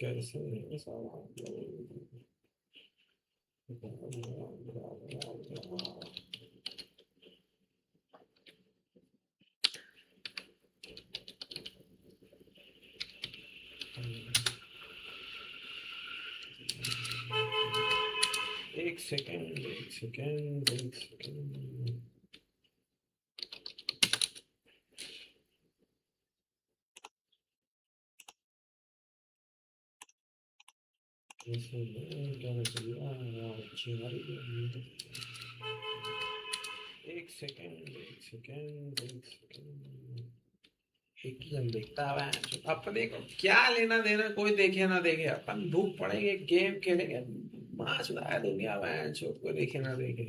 कैसे ऐसा एक सेकंड एक सेकंड एक सेकंड एक सेकंड एक सेकंड एक सेकंड एक ही जन देखता है अपने को क्या लेना देना कोई देखे ना देखे अपन धूप पड़ेंगे गेम खेलेंगे माच रहा है दुनिया मैच कोई देखे ना देखे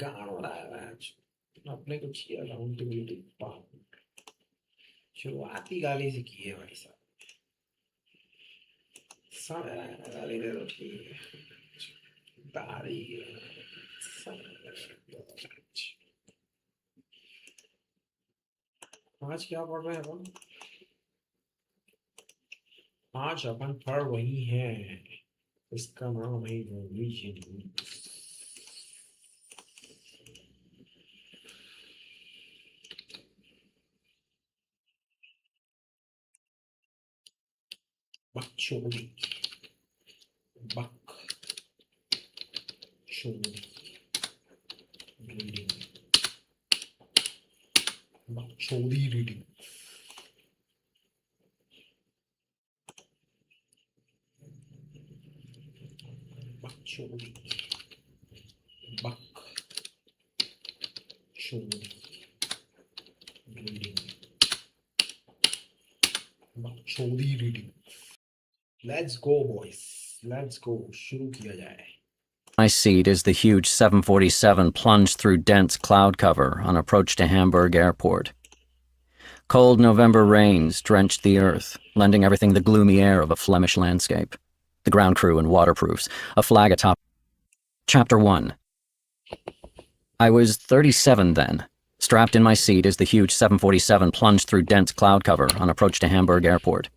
गान हो रहा है मैच अपने को चाहिए अकाउंटेबिलिटी शुरुआती गाली से की है भाई साहब समय गाली दे दो ठीक है दाढ़ी आज क्या पढ़ रहे हैं अपन आज अपन पढ़ वही है इसका नाम है Norwegian BAKCHODI BAKCHODI reading BAKCHODI reading BAKCHODI BAKCHODI reading BAKCHODI reading Let's go boys let's go शुरू किया जाए My seat as the huge 747 plunged through dense cloud cover on approach to Hamburg Airport. Cold November rains drenched the earth, lending everything the gloomy air of a Flemish landscape. The ground crew in waterproofs, a flag atop. Chapter 1. I was 37 then, strapped in my seat as the huge 747 plunged through dense cloud cover on approach to Hamburg Airport.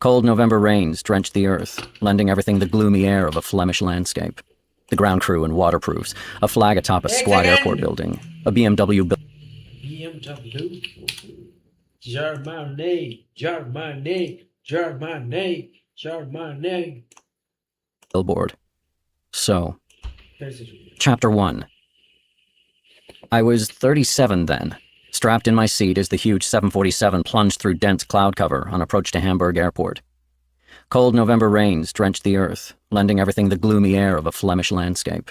Cold November rains drenched the earth, lending everything the gloomy air of a Flemish landscape. The ground crew in waterproofs, a flag atop a squat airport building, a BMW Germany billboard. So, Chapter 1. I was 37 then, strapped in my seat as the huge 747 plunged through dense cloud cover on approach to Hamburg Airport. Cold November rains drenched the earth, lending everything the gloomy air of a Flemish landscape.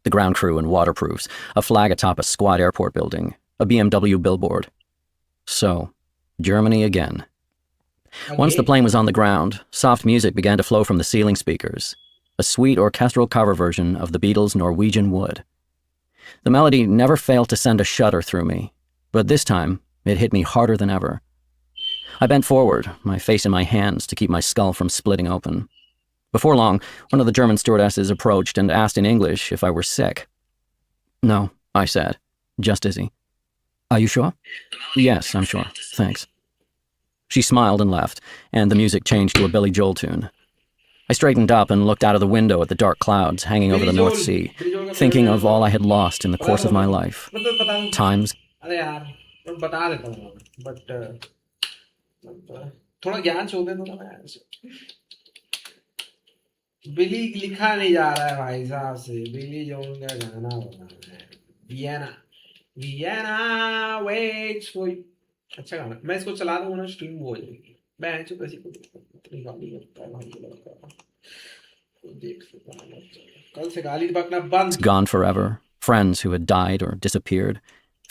The ground crew in waterproofs, a flag atop a squat airport building, a BMW billboard. So, Germany again. Okay. Once the plane was on the ground, soft music began to flow from the ceiling speakers, a sweet orchestral cover version of the Beatles' Norwegian Wood. The melody never failed to send a shudder through me, but this time it hit me harder than ever. I bent forward, my face in my hands to keep my skull from splitting open. Before long, one of the German stewardesses approached and asked in English if I were sick. No, I said, just dizzy. Are you sure? Yes, I'm sure. Thanks. She smiled and left, and the music changed to a Billy Joel tune. I straightened up and looked out of the window at the dark clouds hanging over the North Sea, thinking of all I had lost in the course of my life. Times. थोड़ा ज्ञान छोड़ दे थोड़ा मैं बिली लिखा नहीं जा रहा है भाई साहब से बिली जोन का गाना होना है वियना वियना वेट्स फॉर अच्छा गाना मैं इसको चला दूंगा ना स्ट्रीम हो जाएगी मैं ऐसे कैसे को इतनी गाली करता है भाई लड़का देख कल से गाली बकना बंद Gone forever, friends who had died or disappeared,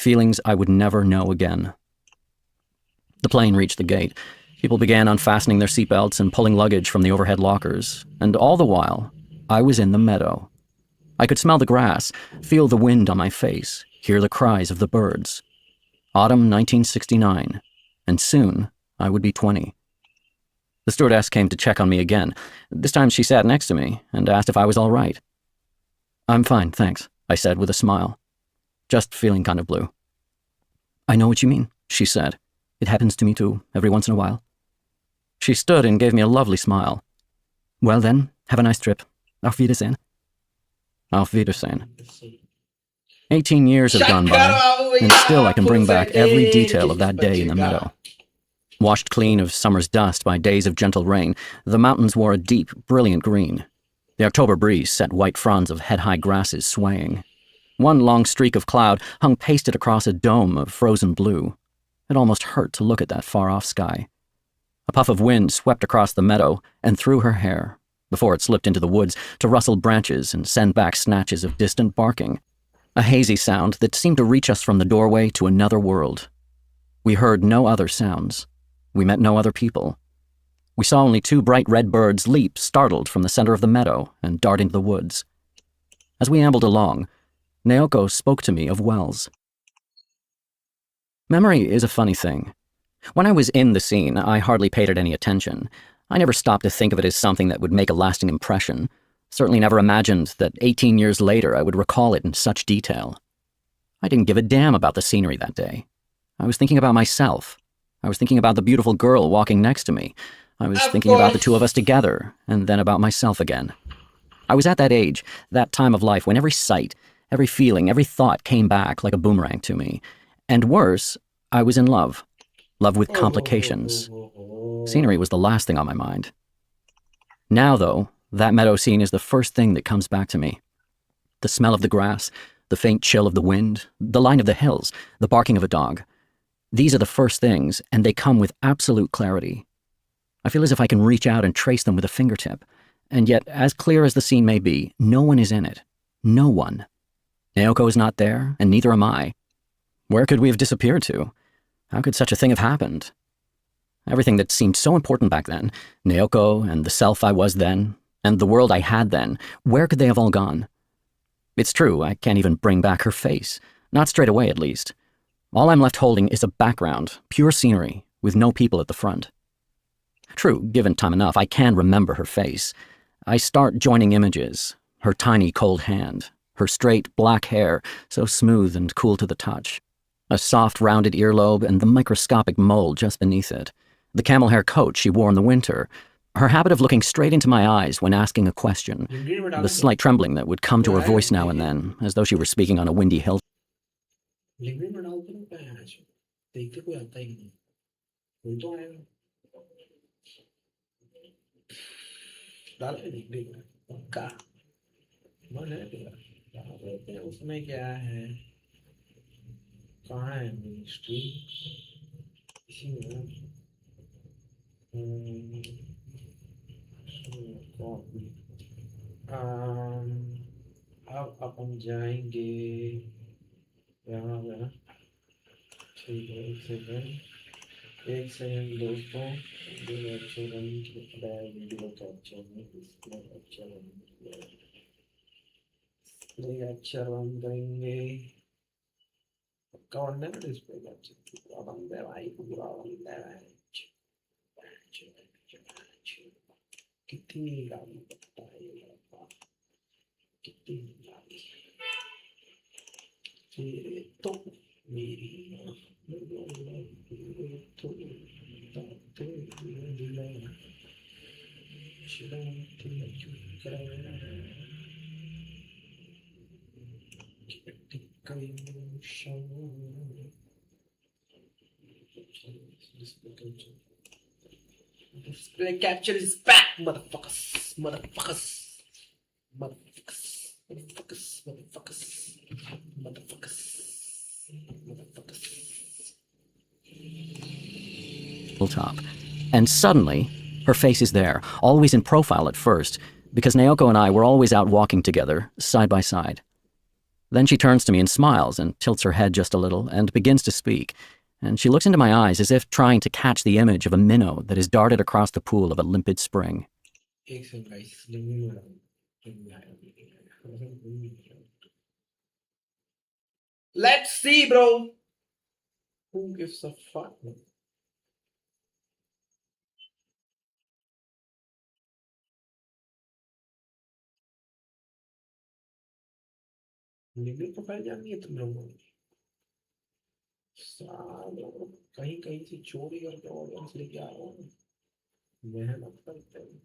feelings I would never know again. The plane reached the gate. People began unfastening their seatbelts and pulling luggage from the overhead lockers, and all the while, I was in the meadow. I could smell the grass, feel the wind on my face, hear the cries of the birds. Autumn 1969, and soon I would be 20. The stewardess came to check on me again. This time she sat next to me and asked if I was all right. I'm fine, thanks, I said with a smile. Just feeling kind of blue. I know what you mean, she said. It happens to me too, every once in a while. She stood and gave me a lovely smile. Well then, have a nice trip. Auf Wiedersehen. Auf Wiedersehen. 18 years have gone by, and still I can bring back every detail of that day in the meadow. Washed clean of summer's dust by days of gentle rain, the mountains wore a deep, brilliant green. The October breeze set white fronds of head-high grasses swaying. One long streak of cloud hung pasted across a dome of frozen blue. It almost hurt to look at that far-off sky. A puff of wind swept across the meadow and through her hair, before it slipped into the woods to rustle branches and send back snatches of distant barking, a hazy sound that seemed to reach us from the doorway to another world. We heard no other sounds. We met no other people. We saw only two bright red birds leap, startled, from the center of the meadow and dart into the woods. As we ambled along, Naoko spoke to me of Wells. Memory is a funny thing. When I was in the scene, I hardly paid it any attention. I never stopped to think of it as something that would make a lasting impression. Certainly never imagined that 18 years later I would recall it in such detail. I didn't give a damn about the scenery that day. I was thinking about myself. I was thinking about the beautiful girl walking next to me. I was thinking about the two of us together, and then about myself again. I was at that age, that time of life, when every sight, every feeling, every thought came back like a boomerang to me. And worse, I was in love. Love with complications. Scenery was the last thing on my mind. Now, though, that meadow scene is the first thing that comes back to me. The smell of the grass, the faint chill of the wind, the line of the hills, the barking of a dog. These are the first things, and they come with absolute clarity. I feel as if I can reach out and trace them with a fingertip. And yet, as clear as the scene may be, no one is in it. No one. Naoko is not there, and neither am I. Where could we have disappeared to? How could such a thing have happened? Everything that seemed so important back then, Naoko and the self I was then, and the world I had then, where could they have all gone? It's true, I can't even bring back her face. Not straight away, at least. All I'm left holding is a background, pure scenery, with no people at the front. True, given time enough, I can remember her face. I start joining images, her tiny cold hand, her straight black hair, so smooth and cool to the touch, a soft rounded earlobe and the microscopic mole just beneath it, the camel hair coat she wore in the winter, her habit of looking straight into my eyes when asking a question, the slight trembling that would come to her voice now and then, as though she were speaking on a windy hill. उसमें क्या है कहाँ है ministry इसी में अब अपन जाएंगे यहाँ पे ठीक है एक सेकंड दोस्तों वीडियो कैप्चर में डिस्प्ले कैप्चर बंद करेंगे कौन है डिस्प्ले कैप्चर पूरा बंद है भाई पूरा बंद है कितनी गाली पता है कितनी गाली तेरे तो मेरी तो Display capture is back, motherfuckers, motherfuckers, motherfuckers, motherfuckers, motherfuckers, motherfuckers, motherfuckers. Top. And suddenly, her face is there, always in profile at first, because Naoko and I were always out walking together, side by side. Then she turns to me and smiles and tilts her head just a little and begins to speak, and she looks into my eyes as if trying to catch the image of a minnow that is darted across the pool of a limpid spring. Let's see, bro. Who gives a fuck? Limit तो फैल जानी है तुम लोगों की सालों कहीं कहीं से चोरी करके ऑडियंस लेके आ रहा हूँ मेहनत करते हैं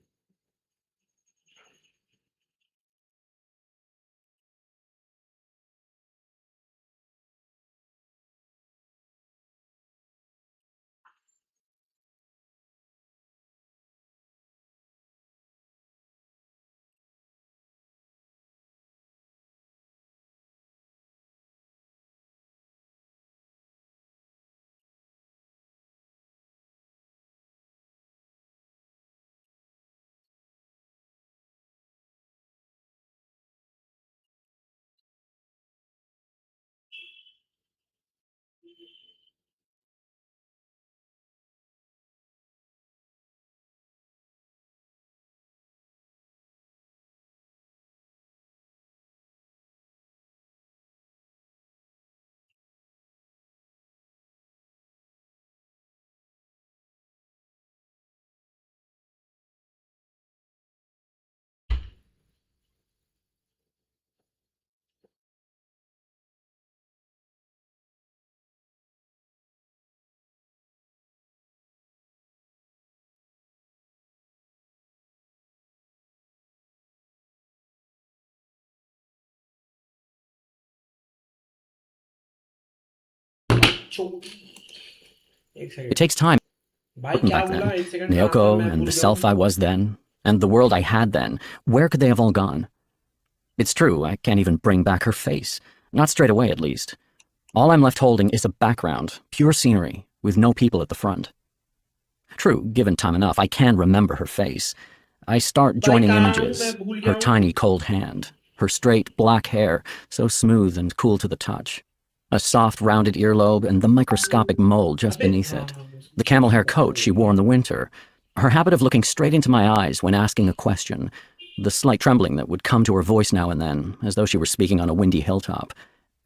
चोरी एक It सेकंड takes time भाई क्या back बोला then. एक सेकंड का आंसर Naoko मैं and भूल the गया self I हूँ was then, and the world I had then, where could they have all gone? It's true, I can't even bring back her face. Not straight away, at least. All I'm left holding is a background, pure scenery, with no people at the front. True, given time enough, I can remember her face. I start भाई joining कहाँ हूँ मैं images. भूल गया Her हूँ tiny cold hand, her straight black hair, so smooth and cool to the touch. A soft rounded earlobe and the microscopic mole just अबे beneath हाँ it. हाँ The camel hair coat she wore in the winter. Her habit of looking straight into my eyes when asking a question. The slight trembling that would come to her voice now and then, as though she were speaking on a windy hilltop.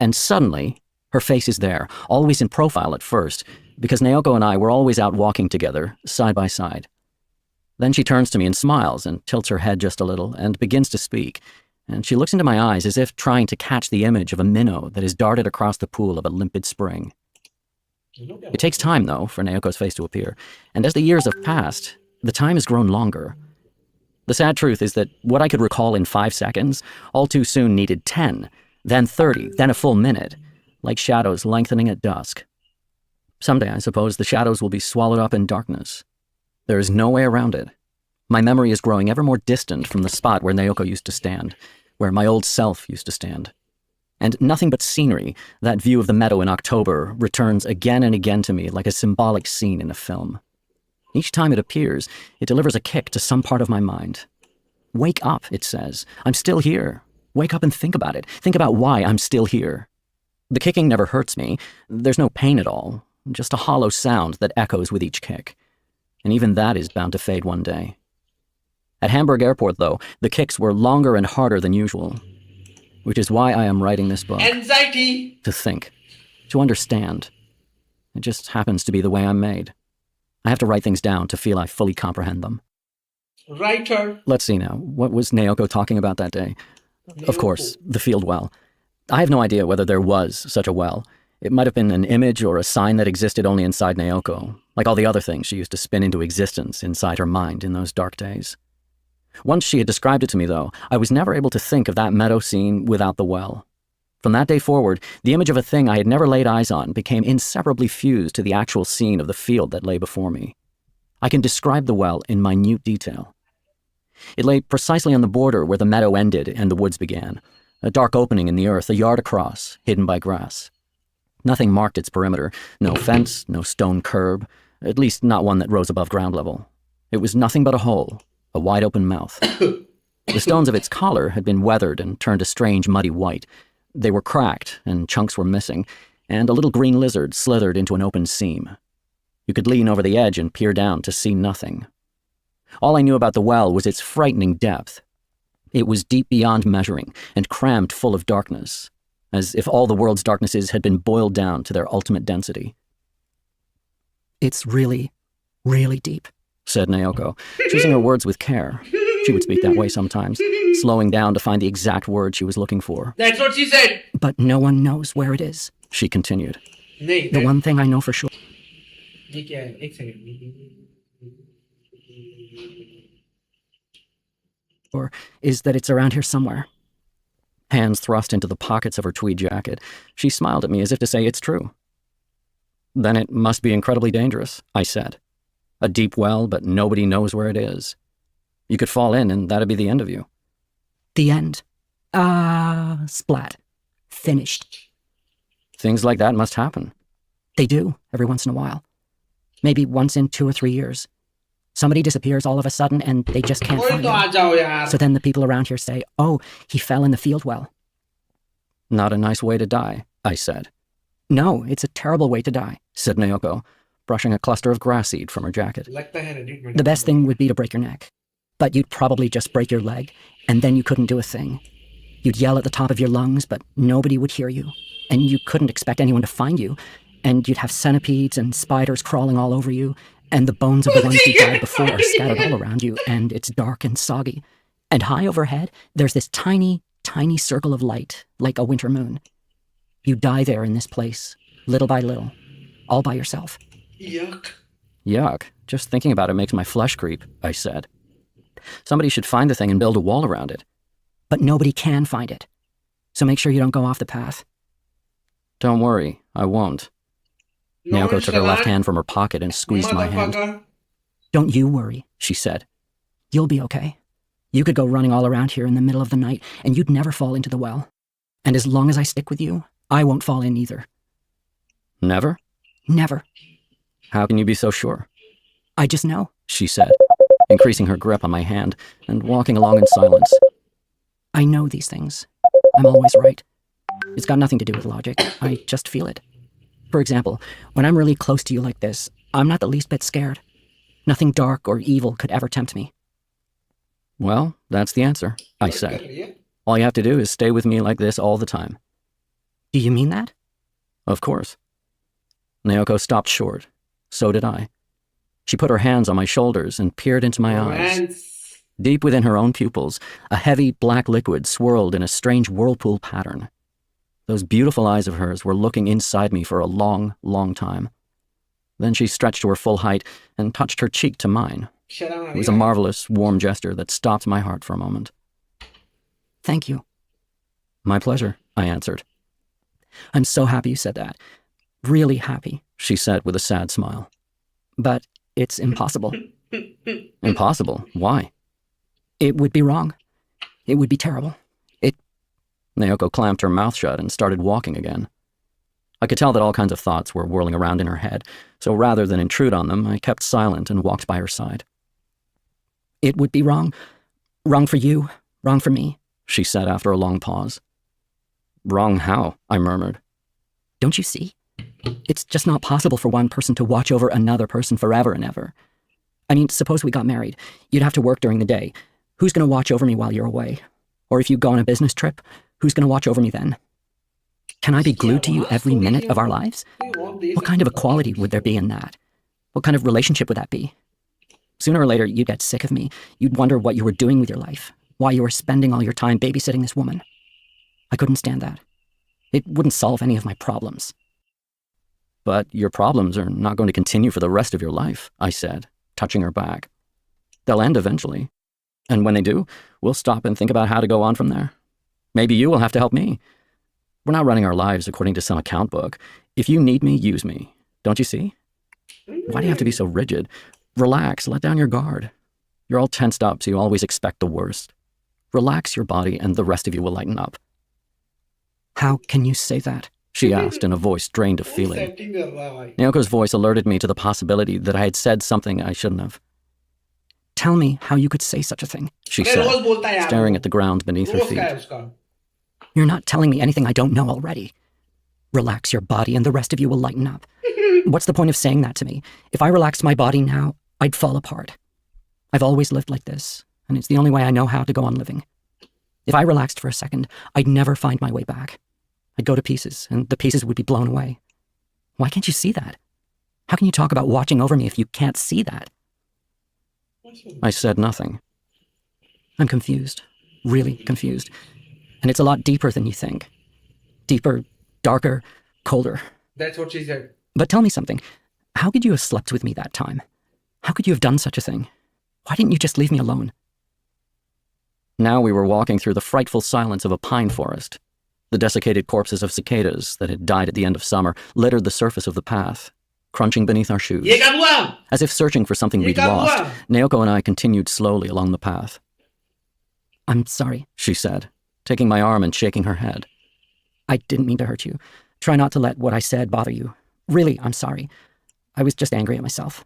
And suddenly, her face is there, always in profile at first, because Naoko and I were always out walking together, side by side. Then she turns to me and smiles and tilts her head just a little and begins to speak, and she looks into my eyes as if trying to catch the image of a minnow that is darted across the pool of a limpid spring. It takes time, though, for Naoko's face to appear, and as the years have passed, the time has grown longer. The sad truth is that what I could recall in 5 seconds all too soon needed 10, then 30, then a full minute, like shadows lengthening at dusk. Someday, I suppose, the shadows will be swallowed up in darkness. There is no way around it. My memory is growing ever more distant from the spot where Naoko used to stand, where my old self used to stand. And nothing but scenery, that view of the meadow in October, returns again and again to me like a symbolic scene in a film. Each time it appears, it delivers a kick to some part of my mind. Wake up, it says. I'm still here. Wake up and think about it. Think about why I'm still here. The kicking never hurts me. There's no pain at all. Just a hollow sound that echoes with each kick. And even that is bound to fade one day. At Hamburg Airport, though, the kicks were longer and harder than usual. Which is why I am writing this book. Anxiety. To think. To understand. It just happens to be the way I'm made. I have to write things down to feel I fully comprehend them. Writer. Let's see now. What was Naoko talking about that day? Of course, the field well. I have no idea whether there was such a well. It might have been an image or a sign that existed only inside Naoko, like all the other things she used to spin into existence inside her mind in those dark days. Once she had described it to me, though, I was never able to think of that meadow scene without the well. From that day forward, the image of a thing I had never laid eyes on became inseparably fused to the actual scene of the field that lay before me. I can describe the well in minute detail. It lay precisely on the border where the meadow ended and the woods began, a dark opening in the earth a yard across, hidden by grass. Nothing marked its perimeter, no fence, no stone curb, at least not one that rose above ground level. It was nothing but a hole, a wide-open mouth. The stones of its collar had been weathered and turned a strange muddy white. They were cracked, and chunks were missing, and a little green lizard slithered into an open seam. You could lean over the edge and peer down to see nothing. All I knew about the well was its frightening depth. It was deep beyond measuring, and crammed full of darkness, as if all the world's darknesses had been boiled down to their ultimate density. "It's really, really deep," said Naoko, choosing her words with care. She would speak that way sometimes, slowing down to find the exact word she was looking for. That's what she said. "But no one knows where it is," she continued. नहीं The one thing I know for sure ये क्या है? एक second. is that it's around here somewhere. Hands thrust into the pockets of her tweed jacket, she smiled at me as if to say it's true. Then it must be incredibly dangerous, I said. A deep well, but nobody knows where it is. You could fall in and that'd be the end of you. The end. Splat. Finished. Things like that must happen. They do, every once in a while. Maybe once in 2 or 3 years. Somebody disappears all of a sudden and they just can't find him. So then the people around here say, oh, he fell in the field well. Not a nice way to die, I said. No, it's a terrible way to die, said Naoko, brushing a cluster of grass seed from her jacket. The best thing would be to break your neck. But you'd probably just break your leg, and then you couldn't do a thing. You'd yell at the top of your lungs, but nobody would hear you. And you couldn't expect anyone to find you. And you'd have centipedes and spiders crawling all over you, and the bones of the ones who died before are scattered all around you, and it's dark and soggy. And high overhead, there's this tiny, tiny circle of light, like a winter moon. You die there in this place, little by little, all by yourself. Yuck. Yuck. Just thinking about it makes my flesh creep, I said. Somebody should find the thing and build a wall around it. But nobody can find it. So make sure you don't go off the path. Don't worry, I won't. Naoko took her left hand from her pocket and squeezed my hand. Don't you worry, she said. You'll be okay. You could go running all around here in the middle of the night, and you'd never fall into the well. And as long as I stick with you, I won't fall in either. Never? Never. How can you be so sure? I just know, she said, increasing her grip on my hand and walking along in silence. I know these things. I'm always right. It's got nothing to do with logic. I just feel it. For example, when I'm really close to you like this, I'm not the least bit scared. Nothing dark or evil could ever tempt me. Well, that's the answer, I said. All you have to do is stay with me like this all the time. Do you mean that? Of course. Naoko stopped short. So did I. She put her hands on my shoulders and peered into my eyes. Deep within her own pupils, a heavy black liquid swirled in a strange whirlpool pattern. Those beautiful eyes of hers were looking inside me for a long, long time. Then she stretched to her full height and touched her cheek to mine. It was a marvelous, warm gesture that stopped my heart for a moment. Thank you. My pleasure, I answered. I'm so happy you said that. Really happy, she said with a sad smile. But it's impossible. Impossible? Why? It would be wrong. It would be terrible. Naoko clamped her mouth shut and started walking again. I could tell that all kinds of thoughts were whirling around in her head, so rather than intrude on them, I kept silent and walked by her side. It would be wrong. Wrong for you, wrong for me, she said after a long pause. Wrong how? I murmured. Don't you see? It's just not possible for one person to watch over another person forever and ever. I mean, suppose we got married. You'd have to work during the day. Who's going to watch over me while you're away? Or if you go on a business trip, who's going to watch over me then? Can I be glued to you every minute of our lives? What kind of equality would there be in that? What kind of relationship would that be? Sooner or later, you'd get sick of me. You'd wonder what you were doing with your life, why you were spending all your time babysitting this woman. I couldn't stand that. It wouldn't solve any of my problems. But your problems are not going to continue for the rest of your life, I said, touching her back. They'll end eventually. And when they do, we'll stop and think about how to go on from there. Maybe you will have to help me. We're not running our lives according to some account book. If you need me, use me. Don't you see? Why do you have to be so rigid? Relax, let down your guard. You're all tensed up, so you always expect the worst. Relax your body and the rest of you will lighten up. How can you say that? She asked in a voice drained of feeling. Naoko's voice alerted me to the possibility that I had said something I shouldn't have. Tell me how you could say such a thing, she said, staring at the ground beneath her feet. You're not telling me anything I don't know already. Relax your body and the rest of you will lighten up. What's the point of saying that to me? If I relaxed my body now, I'd fall apart. I've always lived like this, and it's the only way I know how to go on living. If I relaxed for a second, I'd never find my way back. I'd go to pieces, and the pieces would be blown away. Why can't you see that? How can you talk about watching over me if you can't see that? I said nothing. I'm confused, really confused. And it's a lot deeper than you think. Deeper, darker, colder. That's what she said. But tell me something. How could you have slept with me that time? How could you have done such a thing? Why didn't you just leave me alone? Now we were walking through the frightful silence of a pine forest. The desiccated corpses of cicadas that had died at the end of summer littered the surface of the path, crunching beneath our shoes. ये कब हुआ? As if searching for something ये we'd कब lost, हुआ? Naoko and I continued slowly along the path. I'm sorry, she said, taking my arm and shaking her head. I didn't mean to hurt you. Try not to let what I said bother you. Really, I'm sorry. I was just angry at myself.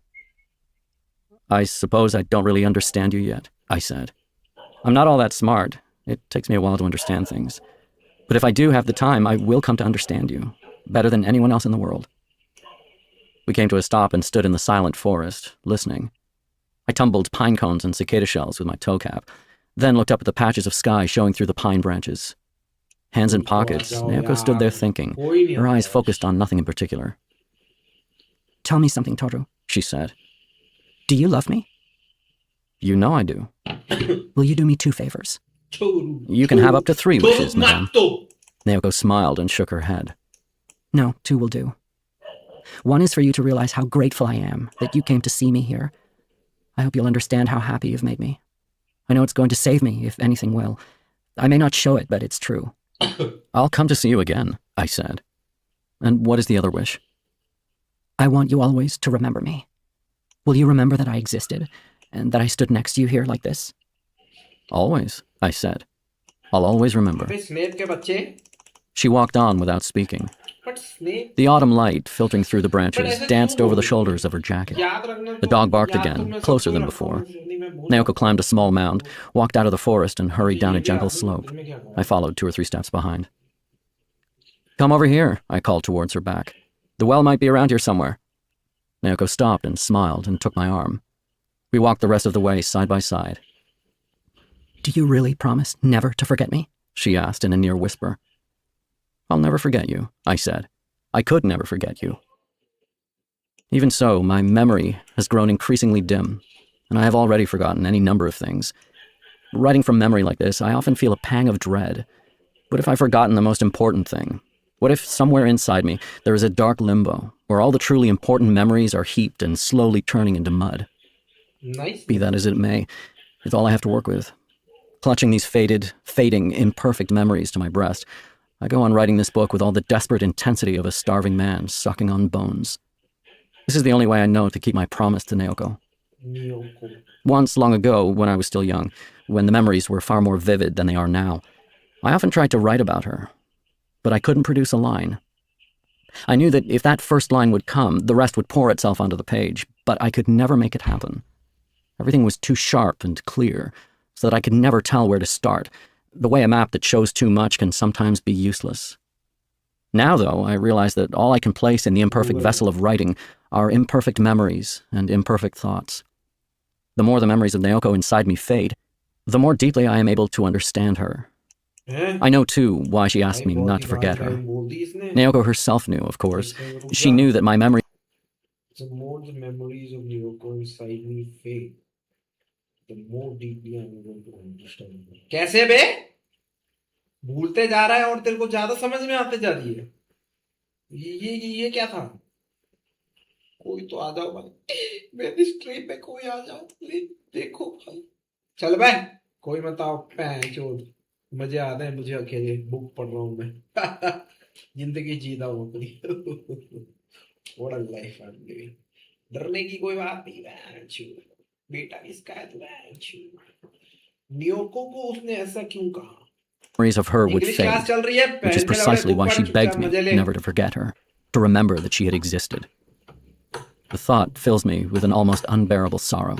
I suppose I don't really understand you yet, I said. I'm not all that smart. It takes me a while to understand things. But if I do have the time, I will come to understand you, better than anyone else in the world. We came to a stop and stood in the silent forest, listening. I tumbled pine cones and cicada shells with my toe cap, then looked up at the patches of sky showing through the pine branches. Hands in pockets, Naoko stood there thinking, her eyes focused on nothing in particular. Tell me something, Toru, she said. Do you love me? You know I do. Will you do me 2 favors? You can have up to 3 wishes, madam. Naoko smiled and shook her head. No, 2 will do. One is for you to realize how grateful I am that you came to see me here. I hope you'll understand how happy you've made me. I know it's going to save me, if anything will. I may not show it, but it's true. I'll come to see you again, I said. And what is the other wish? I want you always to remember me. Will you remember that I existed, and that I stood next to you here like this? Always, I said. I'll always remember. She walked on without speaking. The autumn light, filtering through the branches, danced over the shoulders of her jacket. The dog barked again, closer than before. Naoko climbed a small mound, walked out of the forest, and hurried down a gentle slope. I followed 2 or 3 steps behind. Come over here, I called towards her back. The well might be around here somewhere. Naoko stopped and smiled and took my arm. We walked the rest of the way side by side. Do you really promise never to forget me? She asked in a near whisper. I'll never forget you, I said. I could never forget you. Even so, my memory has grown increasingly dim, and I have already forgotten any number of things. Writing from memory like this, I often feel a pang of dread. What if I've forgotten the most important thing? What if somewhere inside me there is a dark limbo, where all the truly important memories are heaped and slowly turning into mud? Nice. Be that as it may, it's all I have to work with. Clutching these fading, imperfect memories to my breast, I go on writing this book with all the desperate intensity of a starving man sucking on bones. This is the only way I know to keep my promise to Naoko. Once, long ago, when I was still young, when the memories were far more vivid than they are now, I often tried to write about her, but I couldn't produce a line. I knew that if that first line would come, the rest would pour itself onto the page, but I could never make it happen. Everything was too sharp and clear, so that I could never tell where to start. The way a map that shows too much can sometimes be useless. Now, though, I realize that all I can place in the imperfect vessel of writing are imperfect memories and imperfect thoughts. The more the memories of Naoko inside me fade, the more deeply I am able to understand her. I know, too, why she asked me not to forget her. Naoko herself knew, of course. She knew that my memory... The more the memories of Naoko inside me fade, the more deeply I'm going to understand her. कैसे बे? भूलते जा रहा है और तेरे को ज्यादा समझ में आते जा रही है. ये क्या था? कोई तो आ जाओ भाई. मेरी स्ट्रीम पे कोई आ जाओ प्लीज. देखो भाई. चल बे. कोई मत आओ. पैंचोद. मजे आते हैं मुझे अकेले. बुक पढ़ रहा हूँ मैं. जिंदगी जीता हूँ अपनी. What a life I'm living. डरने की कोई बात नहीं. पैंचोद. बेटा इसका है तो पैंचोद. नियोको को उसने ऐसा क्यों कहा? Memories of her would fade, which is precisely why she begged me never to forget her, to remember that she had existed. The thought fills me with an almost unbearable sorrow,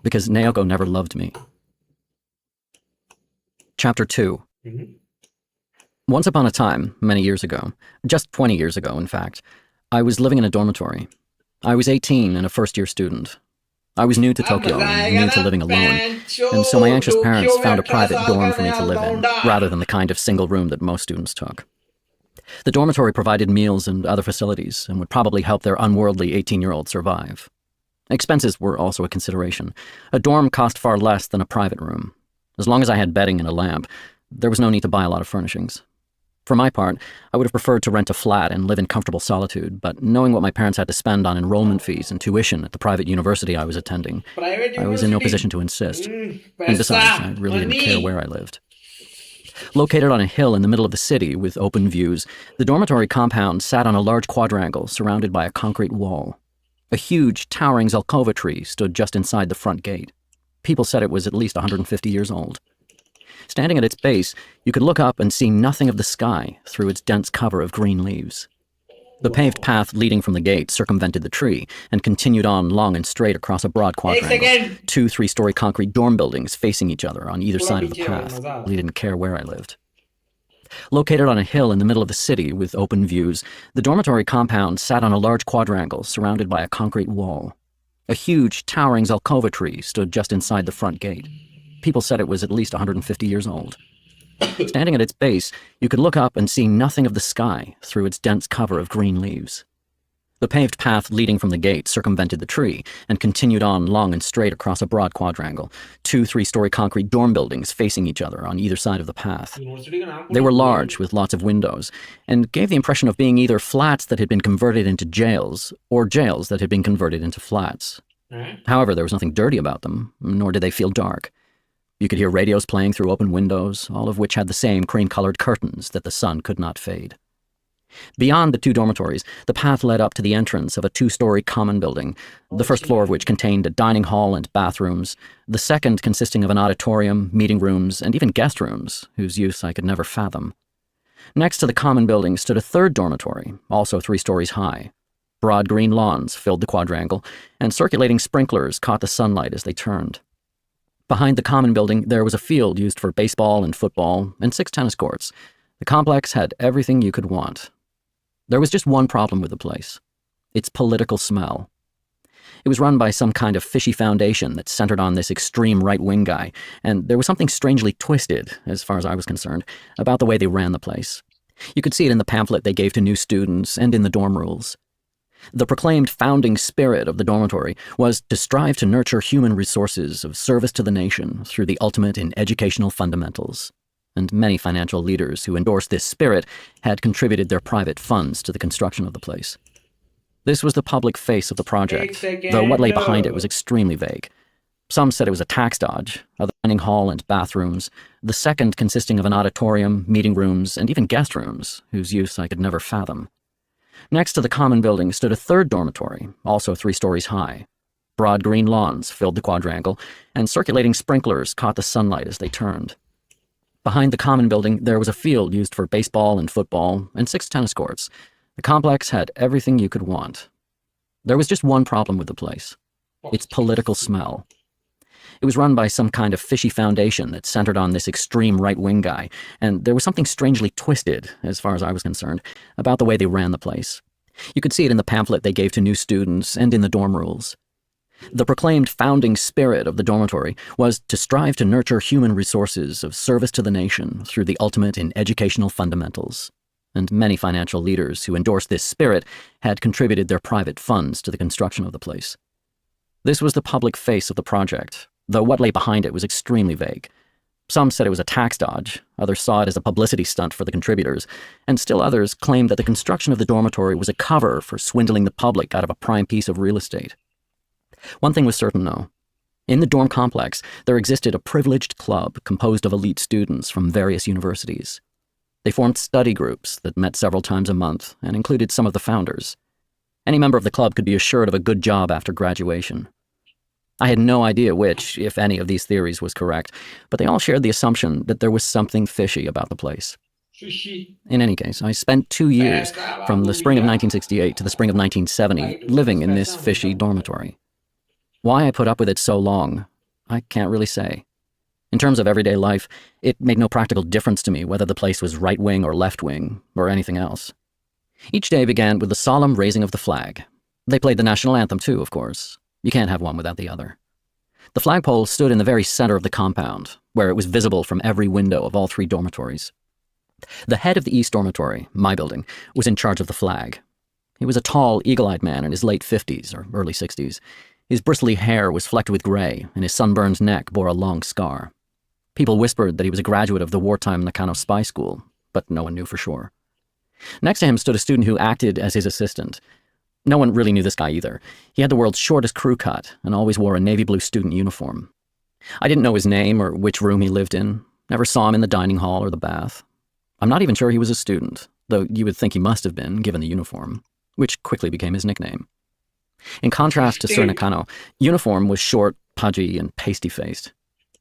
because Naoko never loved me. Chapter 2. Once upon a time, many years ago, just 20 years ago, in fact, I was living in a dormitory. I was 18 and a first-year student. I was new to Tokyo and new to living alone, and so my anxious parents found a private dorm for me to live in, rather than the kind of single room that most students took. The dormitory provided meals and other facilities, and would probably help their unworldly 18-year-old survive. Expenses were also a consideration. A dorm cost far less than a private room. As long as I had bedding and a lamp, there was no need to buy a lot of furnishings. For my part, I would have preferred to rent a flat and live in comfortable solitude, but knowing what my parents had to spend on enrollment fees and tuition at the private university I was attending, Private I was in no university. position to insist. And Paisa, besides, I really didn't money. care where I lived. Located on a hill in the middle of the city with open views, the dormitory compound sat on a large quadrangle surrounded by a concrete wall. A huge, towering Zelkova tree stood just inside the front gate. People said it was at least 150 years old. Standing at its base, you could look up and see nothing of the sky through its dense cover of green leaves. The paved path leading from the gate circumvented the tree and continued on long and straight across a broad quadrangle, 2 3-story concrete dorm buildings facing each other on either side of the path. I really didn't care where I lived. Located on a hill in the middle of the city with open views, the dormitory compound sat on a large quadrangle surrounded by a concrete wall. A huge, towering Zelkova tree stood just inside the front gate. People said it was at least 150 years old. Standing at its base, you could look up and see nothing of the sky through its dense cover of green leaves. The paved path leading from the gate circumvented the tree and continued on long and straight across a broad quadrangle, 2 3-story concrete dorm buildings facing each other on either side of the path. They were large, with lots of windows, and gave the impression of being either flats that had been converted into jails or jails that had been converted into flats. However, there was nothing dirty about them, nor did they feel dark. You could hear radios playing through open windows, all of which had the same cream-colored curtains that the sun could not fade. Beyond the 2 dormitories, the path led up to the entrance of a 2-story common building, the first floor of which contained a dining hall and bathrooms, the second consisting of an auditorium, meeting rooms, and even guest rooms, whose use I could never fathom. Next to the common building stood a 3rd dormitory, also 3 stories high. Broad green lawns filled the quadrangle, and circulating sprinklers caught the sunlight as they turned. Behind the common building, there was a field used for baseball and football, and 6 tennis courts. The complex had everything you could want. There was just one problem with the place: its political smell. It was run by some kind of fishy foundation that centered on this extreme right-wing guy, and there was something strangely twisted, as far as I was concerned, about the way they ran the place. You could see it in the pamphlet they gave to new students and in the dorm rules. The proclaimed founding spirit of the dormitory was to strive to nurture human resources of service to the nation through the ultimate in educational fundamentals. And many financial leaders who endorsed this spirit had contributed their private funds to the construction of the place. This was the public face of the project, though what lay behind it was extremely vague. Some said it was a tax dodge, a dining hall and bathrooms, the second consisting of an auditorium, meeting rooms, and even guest rooms, whose use I could never fathom. Next to the common building stood a 3rd dormitory, also 3 stories high. Broad green lawns filled the quadrangle, and circulating sprinklers caught the sunlight as they turned. Behind the common building, there was a field used for baseball and football, and 6 tennis courts. The complex had everything you could want. There was just one problem with the place: its political smell. It was run by some kind of fishy foundation that centered on this extreme right-wing guy, and there was something strangely twisted, as far as I was concerned, about the way they ran the place. You could see it in the pamphlet they gave to new students and in the dorm rules. The proclaimed founding spirit of the dormitory was to strive to nurture human resources of service to the nation through the ultimate in educational fundamentals. And many financial leaders who endorsed this spirit had contributed their private funds to the construction of the place. This was the public face of the project, though what lay behind it was extremely vague. Some said it was a tax dodge, others saw it as a publicity stunt for the contributors, and still others claimed that the construction of the dormitory was a cover for swindling the public out of a prime piece of real estate. One thing was certain, though. In the dorm complex, there existed a privileged club composed of elite students from various universities. They formed study groups that met several times a month and included some of the founders. Any member of the club could be assured of a good job after graduation. I had no idea which, if any, of these theories was correct, but they all shared the assumption that there was something fishy about the place. In any case, I spent 2 years, from the spring of 1968 to the spring of 1970, living in this fishy dormitory. Why I put up with it so long, I can't really say. In terms of everyday life, it made no practical difference to me whether the place was right-wing or left-wing, or anything else. Each day began with the solemn raising of the flag. They played the national anthem too, of course. You can't have one without the other. The flagpole stood in the very center of the compound, where it was visible from every window of all 3 dormitories. The head of the East Dormitory, my building, was in charge of the flag. He was a tall, eagle-eyed man in his late 50s or early 60s. His bristly hair was flecked with gray, and his sunburned neck bore a long scar. People whispered that he was a graduate of the wartime Nakano spy school, but no one knew for sure. Next to him stood a student who acted as his assistant. No one really knew this guy either. He had the world's shortest crew cut and always wore a navy blue student uniform. I didn't know his name or which room he lived in, never saw him in the dining hall or the bath. I'm not even sure he was a student, though you would think he must have been, given the uniform, which quickly became his nickname. In contrast to Sir Nakano, Uniform was short, pudgy, and pasty-faced.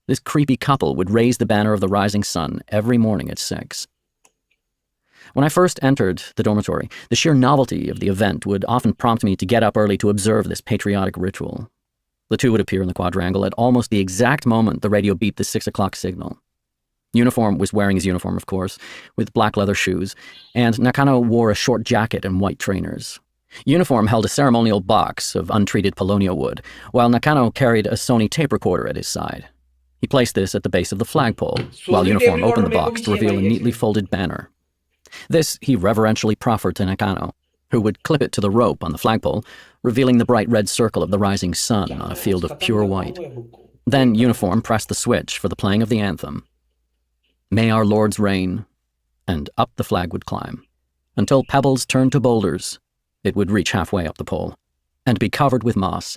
This creepy couple would raise the banner of the rising sun every morning at 6. When I first entered the dormitory, the sheer novelty of the event would often prompt me to get up early to observe this patriotic ritual. The two would appear in the quadrangle at almost the exact moment the radio beeped the 6 o'clock signal. Uniform was wearing his uniform, of course, with black leather shoes, and Nakano wore a short jacket and white trainers. Uniform held a ceremonial box of untreated paulownia wood, while Nakano carried a Sony tape recorder at his side. He placed this at the base of the flagpole, while Uniform opened the box to reveal a neatly folded banner. This he reverentially proffered to Nakano, who would clip it to the rope on the flagpole, revealing the bright red circle of the rising sun on a field of pure white. Then Uniform pressed the switch for the playing of the anthem. May our lords reign, and up the flag would climb, until pebbles turned to boulders. It would reach halfway up the pole, and be covered with moss.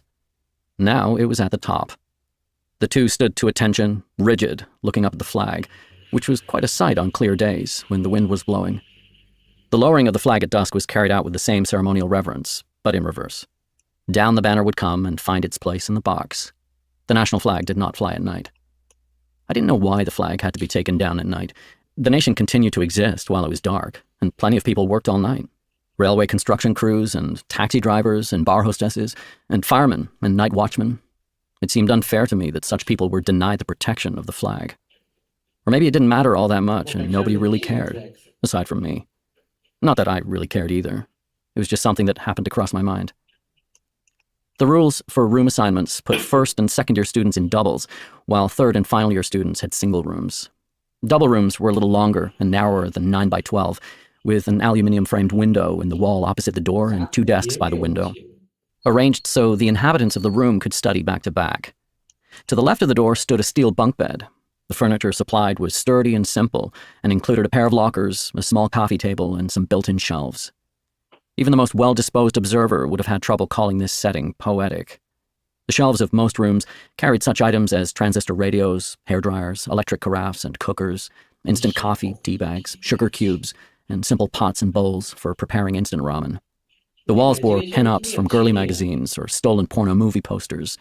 Now it was at the top. The two stood to attention, rigid, looking up at the flag, which was quite a sight on clear days when the wind was blowing. The lowering of the flag at dusk was carried out with the same ceremonial reverence, but in reverse. Down the banner would come and find its place in the box. The national flag did not fly at night. I didn't know why the flag had to be taken down at night. The nation continued to exist while it was dark, and plenty of people worked all night. Railway construction crews and taxi drivers and bar hostesses and firemen and night watchmen. It seemed unfair to me that such people were denied the protection of the flag. Or maybe it didn't matter all that much and nobody really cared, aside from me. Not that I really cared either. It was just something that happened to cross my mind. The rules for room assignments put first and second year students in doubles, while third and final year students had single rooms. Double rooms were a little longer and narrower than 9 by 12, with an aluminium-framed window in the wall opposite the door and 2 desks by the window, arranged so the inhabitants of the room could study back to back. To the left of the door stood a steel bunk bed. The furniture supplied was sturdy and simple, and included a pair of lockers, a small coffee table, and some built-in shelves. Even the most well-disposed observer would have had trouble calling this setting poetic. The shelves of most rooms carried such items as transistor radios, hairdryers, electric carafes and cookers, instant coffee, tea bags, sugar cubes, and simple pots and bowls for preparing instant ramen. The walls bore pin-ups from girly magazines or stolen porno movie posters.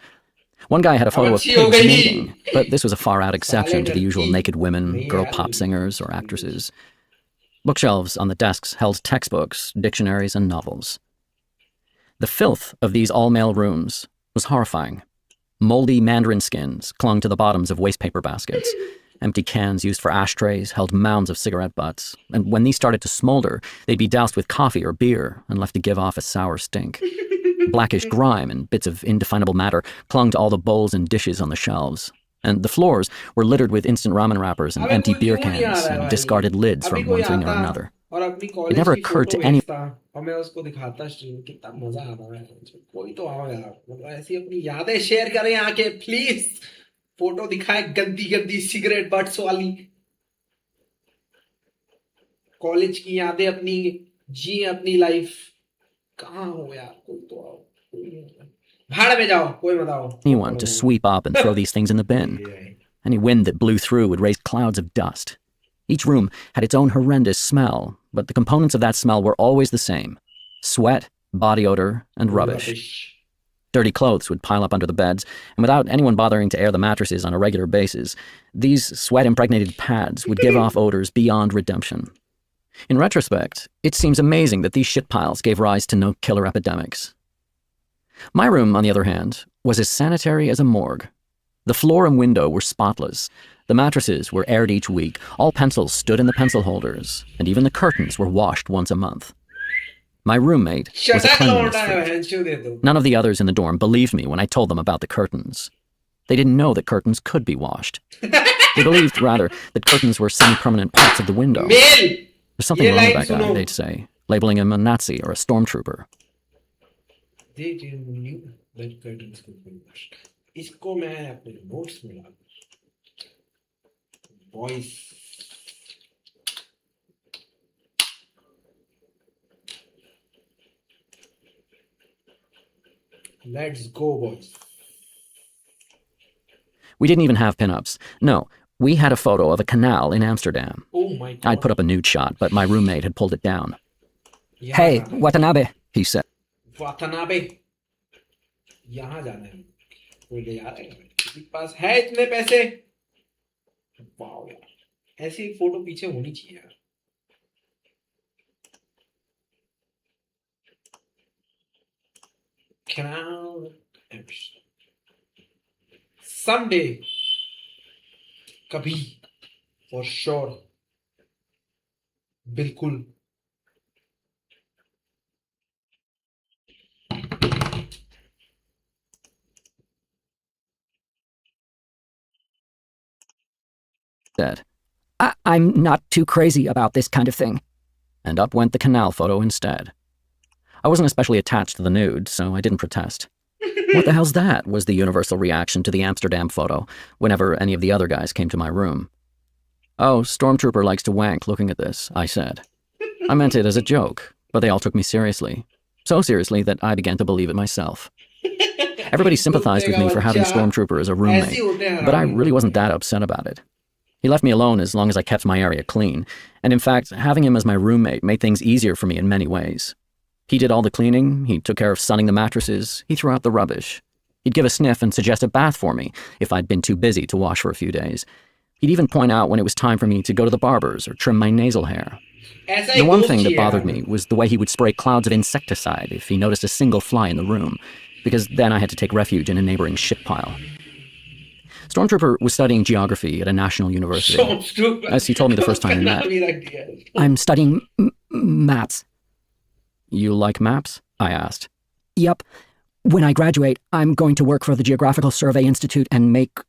One guy had a photo of pigs mating, but this was a far-out exception to the usual naked women, girl pop singers, or actresses. Bookshelves on the desks held textbooks, dictionaries, and novels. The filth of these all-male rooms was horrifying. Moldy mandarin skins clung to the bottoms of wastepaper baskets. Empty cans used for ashtrays held mounds of cigarette butts, and when these started to smolder, they'd be doused with coffee or beer and left to give off a sour stink. Blackish grime and bits of indefinable matter clung to all the bowls and dishes on the shelves, and the floors were littered with instant ramen wrappers and empty beer cans and discarded lids from one thing or another. It never occurred to anyone. और मैं उसको दिखाता stream कितना मजा आता है कोई तो आओ यार मतलब ऐसी अपनी यादें शेयर करें आके प्लीज फोटो दिखाए गंदी गंदी सिगरेट बट्स वाली कॉलेज की यादें अपनी जी अपनी लाइफ कहाँ हो यार कोई तो आओ भाड़ में जाओ कोई मत आओ Anyone to sweep up and throw these things in the bin. Any wind that blew through would raise clouds of dust. Each room had its own horrendous smell, but the components of that smell were always the same: sweat, body odor, and rubbish. Dirty clothes would pile up under the beds, and without anyone bothering to air the mattresses on a regular basis, these sweat-impregnated pads would give off odors beyond redemption. In retrospect, it seems amazing that these shit piles gave rise to no killer epidemics. My room, on the other hand, was as sanitary as a morgue. The floor and window were spotless. The mattresses were aired each week, all pencils stood in the pencil holders, and even the curtains were washed once a month. My roommate was a cleanliness freak. None of the others in the dorm believed me when I told them about the curtains. They didn't know that curtains could be washed. They believed, rather, that curtains were semi-permanent parts of the window. There's something wrong with that guy, they'd say, labeling him a Nazi or a stormtrooper. They didn't knew that curtains could be washed. इसको मैं अपने notes में ला Boys. Let's go, boys. We didn't even have pinups. No, we had a photo of a canal in Amsterdam. Oh my god. I'd put up a nude shot, but my roommate had pulled it down. यहाँ Hey, जाना है। Watanabe, he said. वातनाबे यहाँ जाना है। कोई ले जा रहा है? किसी के पास है इतने पैसे? वाओ यार, ऐसी एक फोटो पीछे होनी चाहिए यार। Canal someday, कभी, for sure, बिल्कुल। I'm not too crazy about this kind of thing. And up went the canal photo instead. I wasn't especially attached to the nude, so I didn't protest. What the hell's that? Was the universal reaction to the Amsterdam photo whenever any of the other guys came to my room. Oh, Stormtrooper likes to wank looking at this, I said. I meant it as a joke, but they all took me seriously. So seriously that I began to believe it myself. Everybody sympathized with me for having Stormtrooper as a roommate, but I really wasn't that upset about it. He left me alone as long as I kept my area clean, and in fact, having him as my roommate made things easier for me in many ways. He did all the cleaning, he took care of sunning the mattresses, he threw out the rubbish. He'd give a sniff and suggest a bath for me if I'd been too busy to wash for a few days. He'd even point out when it was time for me to go to the barber's or trim my nasal hair. The one thing that bothered me was the way he would spray clouds of insecticide if he noticed a single fly in the room, because then I had to take refuge in a neighboring shit pile. Stormtrooper was studying geography at a national university. As he told me the first time we met. I'm studying maps. You like maps? I asked. Yep. When I graduate, I'm going to work for the Geographical Survey Institute and make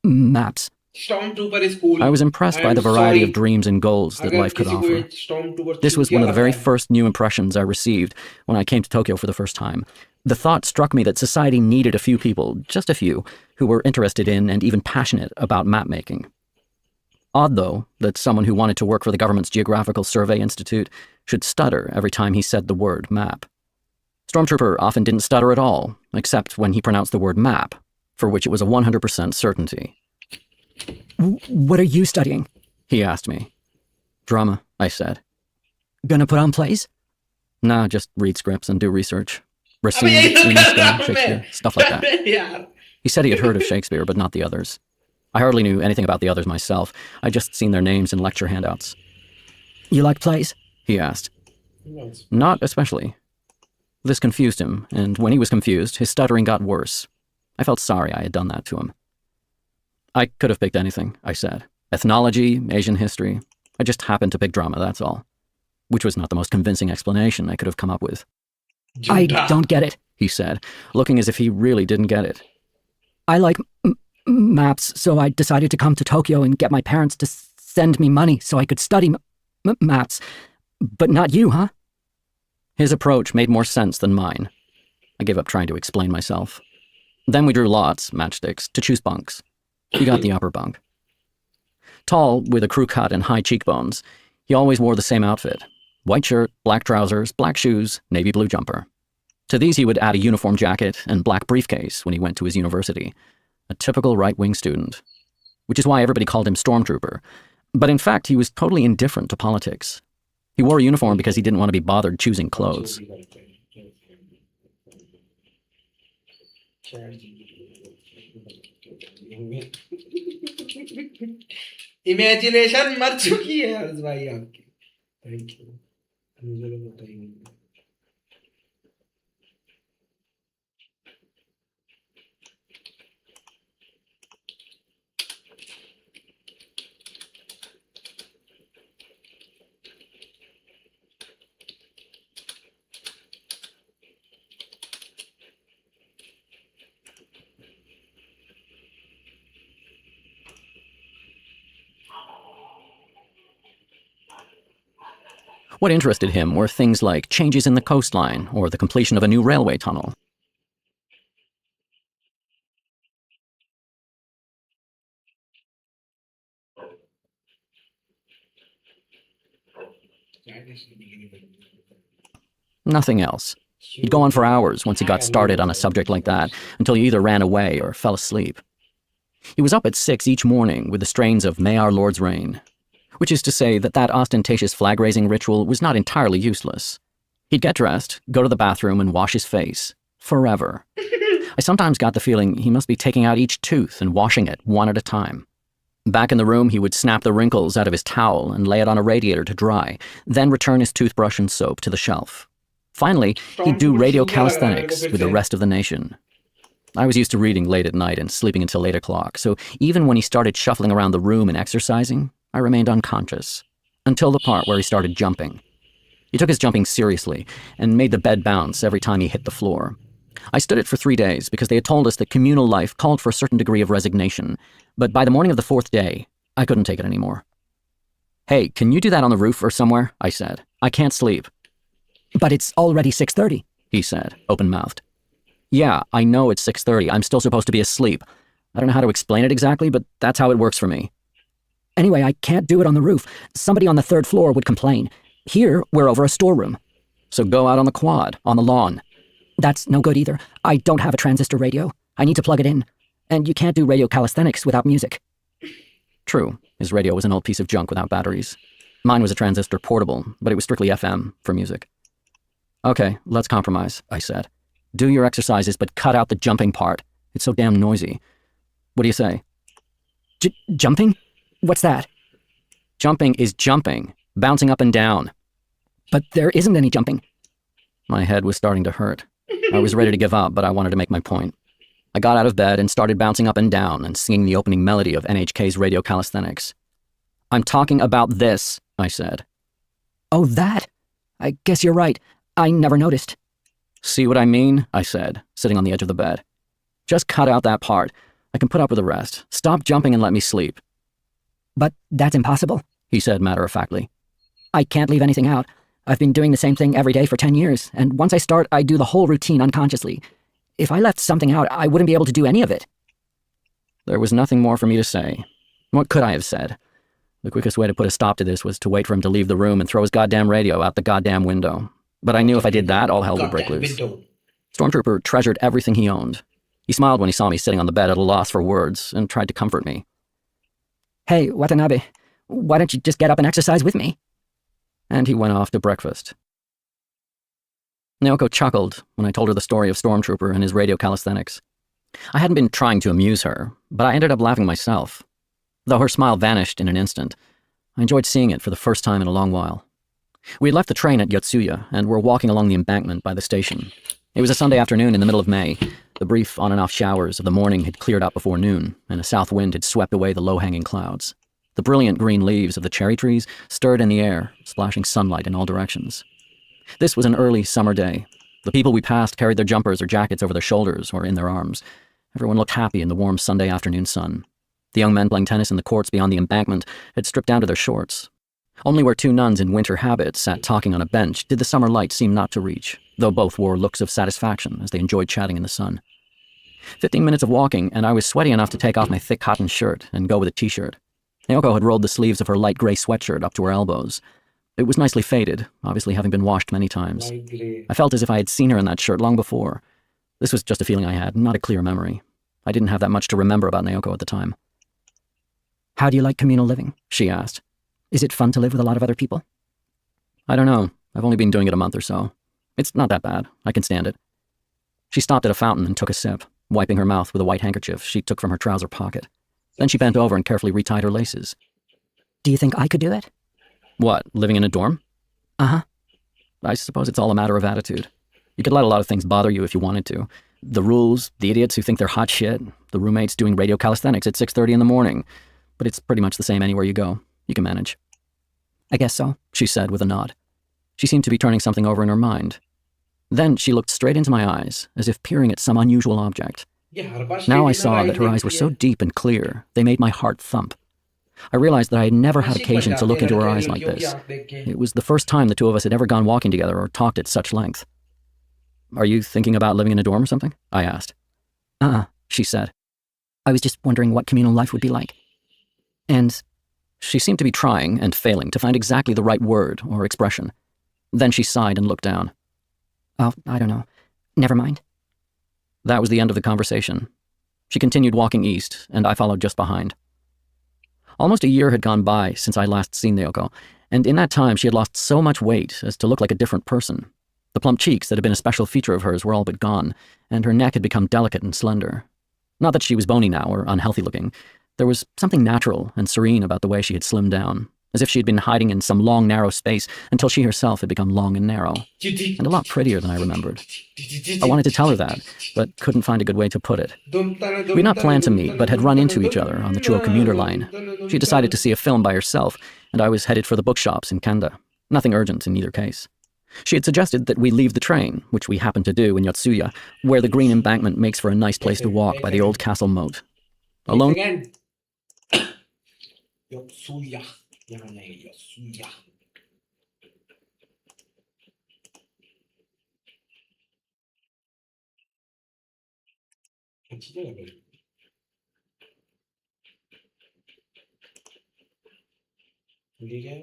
maps. Stormtrooper is cool. I was impressed by the variety of dreams and goals that life could offer. This was one of the very first new impressions I received when I came to Tokyo for the first time. The thought struck me that society needed a few people, just a few, who were interested in and even passionate about map making. Odd, though, that someone who wanted to work for the government's Geographical Survey Institute should stutter every time he said the word map. Stormtrooper often didn't stutter at all, except when he pronounced the word map, for which it was a 100% certainty. What are you studying? He asked me. Drama, I said. Gonna put on plays? Nah, just read scripts and do research. Racine, Shakespeare, stuff like that. He said he had heard of Shakespeare, but not the others. I hardly knew anything about the others myself. I'd just seen their names in lecture handouts. You like plays? He asked. Not especially. This confused him, and when he was confused, his stuttering got worse. I felt sorry I had done that to him. I could have picked anything, I said. Ethnology, Asian history. I just happened to pick drama, that's all. Which was not the most convincing explanation I could have come up with. I don't get it, he said, looking as if he really didn't get it. I like maps, so I decided to come to Tokyo and get my parents to send me money so I could study maps. But not you, huh? His approach made more sense than mine. I gave up trying to explain myself. Then we drew lots, matchsticks, to choose bunks. He got the upper bunk. Tall, with a crew cut and high cheekbones, he always wore the same outfit. White shirt, black trousers, black shoes, navy blue jumper. To these he would add a uniform jacket and black briefcase when he went to his university. A typical right-wing student. Which is why everybody called him Stormtrooper. But in fact, he was totally indifferent to politics. He wore a uniform because he didn't want to be bothered choosing clothes. Imagination मर चुकी है हर्ष भाई आपकी. Thank you. मुझे तो पता ही नहीं. What interested him were things like changes in the coastline or the completion of a new railway tunnel. Nothing else. He'd go on for hours once he got started on a subject like that, until he either ran away or fell asleep. He was up at 6 each morning with the strains of May Our Lord's Reign, which is to say that ostentatious flag-raising ritual was not entirely useless. He'd get dressed, go to the bathroom, and wash his face. Forever. I sometimes got the feeling he must be taking out each tooth and washing it one at a time. Back in the room, he would snap the wrinkles out of his towel and lay it on a radiator to dry, then return his toothbrush and soap to the shelf. Finally, he'd do radio calisthenics with the rest of the nation. I was used to reading late at night and sleeping until 8 o'clock, so even when he started shuffling around the room and exercising, I remained unconscious, until the part where he started jumping. He took his jumping seriously and made the bed bounce every time he hit the floor. I stood it for 3 days because they had told us that communal life called for a certain degree of resignation, but by the morning of the 4th day, I couldn't take it anymore. "Hey, can you do that on the roof or somewhere?" I said. "I can't sleep." "But it's already 6:30, he said, open-mouthed. "Yeah, I know it's 6:30. I'm still supposed to be asleep. I don't know how to explain it exactly, but that's how it works for me." "Anyway, I can't do it on the roof. Somebody on the 3rd floor would complain. Here, we're over a storeroom." "So go out on the quad, on the lawn." "That's no good either. I don't have a transistor radio. I need to plug it in. And you can't do radio calisthenics without music." True, his radio was an old piece of junk without batteries. Mine was a transistor portable, but it was strictly FM for music. "Okay, let's compromise," I said. "Do your exercises, but cut out the jumping part. It's so damn noisy. What do you say?" Jumping? What's that?" "Jumping is jumping, bouncing up and down." "But there isn't any jumping." My head was starting to hurt. I was ready to give up, but I wanted to make my point. I got out of bed and started bouncing up and down and singing the opening melody of NHK's radio calisthenics. "I'm talking about this," I said. "Oh, that? I guess you're right. I never noticed." "See what I mean?" I said, sitting on the edge of the bed. "Just cut out that part. I can put up with the rest. Stop jumping and let me sleep." "But that's impossible," he said matter-of-factly. "I can't leave anything out. I've been doing the same thing every day for 10 years, and once I start, I do the whole routine unconsciously. If I left something out, I wouldn't be able to do any of it." There was nothing more for me to say. What could I have said? The quickest way to put a stop to this was to wait for him to leave the room and throw his goddamn radio out the goddamn window. But I knew if I did that, all hell would break loose. Stormtrooper treasured everything he owned. He smiled when he saw me sitting on the bed at a loss for words and tried to comfort me. "Hey, Watanabe, why don't you just get up and exercise with me?" And he went off to breakfast. Naoko chuckled when I told her the story of Stormtrooper and his radio calisthenics. I hadn't been trying to amuse her, but I ended up laughing myself. Though her smile vanished in an instant, I enjoyed seeing it for the first time in a long while. We had left the train at Yotsuya and were walking along the embankment by the station. It was a Sunday afternoon in the middle of May. The brief on-and-off showers of the morning had cleared up before noon, and a south wind had swept away the low-hanging clouds. The brilliant green leaves of the cherry trees stirred in the air, splashing sunlight in all directions. This was an early summer day. The people we passed carried their jumpers or jackets over their shoulders or in their arms. Everyone looked happy in the warm Sunday afternoon sun. The young men playing tennis in the courts beyond the embankment had stripped down to their shorts. Only where 2 nuns in winter habits sat talking on a bench did the summer light seem not to reach, though both wore looks of satisfaction as they enjoyed chatting in the sun. 15 minutes of walking, and I was sweaty enough to take off my thick cotton shirt and go with a t-shirt. Naoko had rolled the sleeves of her light gray sweatshirt up to her elbows. It was nicely faded, obviously having been washed many times. I felt as if I had seen her in that shirt long before. This was just a feeling I had, not a clear memory. I didn't have that much to remember about Naoko at the time. "How do you like communal living?" she asked. "Is it fun to live with a lot of other people?" "I don't know. I've only been doing it a month or so. It's not that bad. I can stand it." She stopped at a fountain and took a sip, wiping her mouth with a white handkerchief she took from her trouser pocket. Then she bent over and carefully retied her laces. "Do you think I could do that?" "What, living in a dorm?" "Uh-huh." "I suppose it's all a matter of attitude. You could let a lot of things bother you if you wanted to. The rules, the idiots who think they're hot shit, the roommates doing radio calisthenics at 6:30 in the morning. But it's pretty much the same anywhere you go. You can manage." "I guess so," she said with a nod. She seemed to be turning something over in her mind. Then she looked straight into my eyes, as if peering at some unusual object. Now I saw that her eyes were so deep and clear, they made my heart thump. I realized that I had never had occasion to look into her eyes like this. It was the first time the two of us had ever gone walking together or talked at such length. "Are you thinking about living in a dorm or something?" I asked. She said. "I was just wondering what communal life would be like." And she seemed to be trying and failing to find exactly the right word or expression. Then she sighed and looked down. Oh, I don't know. Never mind. That was the end of the conversation. She continued walking east, and I followed just behind. Almost a year had gone by since I last seen Naoko, and in that time she had lost so much weight as to look like a different person. The plump cheeks that had been a special feature of hers were all but gone, and her neck had become delicate and slender. Not that she was bony now or unhealthy looking. There was something natural and serene about the way she had slimmed down, as if she had been hiding in some long, narrow space until she herself had become long and narrow, and a lot prettier than I remembered. I wanted to tell her that, but couldn't find a good way to put it. We had not planned to meet, but had run into each other on the Chuo commuter line. She decided to see a film by herself, and I was headed for the bookshops in Kanda. Nothing urgent in either case. She had suggested that we leave the train, which we happened to do in Yotsuya, where the green embankment makes for a nice place to walk by the old castle moat. Alone. Again. Yotsuya. Yotsuya. अच्छी जगह पे ठीक है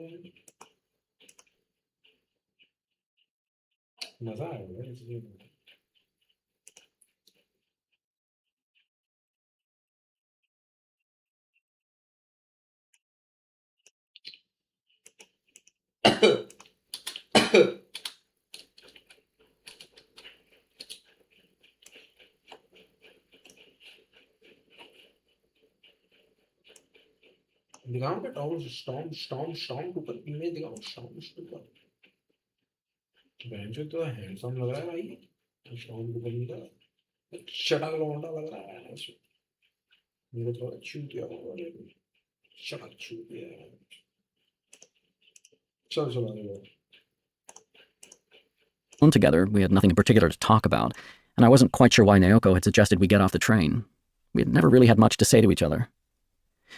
मजा आएगा इस जगह पे दिखाओ क्या स्टॉर्म ऊपर इमेज दिखाओ स्टॉर्म ऊपर बेंच तो हैंडसम लग रहा है भाई स्टॉर्म ऊपर इनका शटक लौंडा लग रहा है मेरे थोड़ा चूतिया शटक चूतिया चल आगे Together, we had nothing in particular to talk about, and I wasn't quite sure why Naoko had suggested we get off the train. We had never really had much to say to each other.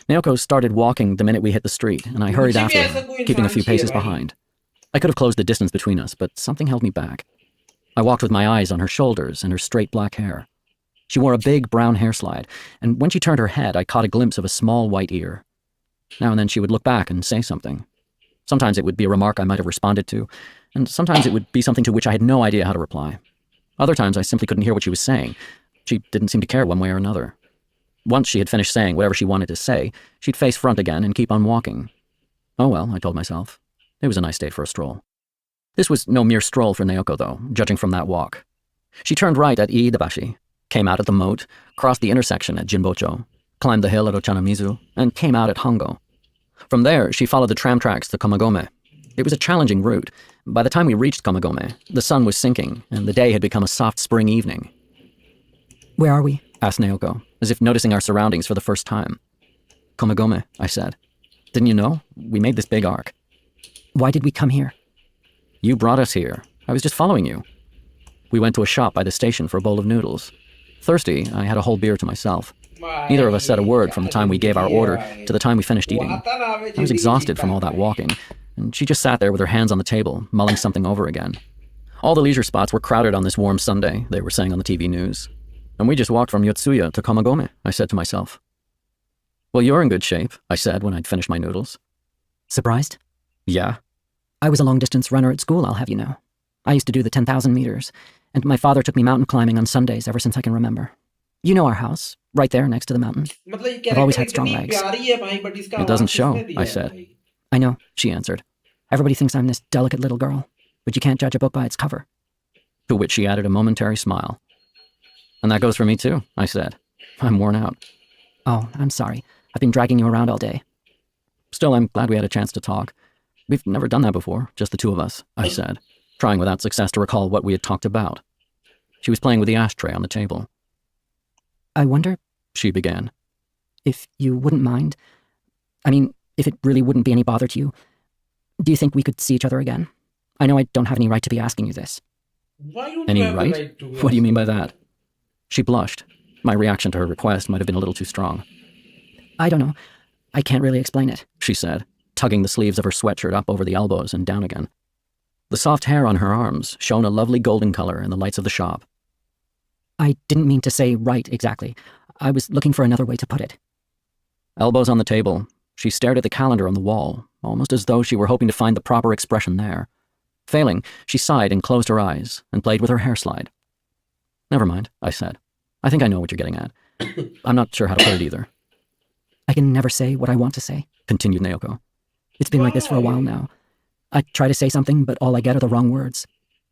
Naoko started walking the minute we hit the street, and I hurried after her, keeping a few paces behind. I could have closed the distance between us, but something held me back. I walked with my eyes on her shoulders and her straight black hair. She wore a big brown hair slide, and when she turned her head, I caught a glimpse of a small white ear. Now and then she would look back and say something. Sometimes it would be a remark I might have responded to, and sometimes it would be something to which I had no idea how to reply. Other times I simply couldn't hear what she was saying. She didn't seem to care one way or another. Once she had finished saying whatever she wanted to say, she'd face front again and keep on walking. Oh well, I told myself. It was a nice day for a stroll. This was no mere stroll for Naoko, though, judging from that walk. She turned right at Iidabashi, came out at the moat, crossed the intersection at Jinbocho, climbed the hill at Ochanamizu, and came out at Hongo. From there, she followed the tram tracks to Komagome. It was a challenging route. By the time we reached Komagome, the sun was sinking, and the day had become a soft spring evening. Where are we? Asked Naoko, as if noticing our surroundings for the first time. Komagome, I said. Didn't you know? We made this big arc. Why did we come here? You brought us here. I was just following you. We went to a shop by the station for a bowl of noodles. Thirsty, I had a whole beer to myself. Neither of us said a word from the time we gave our order to the time we finished eating. I was exhausted from all that walking, and she just sat there with her hands on the table, mulling something over again. All the leisure spots were crowded on this warm Sunday, they were saying on the TV news. And we just walked from Yotsuya to Komagome, I said to myself. Well, you're in good shape, I said when I'd finished my noodles. Surprised? Yeah. I was a long-distance runner at school, I'll have you know. I used to do the 10,000 meters, and my father took me mountain climbing on Sundays ever since I can remember. You know our house, right there next to the mountain. I've always had strong legs. It doesn't show, I said. I know, she answered. Everybody thinks I'm this delicate little girl, but you can't judge a book by its cover. To which she added a momentary smile. And that goes for me too, I said. I'm worn out. Oh, I'm sorry. I've been dragging you around all day. Still, I'm glad we had a chance to talk. We've never done that before, just the two of us, I said, trying without success to recall what we had talked about. She was playing with the ashtray on the table. I wonder, she began, if you wouldn't mind. I mean, if it really wouldn't be any bother to you. Do you think we could see each other again? I know I don't have any right to be asking you this. Any right? What do you mean by that? She blushed. My reaction to her request might have been a little too strong. I don't know. I can't really explain it, she said, tugging the sleeves of her sweatshirt up over the elbows and down again. The soft hair on her arms shone a lovely golden color in the lights of the shop. I didn't mean to say right exactly. I was looking for another way to put it. Elbows on the table, she stared at the calendar on the wall, almost as though she were hoping to find the proper expression there. Failing, she sighed and closed her eyes and played with her hair slide. Never mind, I said. I think I know what you're getting at. I'm not sure how to put it either. I can never say what I want to say, continued Naoko. It's been like this for a while now. I try to say something, but all I get are the wrong words.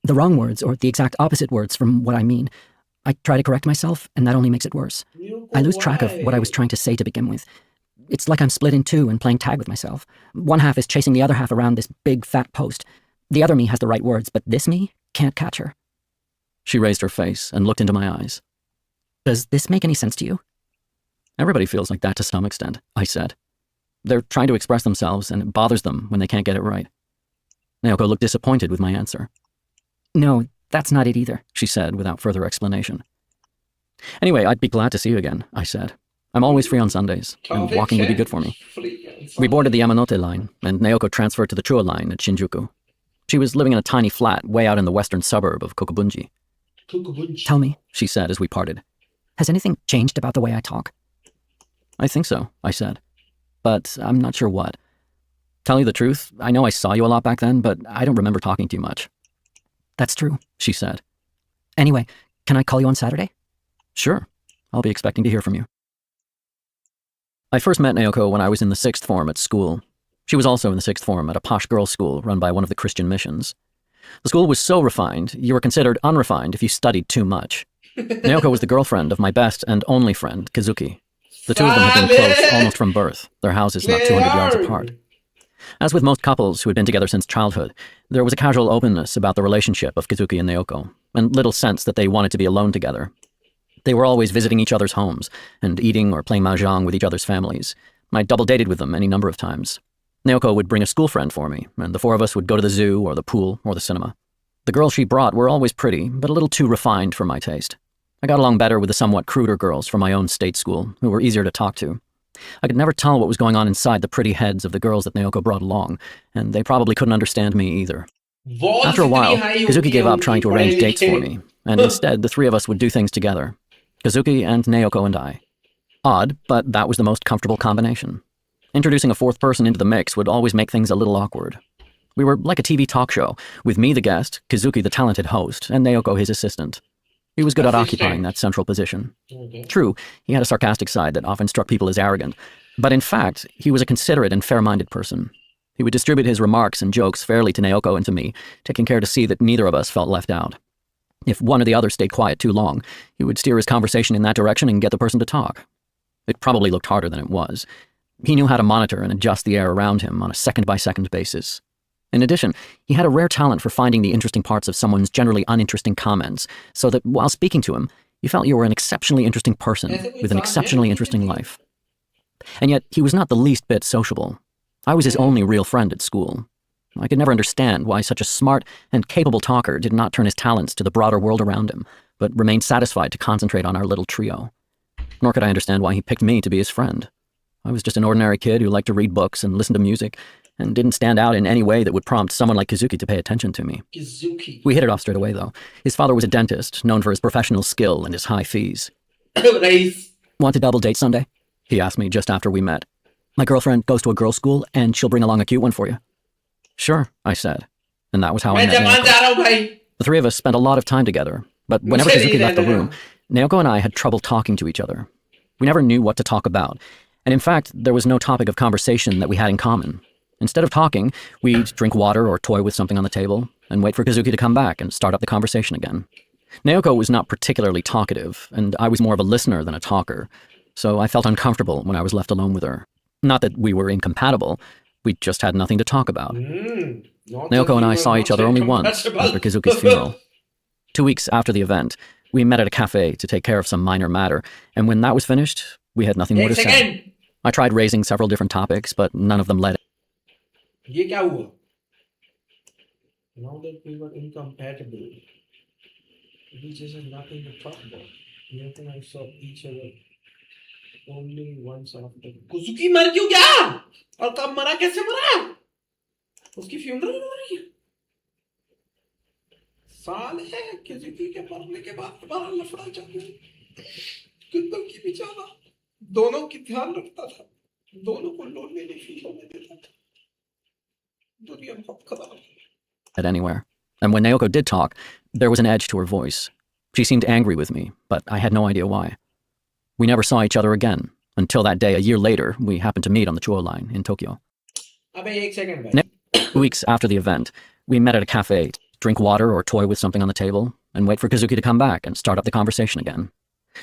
The wrong words, or the exact opposite words from what I mean. I try to correct myself, and that only makes it worse. I lose track of what I was trying to say to begin with. It's like I'm split in two and playing tag with myself. One half is chasing the other half around this big, fat post. The other me has the right words, but this me can't catch her. She raised her face and looked into my eyes. Does this make any sense to you? Everybody feels like that to some extent, I said. They're trying to express themselves, and it bothers them when they can't get it right. Naoko looked disappointed with my answer. No, that's not it either, she said without further explanation. Anyway, I'd be glad to see you again, I said. I'm always free on Sundays, and walking would be good for me. We boarded the Yamanote line, and Naoko transferred to the Chua line at Shinjuku. She was living in a tiny flat way out in the western suburb of Kokubunji. Tell me, she said as we parted. Has anything changed about the way I talk? I think so, I said. But I'm not sure what. Tell you the truth, I know I saw you a lot back then, but I don't remember talking to you much. That's true, she said. Anyway, can I call you on Saturday? Sure. I'll be expecting to hear from you. I first met Naoko when I was in the 6th form at school. She was also in the 6th form at a posh girls' school run by one of the Christian missions. The school was so refined, you were considered unrefined if you studied too much. Naoko was the girlfriend of my best and only friend, Kazuki. The two of them had been close almost from birth, their houses not 200 yards apart. As with most couples who had been together since childhood, there was a casual openness about the relationship of Kazuki and Naoko, and little sense that they wanted to be alone together. They were always visiting each other's homes, and eating or playing mahjong with each other's families. I double-dated with them any number of times. Naoko would bring a school friend for me, and the four of us would go to the zoo or the pool or the cinema. The girls she brought were always pretty, but a little too refined for my taste. I got along better with the somewhat cruder girls from my own state school, who were easier to talk to. I could never tell what was going on inside the pretty heads of the girls that Naoko brought along, and they probably couldn't understand me either. After a while, Kazuki gave up trying to arrange dates for me, and instead the three of us would do things together. Kazuki and Naoko and I. Odd, but that was the most comfortable combination. Introducing a fourth person into the mix would always make things a little awkward. We were like a TV talk show, with me the guest, Kazuki the talented host, and Naoko his assistant. He was good at occupying that central position. True, he had a sarcastic side that often struck people as arrogant, but in fact, he was a considerate and fair-minded person. He would distribute his remarks and jokes fairly to Naoko and to me, taking care to see that neither of us felt left out. If one or the other stayed quiet too long, he would steer his conversation in that direction and get the person to talk. It probably looked harder than it was. He knew how to monitor and adjust the air around him on a second-by-second basis. In addition, he had a rare talent for finding the interesting parts of someone's generally uninteresting comments, so that while speaking to him, you felt you were an exceptionally interesting person with an exceptionally interesting life. And yet, he was not the least bit sociable. I was his only real friend at school. I could never understand why such a smart and capable talker did not turn his talents to the broader world around him, but remained satisfied to concentrate on our little trio. Nor could I understand why he picked me to be his friend. I was just an ordinary kid who liked to read books and listen to music, and didn't stand out in any way that would prompt someone like Kazuki to pay attention to me. We hit it off straight away, though. His father was a dentist, known for his professional skill and his high fees. Want to double date Sunday? He asked me just after we met. My girlfriend goes to a girls' school, and she'll bring along a cute one for you. Sure, I said. And that was how I met Naoko. The three of us spent a lot of time together, but whenever Kazuki left the room, Naoko and I had trouble talking to each other. We never knew what to talk about, and in fact, there was no topic of conversation that we had in common. Instead of talking, we'd drink water or toy with something on the table, and wait for Kazuki to come back and start up the conversation again. Naoko was not particularly talkative, and I was more of a listener than a talker, so I felt uncomfortable when I was left alone with her. Not that we were incompatible, we just had nothing to talk about. Naoko and I saw each other only once after Kazuki's funeral. 2 weeks after the event, we met at a cafe to take care of some minor matter, and when that was finished, we had nothing more to say. I tried raising several different topics, but none of them led. ये क्या हुआ? Now that we were incompatible, we just had nothing to talk about. Naoko and I saw each other only once after. कुसुकी मर क्यों गया? और कब मरा? कैसे मरा? उसकी फ्यूनरल हो रही है। साल है कुसुकी के मरने के बाद तुम्हारा लफड़ा चालू है। कितनों की बेचारा दोनों की ध्यान रखता था, दोनों को लोनली फील होने देता था। दुनिया बहुत खराब है। anywhere. And when Naoko did talk, there was an edge to her voice. She seemed angry with me, but I had no idea why. We never saw each other again, until that day a year later we happened to meet on the Chuo line in Tokyo. अबे एक second भाई. 2 weeks after the event, we met at a cafe, drink water or toy with something on the table, and wait for Kazuki to come back and start up the conversation again.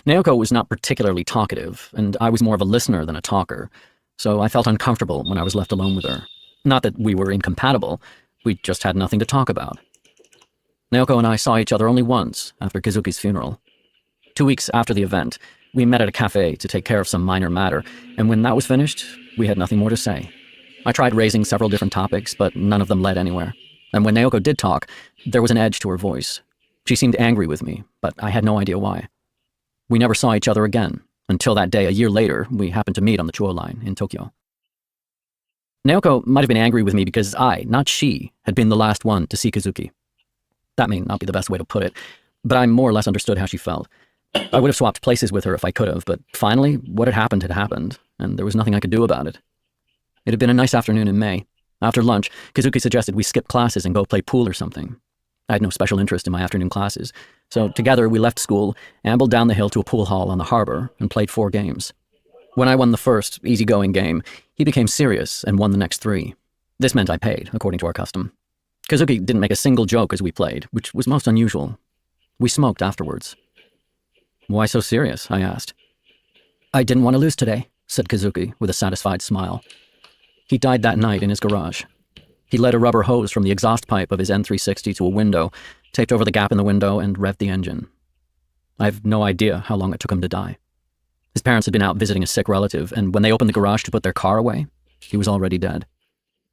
Naoko was not particularly talkative, and I was more of a listener than a talker, so I felt uncomfortable when I was left alone with her. Not that we were incompatible, we just had nothing to talk about. Naoko and I saw each other only once after Kazuki's funeral. 2 weeks after the event, we met at a cafe to take care of some minor matter, and when that was finished, we had nothing more to say. I tried raising several different topics, but none of them led anywhere. And when Naoko did talk, there was an edge to her voice. She seemed angry with me, but I had no idea why. We never saw each other again, until that day a year later we happened to meet on the Chuo line in Tokyo. Naoko might have been angry with me because I, not she, had been the last one to see Kazuki. That may not be the best way to put it, but I more or less understood how she felt. I would have swapped places with her if I could have, but finally, what had happened, and there was nothing I could do about it. It had been a nice afternoon in May. After lunch, Kazuki suggested we skip classes and go play pool or something. I had no special interest in my afternoon classes, so together we left school, ambled down the hill to a pool hall on the harbor, and played 4 games. When I won the first, easygoing game, he became serious and won the next 3. This meant I paid, according to our custom. Kazuki didn't make a single joke as we played, which was most unusual. We smoked afterwards. "Why so serious?" I asked. "I didn't want to lose today," said Kazuki with a satisfied smile. He died that night in his garage. He led a rubber hose from the exhaust pipe of his N360 to a window, taped over the gap in the window, and revved the engine. I have no idea how long it took him to die. His parents had been out visiting a sick relative, and when they opened the garage to put their car away, he was already dead.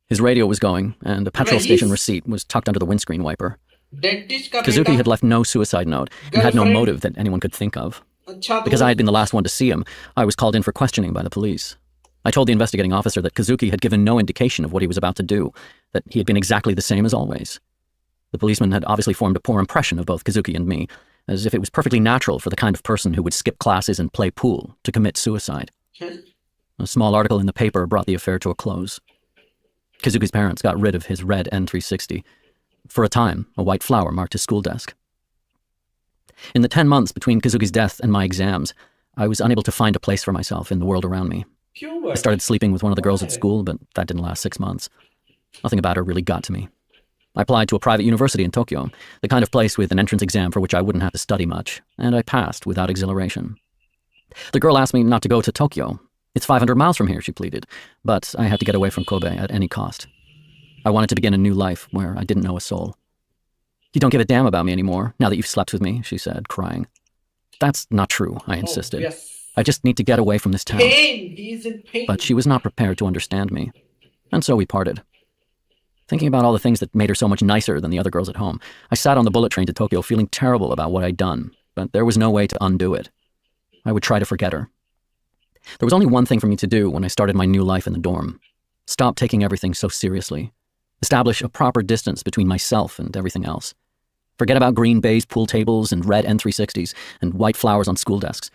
His radio was going, and a petrol station receipt was tucked under the windscreen wiper. Kazuki had left no suicide note and had no motive that anyone could think of. Because I had been the last one to see him, I was called in for questioning by the police. I told the investigating officer that Kazuki had given no indication of what he was about to do, that he had been exactly the same as always. The policeman had obviously formed a poor impression of both Kazuki and me, as if it was perfectly natural for the kind of person who would skip classes and play pool to commit suicide. A small article in the paper brought the affair to a close. Kazuki's parents got rid of his red N360. For a time, a white flower marked his school desk. In the 10 months between Kazuki's death and my exams, I was unable to find a place for myself in the world around me. I started sleeping with one of the girls at school, but that didn't last 6 months. Nothing about her really got to me. I applied to a private university in Tokyo, the kind of place with an entrance exam for which I wouldn't have to study much, and I passed without exhilaration. The girl asked me not to go to Tokyo. "It's 500 miles from here," she pleaded, but I had to get away from Kobe at any cost. I wanted to begin a new life where I didn't know a soul. "You don't give a damn about me anymore, now that you've slept with me," she said, crying. "That's not true," I insisted. Yes. "I just need to get away from this town." Pain. He's in pain. But she was not prepared to understand me, and so we parted. Thinking about all the things that made her so much nicer than the other girls at home, I sat on the bullet train to Tokyo feeling terrible about what I'd done, but there was no way to undo it. I would try to forget her. There was only one thing for me to do when I started my new life in the dorm. Stop taking everything so seriously. Establish a proper distance between myself and everything else. Forget about green baize pool tables and red N360s and white flowers on school desks.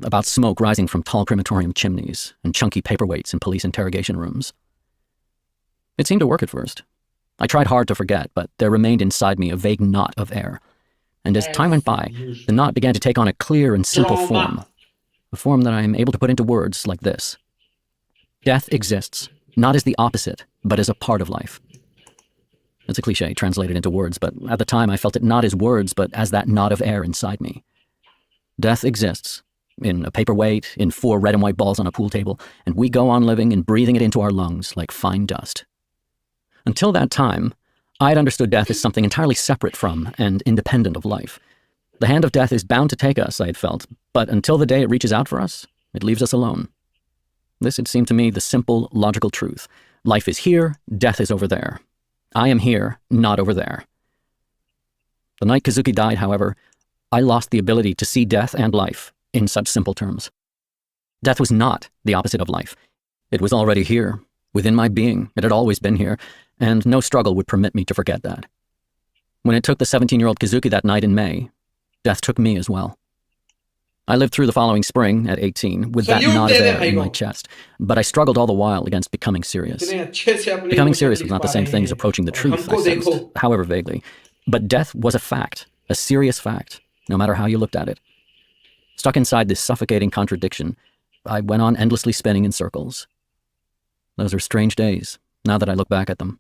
About smoke rising from tall crematorium chimneys and chunky paperweights in police interrogation rooms. It seemed to work at first. I tried hard to forget, but there remained inside me a vague knot of air. And as time went by, the knot began to take on a clear and simple form. A form that I am able to put into words like this. Death exists, not as the opposite, but as a part of life. It's a cliche translated into words, but at the time I felt it not as words, but as that knot of air inside me. Death exists. In a paperweight, in 4 red and white balls on a pool table, and we go on living and breathing it into our lungs like fine dust. Until that time, I had understood death as something entirely separate from and independent of life. The hand of death is bound to take us, I had felt, but until the day it reaches out for us, it leaves us alone. This had seemed to me the simple, logical truth. Life is here, death is over there. I am here, not over there. The night Kazuki died, however, I lost the ability to see death and life in such simple terms. Death was not the opposite of life. It was already here, within my being. It had always been here, and no struggle would permit me to forget that. When it took the 17-year-old Kazuki that night in May, death took me as well. I lived through the following spring at 18 with that Salute knot of they they air भाई in को। my chest, but I struggled all the while against becoming serious. इतने अच्छे से अपने Becoming emotion serious was लिख not पा the same रहे thing as हैं approaching the और truth, I हमको sensed, देखो। however vaguely. But death was a fact, a serious fact, no matter how you looked at it. Stuck inside this suffocating contradiction, I went on endlessly spinning in circles. Those are strange days, now that I look back at them.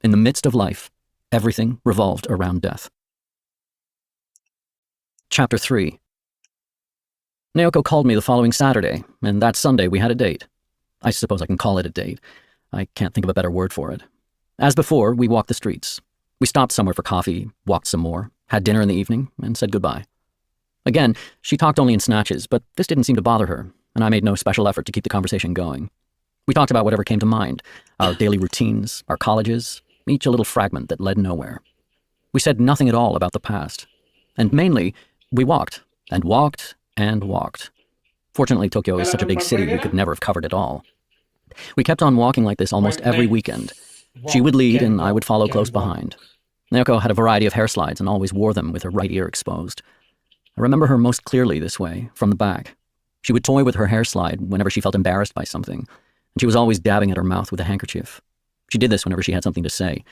In the midst of life, everything revolved around death. Chapter 3. Naoko called me the following Saturday, and that Sunday we had a date. I suppose I can call it a date. I can't think of a better word for it. As before, we walked the streets. We stopped somewhere for coffee, walked some more, had dinner in the evening, and said goodbye. Again, she talked only in snatches, but this didn't seem to bother her, and I made no special effort to keep the conversation going. We talked about whatever came to mind, our daily routines, our colleges, each a little fragment that led nowhere. We said nothing at all about the past. And mainly, we walked, and walked, and walked. Fortunately, Tokyo is such a big city, we could never have covered it all. We kept on walking like this almost every weekend. She would lead, and I would follow close behind. Naoko had a variety of hair slides and always wore them with her right ear exposed. I remember her most clearly this way, from the back. She would toy with her hair slide whenever she felt embarrassed by something, and she was always dabbing at her mouth with a handkerchief. She did this whenever she had something to say.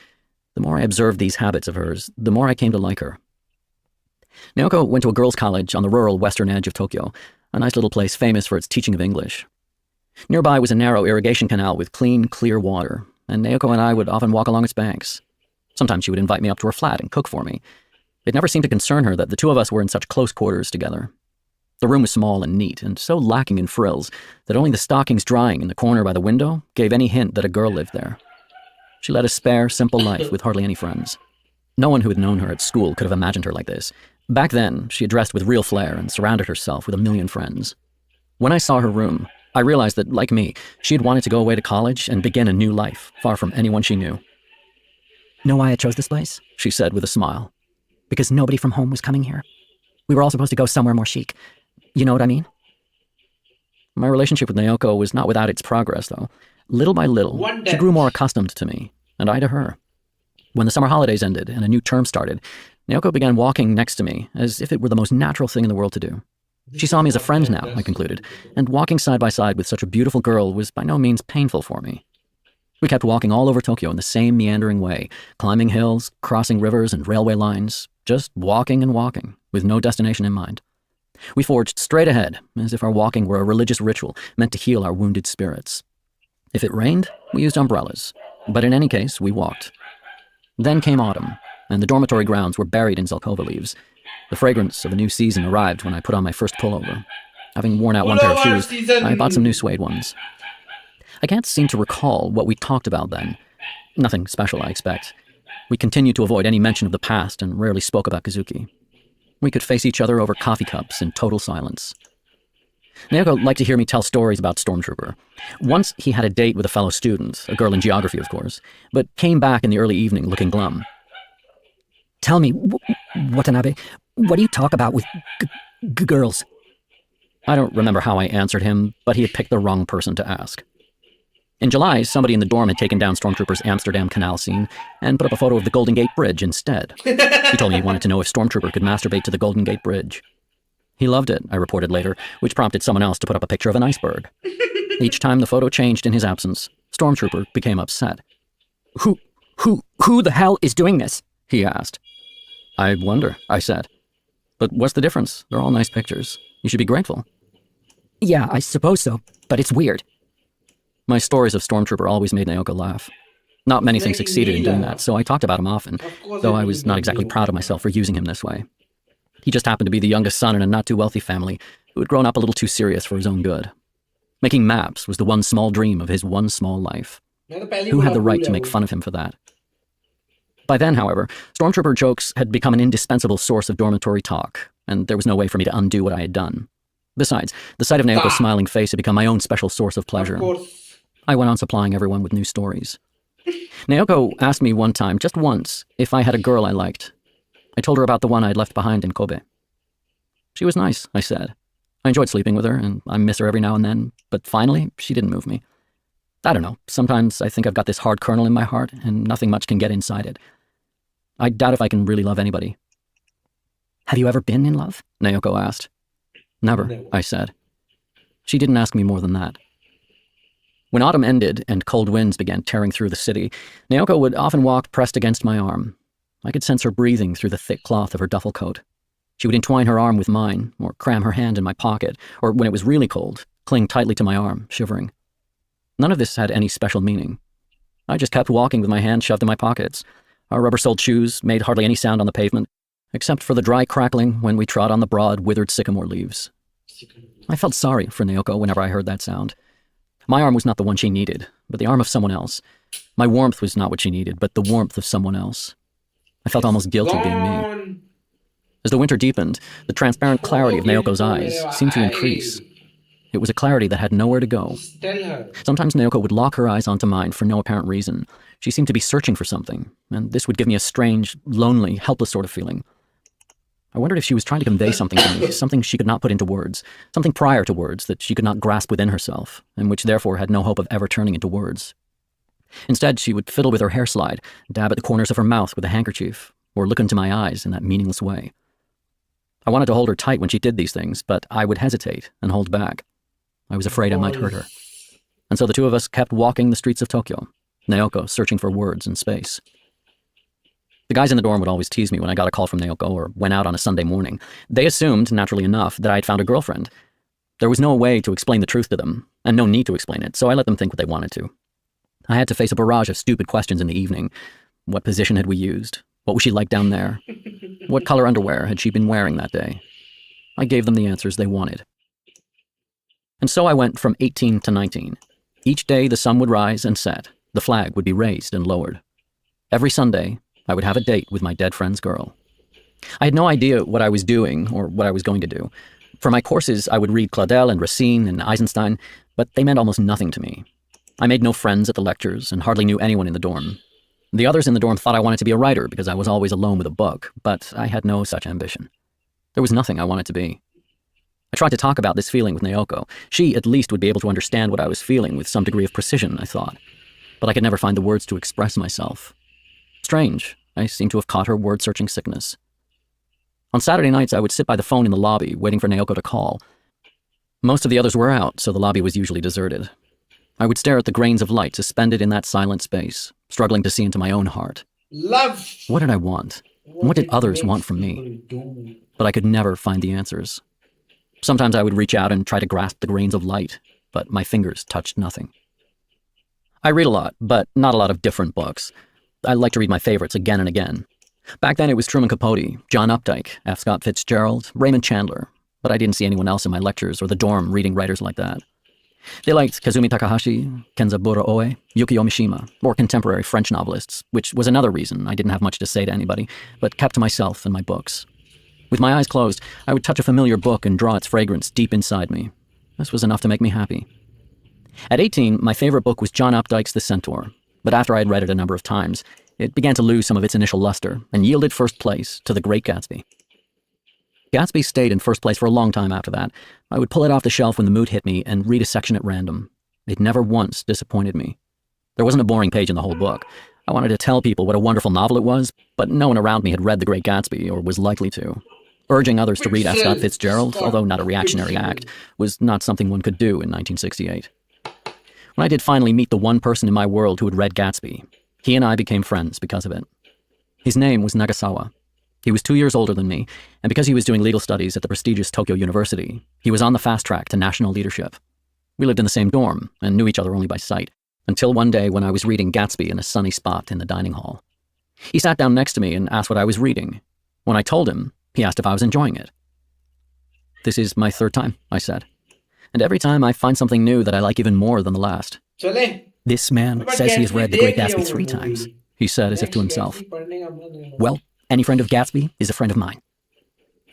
The more I observed these habits of hers, the more I came to like her. Naoko went to a girls' college on the rural western edge of Tokyo, a nice little place famous for its teaching of English. Nearby was a narrow irrigation canal with clean, clear water, and Naoko and I would often walk along its banks. Sometimes she would invite me up to her flat and cook for me. It never seemed to concern her that the two of us were in such close quarters together. The room was small and neat, and so lacking in frills that only the stockings drying in the corner by the window gave any hint that a girl lived there. She led a spare, simple life with hardly any friends. No one who had known her at school could have imagined her like this. Back then, she had dressed with real flair and surrounded herself with a million friends. When I saw her room, I realized that, like me, she had wanted to go away to college and begin a new life, far from anyone she knew. Know why I chose this place? She said with a smile. Because nobody from home was coming here. We were all supposed to go somewhere more chic. You know what I mean? My relationship with Naoko was not without its progress, though. Little by little, she grew more accustomed to me, and I to her. When the summer holidays ended and a new term started, Naoko began walking next to me as if it were the most natural thing in the world to do. She saw me as a friend now, I concluded, and walking side by side with such a beautiful girl was by no means painful for me. We kept walking all over Tokyo in the same meandering way, climbing hills, crossing rivers and railway lines, just walking and walking, with no destination in mind. We forged straight ahead, as if our walking were a religious ritual meant to heal our wounded spirits. If it rained, we used umbrellas, but in any case, we walked. Then came autumn, and the dormitory grounds were buried in Zelkova leaves. The fragrance of a new season arrived when I put on my first pullover. Having worn out one pair of shoes, I bought some new suede ones. I can't seem to recall what we talked about then. Nothing special, I expect. We continued to avoid any mention of the past and rarely spoke about Kazuki. We could face each other over coffee cups in total silence. Naoko liked to hear me tell stories about Stormtrooper. Once he had a date with a fellow student, a girl in geography, of course, but came back in the early evening looking glum. Tell me, Watanabe, what do you talk about with girls? I don't remember how I answered him, but he had picked the wrong person to ask. In July, somebody in the dorm had taken down Stormtrooper's Amsterdam canal scene and put up a photo of the Golden Gate Bridge instead. He told me he wanted to know if Stormtrooper could masturbate to the Golden Gate Bridge. He loved it, I reported later, which prompted someone else to put up a picture of an iceberg. Each time the photo changed in his absence, Stormtrooper became upset. Who the hell is doing this? He asked. I wonder, I said. But what's the difference? They're all nice pictures. You should be grateful. Yeah, I suppose so, but it's weird. My stories of Stormtrooper always made Naoko laugh. Not many things succeeded in doing that, so I talked about him often, though I was not exactly proud of myself for using him this way. He just happened to be the youngest son in a not-too-wealthy family who had grown up a little too serious for his own good. Making maps was the one small dream of his one small life. Who had the right to make fun of him for that? By then, however, Stormtrooper jokes had become an indispensable source of dormitory talk, and there was no way for me to undo what I had done. Besides, the sight of Naoko's smiling face had become my own special source of pleasure. I went on supplying everyone with new stories. Naoko asked me one time, just once, if I had a girl I liked. I told her about the one I had left behind in Kobe. She was nice, I said. I enjoyed sleeping with her, and I miss her every now and then, but finally, she didn't move me. I don't know, sometimes I think I've got this hard kernel in my heart, and nothing much can get inside it. I doubt if I can really love anybody. Have you ever been in love? Naoko asked. Never, I said. She didn't ask me more than that. When autumn ended and cold winds began tearing through the city, Naoko would often walk pressed against my arm. I could sense her breathing through the thick cloth of her duffel coat. She would entwine her arm with mine, or cram her hand in my pocket, or when it was really cold, cling tightly to my arm, shivering. None of this had any special meaning. I just kept walking with my hands shoved in my pockets. Our rubber-soled shoes made hardly any sound on the pavement, except for the dry crackling when we trod on the broad, withered sycamore leaves. I felt sorry for Naoko whenever I heard that sound. My arm was not the one she needed, but the arm of someone else. My warmth was not what she needed, but the warmth of someone else. I felt almost guilty being me. As the winter deepened, the transparent clarity of Naoko's eyes seemed to increase. It was a clarity that had nowhere to go. Sometimes Naoko would lock her eyes onto mine for no apparent reason. She seemed to be searching for something, and this would give me a strange, lonely, helpless sort of feeling. I wondered if she was trying to convey something to me, something she could not put into words, something prior to words that she could not grasp within herself, and which therefore had no hope of ever turning into words. Instead, she would fiddle with her hair slide, dab at the corners of her mouth with a handkerchief, or look into my eyes in that meaningless way. I wanted to hold her tight when she did these things, but I would hesitate and hold back. I was afraid I might hurt her. And so the two of us kept walking the streets of Tokyo, Naoko searching for words in space. The guys in the dorm would always tease me when I got a call from Naoko or went out on a Sunday morning. They assumed, naturally enough, that I had found a girlfriend. There was no way to explain the truth to them, and no need to explain it, so I let them think what they wanted to. I had to face a barrage of stupid questions in the evening. What position had we used? What was she like down there? What color underwear had she been wearing that day? I gave them the answers they wanted. And so I went from 18 to 19. Each day the sun would rise and set. The flag would be raised and lowered. Every Sunday, I would have a date with my dead friend's girl. I had no idea what I was doing or what I was going to do. For my courses, I would read Claudel and Racine and Eisenstein, but they meant almost nothing to me. I made no friends at the lectures and hardly knew anyone in the dorm. The others in the dorm thought I wanted to be a writer because I was always alone with a book, but I had no such ambition. There was nothing I wanted to be. I tried to talk about this feeling with Naoko. She, at least, would be able to understand what I was feeling with some degree of precision, I thought. But I could never find the words to express myself. Strange, I seemed to have caught her word-searching sickness. On Saturday nights, I would sit by the phone in the lobby, waiting for Naoko to call. Most of the others were out, so the lobby was usually deserted. I would stare at the grains of light suspended in that silent space, struggling to see into my own heart. Love! What did I want? What did others want from me? But I could never find the answers. Sometimes I would reach out and try to grasp the grains of light, but my fingers touched nothing. I read a lot, but not a lot of different books. I like to read my favorites again and again. Back then it was Truman Capote, John Updike, F. Scott Fitzgerald, Raymond Chandler, but I didn't see anyone else in my lectures or the dorm reading writers like that. They liked Kazumi Takahashi, Kenzaburo Oe, Yukio Mishima, or contemporary French novelists, which was another reason I didn't have much to say to anybody, but kept to myself and my books. With my eyes closed, I would touch a familiar book and draw its fragrance deep inside me. This was enough to make me happy. At 18, my favorite book was John Updike's The Centaur, but after I had read it a number of times, it began to lose some of its initial luster and yielded first place to The Great Gatsby. Gatsby stayed in first place for a long time after that. I would pull it off the shelf when the mood hit me and read a section at random. It never once disappointed me. There wasn't a boring page in the whole book. I wanted to tell people what a wonderful novel it was, but no one around me had read The Great Gatsby or was likely to. Urging others to read F. Scott Fitzgerald, although not a reactionary act, was not something one could do in 1968. When I did finally meet the one person in my world who had read Gatsby, he and I became friends because of it. His name was Nagasawa. He was 2 years older than me, and because he was doing legal studies at the prestigious Tokyo University, he was on the fast track to national leadership. We lived in the same dorm and knew each other only by sight, until one day when I was reading Gatsby in a sunny spot in the dining hall. He sat down next to me and asked what I was reading. When I told him, he asked if I was enjoying it. This is my third time, I said. And every time I find something new that I like even more than the last. This man says he has read The Great Gatsby 3 times, he said as if to himself. Well, any friend of Gatsby is a friend of mine.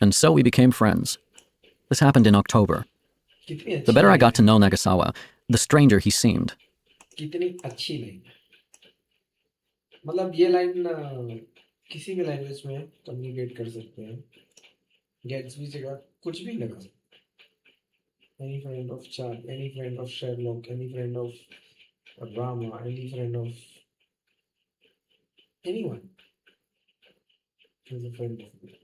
And so we became friends. This happened in October. The better I got to know Nagasawa, the stranger he seemed. किसी भी language में communicate कर सकते हैं Gatsby से का कुछ भी लगा any friend of Chad, any friend of Sherlock, any friend of Rama, any friend of anyone is a friend of me.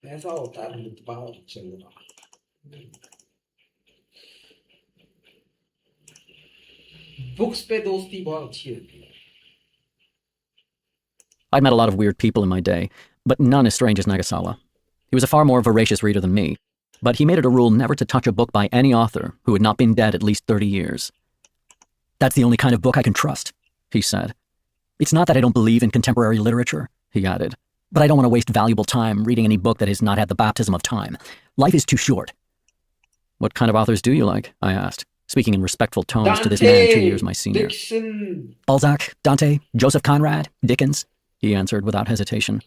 ऐसा होता है बहुत चल रहा बुक्स पे दोस्ती बहुत अच्छी होती है I'd met a lot of weird people in my day, but none as strange as Nagasawa. He was a far more voracious reader than me, but he made it a rule never to touch a book by any author who had not been dead at least 30 years. "That's the only kind of book I can trust," he said. "It's not that I don't believe in contemporary literature," he added, "but I don't want to waste valuable time reading any book that has not had the baptism of time. Life is too short." "What kind of authors do you like?" I asked, speaking in respectful tones to this man 2 years my senior. Dixon. "Balzac, Dante, Joseph Conrad, Dickens," he answered without hesitation.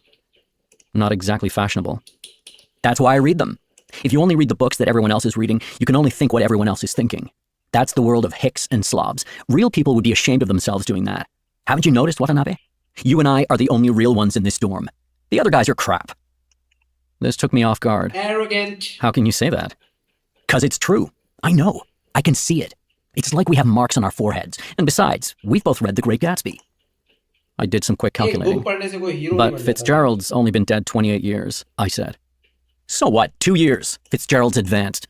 "Not exactly fashionable." "That's why I read them. If you only read the books that everyone else is reading, you can only think what everyone else is thinking. That's the world of hicks and slobs. Real people would be ashamed of themselves doing that. Haven't you noticed, Watanabe? You and I are the only real ones in this dorm. The other guys are crap." This took me off guard. Arrogant. "How can you say that?" "'Cause it's true. I know. I can see it. It's like we have marks on our foreheads. And besides, we've both read The Great Gatsby." I did some quick एक calculating. book पढ़ने से कोई hero नहीं "But बन जाता। Fitzgerald's only been dead 28 years, I said. "So what? 2 years. Fitzgerald's advanced."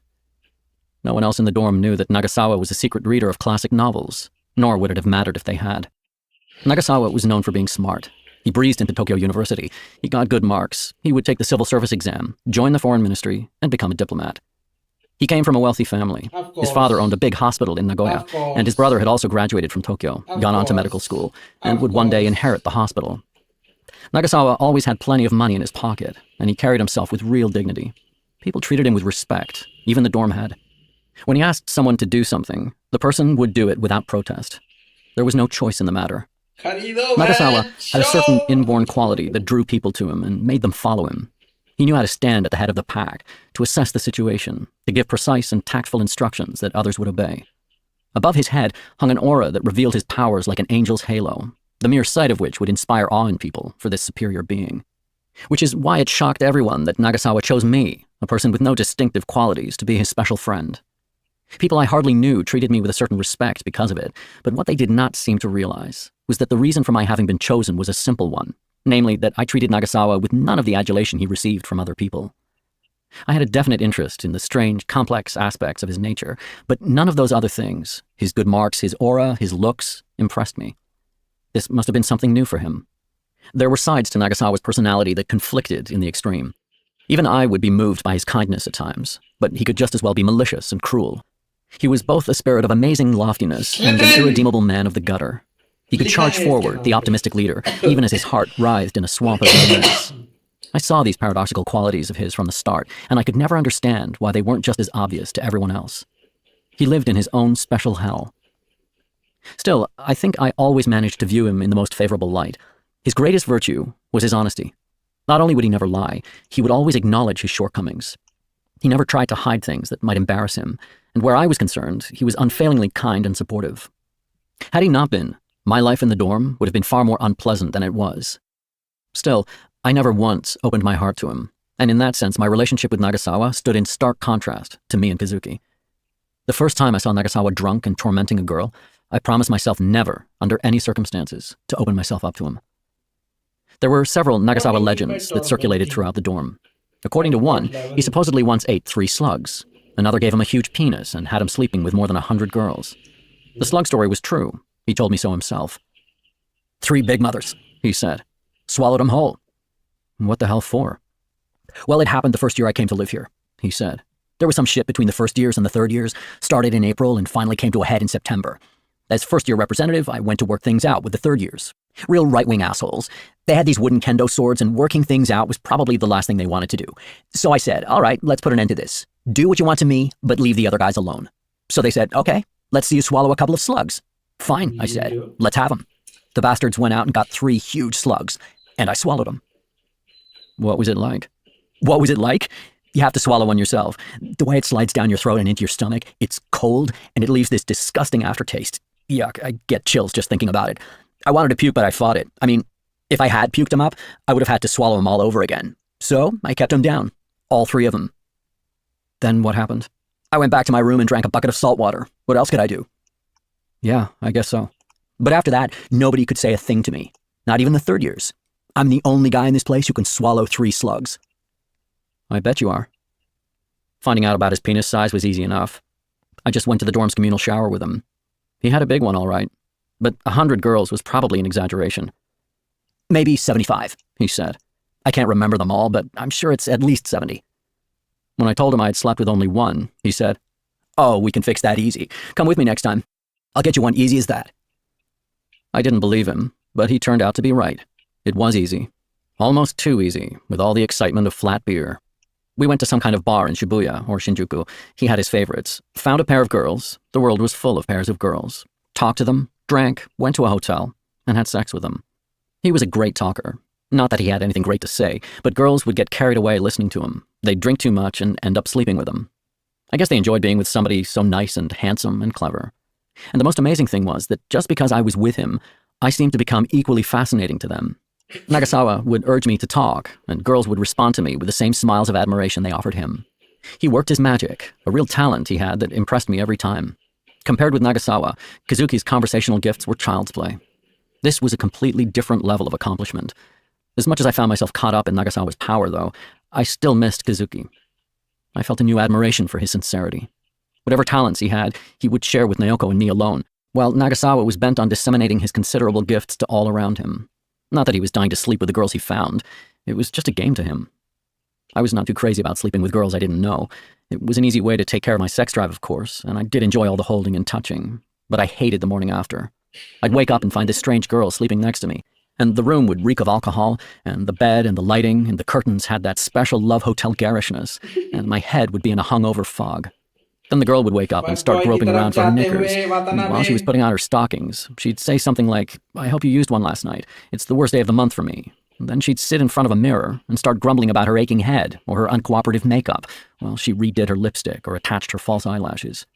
No one else in the dorm knew that Nagasawa was a secret reader of classic novels, nor would it have mattered if they had. Nagasawa was known for being smart. He breezed into Tokyo University. He got good marks. He would take the civil service exam, join the foreign ministry, and become a diplomat. He came from a wealthy family. Of His course. father owned a big hospital in Nagoya, Of course. and his brother had also graduated from Tokyo, Of gone on to course. medical school, and Of would one day course. inherit the hospital. Nagasawa always had plenty of money in his pocket, and he carried himself with real dignity. People treated him with respect, even the dorm head. When he asked someone to do something, the person would do it without protest. There was no choice in the matter. खरीदो Nagasawa मैं, had a certain show! inborn quality that drew people to him and made them follow him. He knew how to stand at the head of the pack, to assess the situation, to give precise and tactful instructions that others would obey. Above his head hung an aura that revealed his powers like an angel's halo, the mere sight of which would inspire awe in people for this superior being. Which is why it shocked everyone that Nagasawa chose me, a person with no distinctive qualities, to be his special friend. People I hardly knew treated me with a certain respect because of it, but what they did not seem to realize was that the reason for my having been chosen was a simple one, namely that I treated Nagasawa with none of the adulation he received from other people. I had a definite interest in the strange, complex aspects of his nature, but none of those other things, his good marks, his aura, his looks, impressed me. This must have been something new for him. There were sides to Nagasawa's personality that conflicted in the extreme. Even I would be moved by his kindness at times, but he could just as well be malicious and cruel. He was both a spirit of amazing loftiness and an irredeemable man of the gutter. He could charge forward, the optimistic leader, even as his heart writhed in a swamp of loneliness. I saw these paradoxical qualities of his from the start, and I could never understand why they weren't just as obvious to everyone else. He lived in his own special hell. Still, I think I always managed to view him in the most favorable light. His greatest virtue was his honesty. Not only would he never lie, he would always acknowledge his shortcomings. He never tried to hide things that might embarrass him, and where I was concerned, he was unfailingly kind and supportive. Had he not been, my life in the dorm would have been far more unpleasant than it was. Still, I never once opened my heart to him, and in that sense my relationship with Nagasawa stood in stark contrast to me and Kazuki. The first time I saw Nagasawa drunk and tormenting a girl, I promised myself never, under any circumstances, to open myself up to him. There were several Nagasawa legends that circulated throughout the dorm. According to one, he supposedly once ate 3 slugs. Another gave him a huge penis and had him sleeping with more than 100 girls. The slug story was true. He told me so himself. 3 big mothers, he said. Swallowed 'em whole. What the hell for? Well, it happened the first year I came to live here, he said. There was some shit between the first years and the third years, started in April and finally came to a head in September. As first-year representative, I went to work things out with the third years. Real right-wing assholes. They had these wooden kendo swords, and working things out was probably the last thing they wanted to do. So I said, all right, let's put an end to this. Do what you want to me, but leave the other guys alone. So they said, okay, let's see you swallow a couple of slugs. Fine, I said, let's have them. The bastards went out and got 3 huge slugs, and I swallowed them. What was it like? What was it like? You have to swallow one yourself. The way it slides down your throat and into your stomach, it's cold, and it leaves this disgusting aftertaste. Yuck, I get chills just thinking about it. I wanted to puke, but I fought it. I mean, if I had puked them up, I would have had to swallow them all over again. So I kept them down. All 3 of them. Then what happened? I went back to my room and drank a bucket of salt water. What else could I do? Yeah, I guess so. But after that, nobody could say a thing to me. Not even the third years. I'm the only guy in this place who can swallow 3 slugs. I bet you are. Finding out about his penis size was easy enough. I just went to the dorm's communal shower with him. He had a big one, all right, but 100 girls was probably an exaggeration. Maybe 75, he said. I can't remember them all, but I'm sure it's at least 70. When I told him I had slept with only one, he said, "Oh, we can fix that easy. Come with me next time. I'll get you one easy as that." I didn't believe him, but he turned out to be right. It was easy. Almost too easy, with all the excitement of flat beer. We went to some kind of bar in Shibuya, or Shinjuku. He had his favorites. Found a pair of girls. The world was full of pairs of girls. Talked to them, drank, went to a hotel, and had sex with them. He was a great talker. Not that he had anything great to say, but girls would get carried away listening to him. They'd drink too much and end up sleeping with him. I guess they enjoyed being with somebody so nice and handsome and clever. And the most amazing thing was that just because I was with him, I seemed to become equally fascinating to them. Nagasawa would urge me to talk, and girls would respond to me with the same smiles of admiration they offered him. He worked his magic, a real talent he had that impressed me every time. Compared with Nagasawa, Kazuki's conversational gifts were child's play. This was a completely different level of accomplishment. As much as I found myself caught up in Nagasawa's power, though, I still missed Kazuki. I felt a new admiration for his sincerity. Whatever talents he had, he would share with Naoko and me alone, while Nagasawa was bent on disseminating his considerable gifts to all around him. Not that he was dying to sleep with the girls he found. It was just a game to him. I was not too crazy about sleeping with girls I didn't know. It was an easy way to take care of my sex drive, of course, and I did enjoy all the holding and touching, but I hated the morning after. I'd wake up and find this strange girl sleeping next to me, and the room would reek of alcohol, and the bed and the lighting and the curtains had that special love hotel garishness, and my head would be in a hungover fog. Then the girl would wake up and start groping around for her knickers, and while she was putting on her stockings, she'd say something like, "I hope you used one last night. It's the worst day of the month for me." And then she'd sit in front of a mirror and start grumbling about her aching head or her uncooperative makeup while she redid her lipstick or attached her false eyelashes.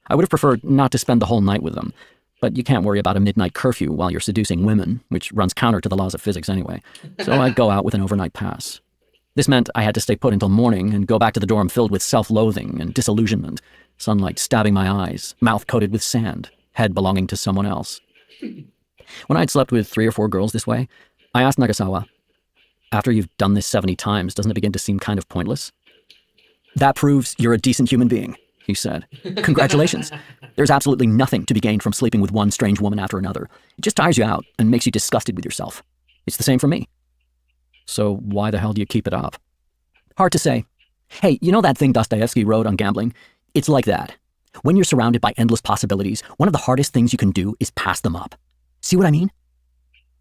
I would have preferred not to spend the whole night with them, but you can't worry about a midnight curfew while you're seducing women, which runs counter to the laws of physics anyway, so I'd go out with an overnight pass. This meant I had to stay put until morning and go back to the dorm filled with self-loathing and disillusionment, sunlight stabbing my eyes, mouth coated with sand, head belonging to someone else. When I'd slept with 3 or 4 girls this way, I asked Nagasawa, "After you've done this 70 times, doesn't it begin to seem kind of pointless?" "That proves you're a decent human being," he said. "Congratulations. There's absolutely nothing to be gained from sleeping with one strange woman after another. It just tires you out and makes you disgusted with yourself. It's the same for me." "So why the hell do you keep it up?" "Hard to say. Hey, you know that thing Dostoevsky wrote on gambling? It's like that. When you're surrounded by endless possibilities, one of the hardest things you can do is pass them up. See what I mean?"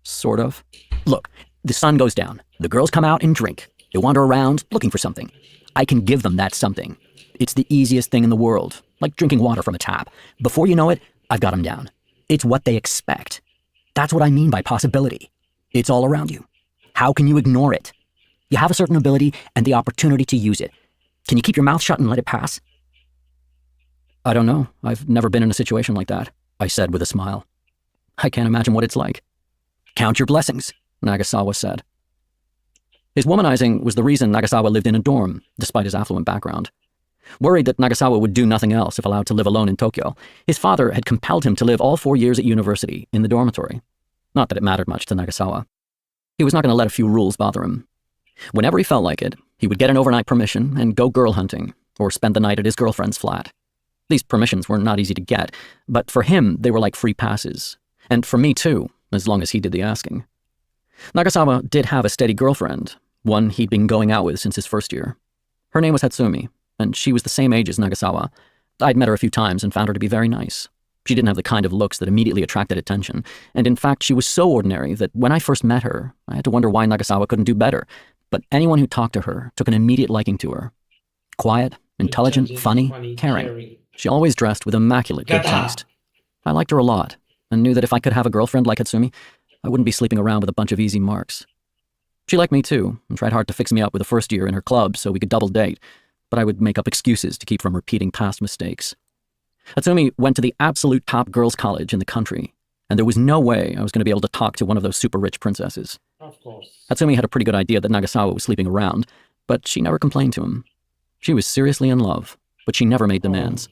"Sort of." "Look, the sun goes down. The girls come out and drink. They wander around looking for something. I can give them that something. It's the easiest thing in the world, like drinking water from a tap. Before you know it, I've got them down. It's what they expect. That's what I mean by possibility. It's all around you. How can you ignore it? You have a certain ability and the opportunity to use it. Can you keep your mouth shut and let it pass?" "I don't know. I've never been in a situation like that," I said with a smile. "I can't imagine what it's like." "Count your blessings," Nagasawa said. His womanizing was the reason Nagasawa lived in a dorm, despite his affluent background. Worried that Nagasawa would do nothing else if allowed to live alone in Tokyo, his father had compelled him to live all 4 years at university in the dormitory. Not that it mattered much to Nagasawa. He was not going to let a few rules bother him. Whenever he felt like it, he would get an overnight permission and go girl hunting, or spend the night at his girlfriend's flat. These permissions were not easy to get, but for him they were like free passes. And for me too, as long as he did the asking. Nagasawa did have a steady girlfriend, one he'd been going out with since his first year. Her name was Hatsumi, and she was the same age as Nagasawa. I'd met her a few times and found her to be very nice. She didn't have the kind of looks that immediately attracted attention, and in fact she was so ordinary that when I first met her, I had to wonder why Nagasawa couldn't do better, but anyone who talked to her took an immediate liking to her. Quiet, intelligent, funny, caring. She always dressed with immaculate good taste. I liked her a lot, and knew that if I could have a girlfriend like Hatsumi, I wouldn't be sleeping around with a bunch of easy marks. She liked me too, and tried hard to fix me up with a first year in her club so we could double date, but I would make up excuses to keep from repeating past mistakes. Hatsumi went to the absolute top girls' college in the country, and there was no way I was going to be able to talk to one of those super rich princesses. Of course. Hatsumi had a pretty good idea that Nagasawa was sleeping around, but she never complained to him. She was seriously in love, but she never made demands.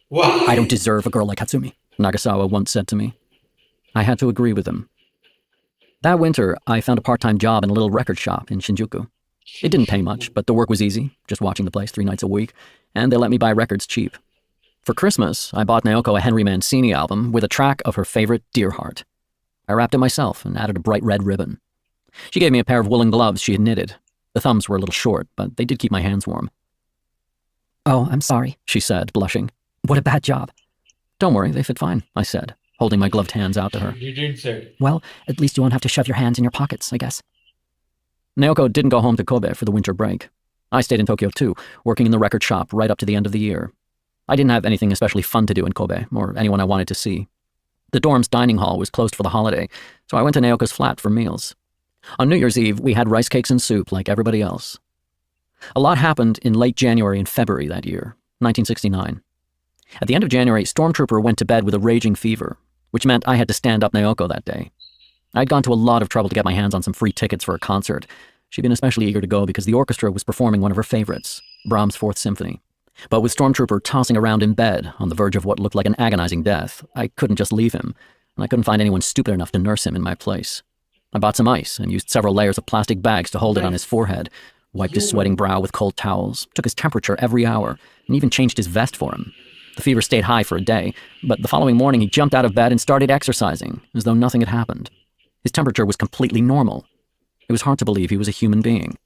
Why? "I don't deserve a girl like Hatsumi," Nagasawa once said to me. I had to agree with him. That winter, I found a part-time job in a little record shop in Shinjuku. It didn't pay much, but the work was easy, just watching the place 3 nights a week, and they let me buy records cheap. For Christmas, I bought Naoko a Henry Mancini album with a track of her favorite Deerheart. I wrapped it myself and added a bright red ribbon. She gave me a pair of woolen gloves she had knitted. The thumbs were a little short, but they did keep my hands warm. Oh, I'm sorry, she said, blushing. What a bad job. Don't worry, they fit fine, I said, holding my gloved hands out to her. You didn't say. Well, at least you won't have to shove your hands in your pockets, I guess. Naoko didn't go home to Kobe for the winter break. I stayed in Tokyo too, working in the record shop right up to the end of the year. I didn't have anything especially fun to do in Kobe, or anyone I wanted to see. The dorm's dining hall was closed for the holiday, so I went to Naoko's flat for meals. On New Year's Eve, we had rice cakes and soup like everybody else. A lot happened in late January and February that year, 1969. At the end of January, Stormtrooper went to bed with a raging fever, which meant I had to stand up Naoko that day. I'd gone to a lot of trouble to get my hands on some free tickets for a concert. She'd been especially eager to go because the orchestra was performing one of her favorites, Brahms' Fourth Symphony. But with Stormtrooper tossing around in bed on the verge of what looked like an agonizing death, I couldn't just leave him, and I couldn't find anyone stupid enough to nurse him in my place. I bought some ice and used several layers of plastic bags to hold it on his forehead, wiped his sweating brow with cold towels, took his temperature every hour, and even changed his vest for him. The fever stayed high for a day, but the following morning he jumped out of bed and started exercising, as though nothing had happened. His temperature was completely normal. It was hard to believe he was a human being.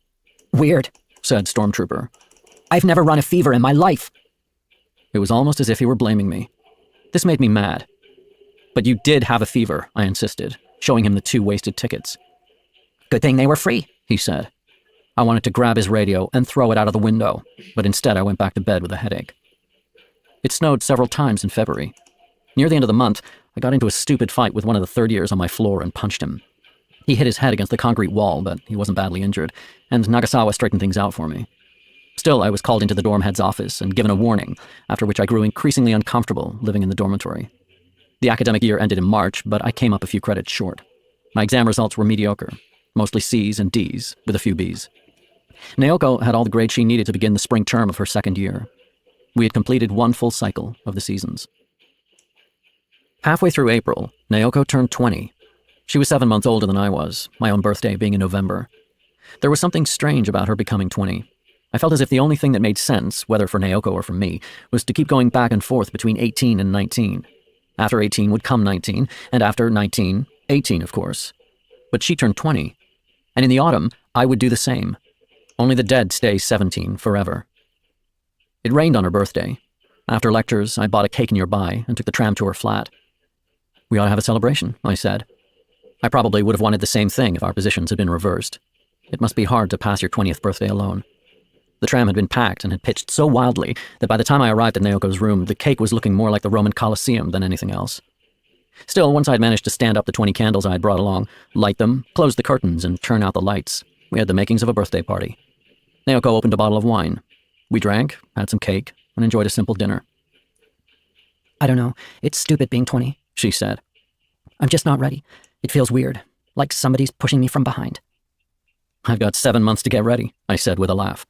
Weird, said Stormtrooper. I've never run a fever in my life. It was almost as if he were blaming me. This made me mad. But you did have a fever, I insisted, showing him the 2 wasted tickets. Good thing they were free, he said. I wanted to grab his radio and throw it out of the window, but instead I went back to bed with a headache. It snowed several times in February. Near the end of the month, I got into a stupid fight with one of the third years on my floor and punched him. He hit his head against the concrete wall, but he wasn't badly injured, and Nagasawa straightened things out for me. Still, I was called into the dorm head's office and given a warning, after which I grew increasingly uncomfortable living in the dormitory. The academic year ended in March, but I came up a few credits short. My exam results were mediocre, mostly C's and D's, with a few B's. Naoko had all the grades she needed to begin the spring term of her second year. We had completed 1 full cycle of the seasons. Halfway through April, Naoko turned 20. She was 7 months older than I was, my own birthday being in November. There was something strange about her becoming 20. I felt as if the only thing that made sense, whether for Naoko or for me, was to keep going back and forth between 18 and 19. After 18 would come 19, and after 19, 18, of course. But she turned 20. And in the autumn, I would do the same. Only the dead stay 17 forever. It rained on her birthday. After lectures, I bought a cake nearby and took the tram to her flat. We ought to have a celebration, I said. I probably would have wanted the same thing if our positions had been reversed. It must be hard to pass your 20th birthday alone. The tram had been packed and had pitched so wildly that by the time I arrived at Naoko's room, the cake was looking more like the Roman Colosseum than anything else. Still, once I had managed to stand up the 20 candles I had brought along, light them, close the curtains, and turn out the lights, we had the makings of a birthday party. Naoko opened a bottle of wine. We drank, had some cake, and enjoyed a simple dinner. I don't know. It's stupid being 20, she said. I'm just not ready. It feels weird, like somebody's pushing me from behind. I've got 7 months to get ready, I said with a laugh.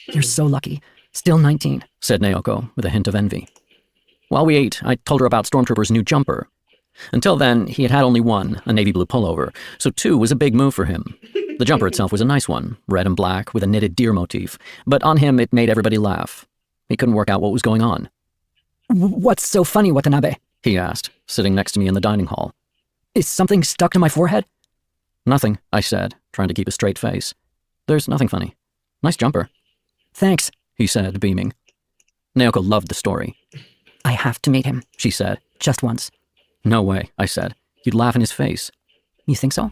You're so lucky. Still 19, said Naoko with a hint of envy. While we ate, I told her about Stormtrooper's new jumper. Until then, he had had only one, a navy blue pullover, so 2 was a big move for him. The jumper itself was a nice one, red and black with a knitted deer motif, but on him it made everybody laugh. He couldn't work out what was going on. What's so funny, Watanabe? He asked, sitting next to me in the dining hall. Is something stuck to my forehead? Nothing, I said, trying to keep a straight face. There's nothing funny. Nice jumper. Thanks, he said, beaming. Naoko loved the story. I have to meet him, she said. Just once. No way, I said. You'd laugh in his face. You think so?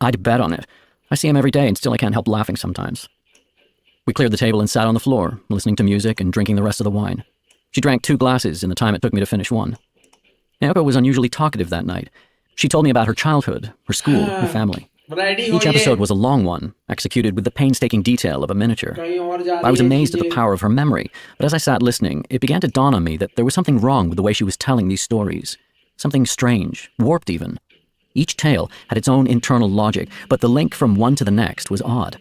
I'd bet on it. I see him every day and still I can't help laughing sometimes. We cleared the table and sat on the floor, listening to music and drinking the rest of the wine. She drank 2 glasses in the time it took me to finish one. Naoko was unusually talkative that night. She told me about her childhood, her school, her family. Each episode was a long one, executed with the painstaking detail of a miniature. I was amazed at the power of her memory, but as I sat listening, it began to dawn on me that there was something wrong with the way she was telling these stories. Something strange, warped even. Each tale had its own internal logic, but the link from one to the next was odd.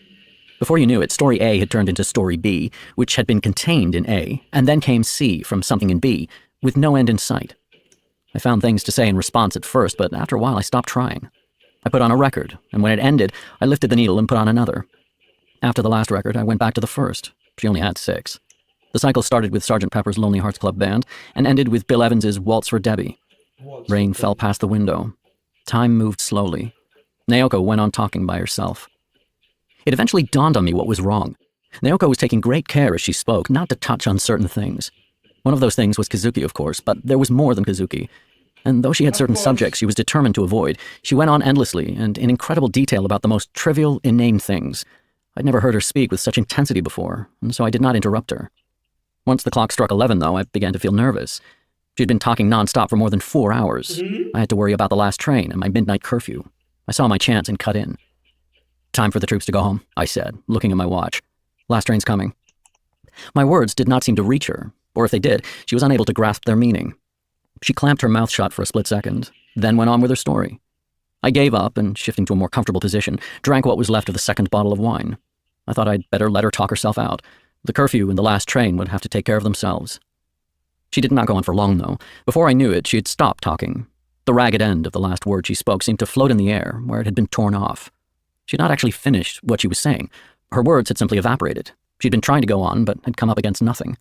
Before you knew it, story A had turned into story B, which had been contained in A, and then came C from something in B, with no end in sight. I found things to say in response at first, but after a while I stopped trying. I put on a record, and when it ended, I lifted the needle and put on another. After the last record, I went back to the first. She only had 6. The cycle started with Sgt. Pepper's Lonely Hearts Club Band and ended with Bill Evans's Waltz for Debbie. Rain fell past the window. Time moved slowly. Naoko went on talking by herself. It eventually dawned on me what was wrong. Naoko was taking great care as she spoke not to touch on certain things. One of those things was Kazuki, of course, but there was more than Kazuki. And though she had certain subjects she was determined to avoid, she went on endlessly and in incredible detail about the most trivial, inane things. I'd never heard her speak with such intensity before, and so I did not interrupt her. Once the clock struck 11, though, I began to feel nervous. She'd been talking nonstop for more than 4 hours. I had to worry about the last train and my midnight curfew. I saw my chance and cut in. "Time for the troops to go home," I said, looking at my watch. "Last train's coming." My words did not seem to reach her, or if they did, she was unable to grasp their meaning. She clamped her mouth shut for a split second, then went on with her story. I gave up and, shifting to a more comfortable position, drank what was left of the second bottle of wine. I thought I'd better let her talk herself out. The curfew and the last train would have to take care of themselves. She did not go on for long, though. Before I knew it, she had stopped talking. The ragged end of the last word she spoke seemed to float in the air, where it had been torn off. She had not actually finished what she was saying. Her words had simply evaporated. She'd been trying to go on, but had come up against nothing.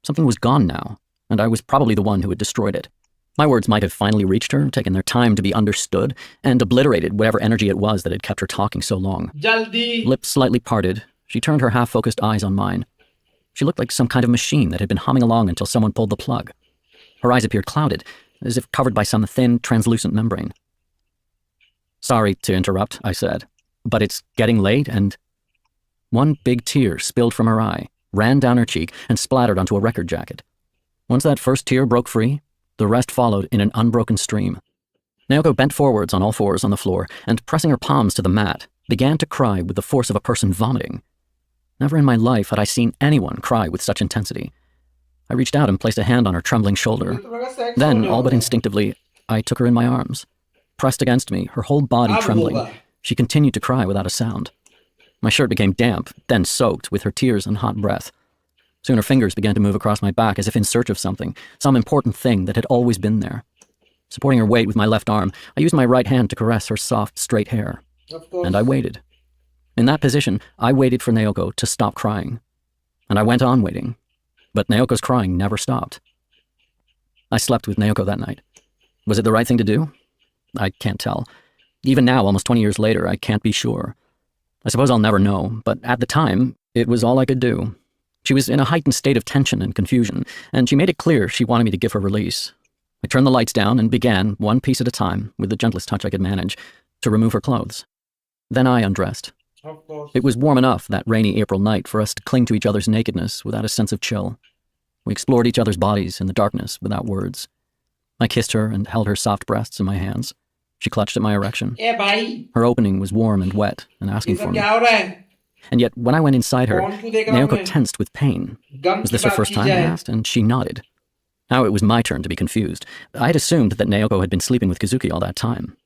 Something was gone now, and I was probably the one who had destroyed it. My words might have finally reached her, taken their time to be understood, and obliterated whatever energy it was that had kept her talking so long. Jaldi. Lips slightly parted, she turned her half-focused eyes on mine. She looked like some kind of machine that had been humming along until someone pulled the plug. Her eyes appeared clouded, as if covered by some thin, translucent membrane. "Sorry to interrupt," I said, "but it's getting late and—" One big tear spilled from her eye, ran down her cheek, and splattered onto a record jacket. Once that first tear broke free, the rest followed in an unbroken stream. Naoko bent forwards on all fours on the floor and, pressing her palms to the mat, began to cry with the force of a person vomiting. Never in my life had I seen anyone cry with such intensity. I reached out and placed a hand on her trembling shoulder. Then, all but instinctively, I took her in my arms. Pressed against me, her whole body trembling, she continued to cry without a sound. My shirt became damp, then soaked with her tears and hot breath. Soon her fingers began to move across my back as if in search of something, some important thing that had always been there. Supporting her weight with my left arm, I used my right hand to caress her soft, straight hair. And I waited. In that position, I waited for Naoko to stop crying. And I went on waiting. But Naoko's crying never stopped. I slept with Naoko that night. Was it the right thing to do? I can't tell. Even now, almost 20 years later, I can't be sure. I suppose I'll never know, but at the time, it was all I could do. She was in a heightened state of tension and confusion, and she made it clear she wanted me to give her release. I turned the lights down and began, one piece at a time, with the gentlest touch I could manage, to remove her clothes. Then I undressed. Of course. It was warm enough that rainy April night for us to cling to each other's nakedness without a sense of chill. We explored each other's bodies in the darkness without words. I kissed her and held her soft breasts in my hands. She clutched at my erection. ए भाई, Her opening was warm and wet and ये asking सब for me. क्या हो रहा है? And yet, when I went inside her, कौन क्यों देख रहा हूँ Naoko मैं? tensed with pain. Gum Was की this her बात first की time, I जाए. asked, and she nodded. Now it was my turn to be confused. I had assumed that Naoko had been sleeping with Kazuki all that time.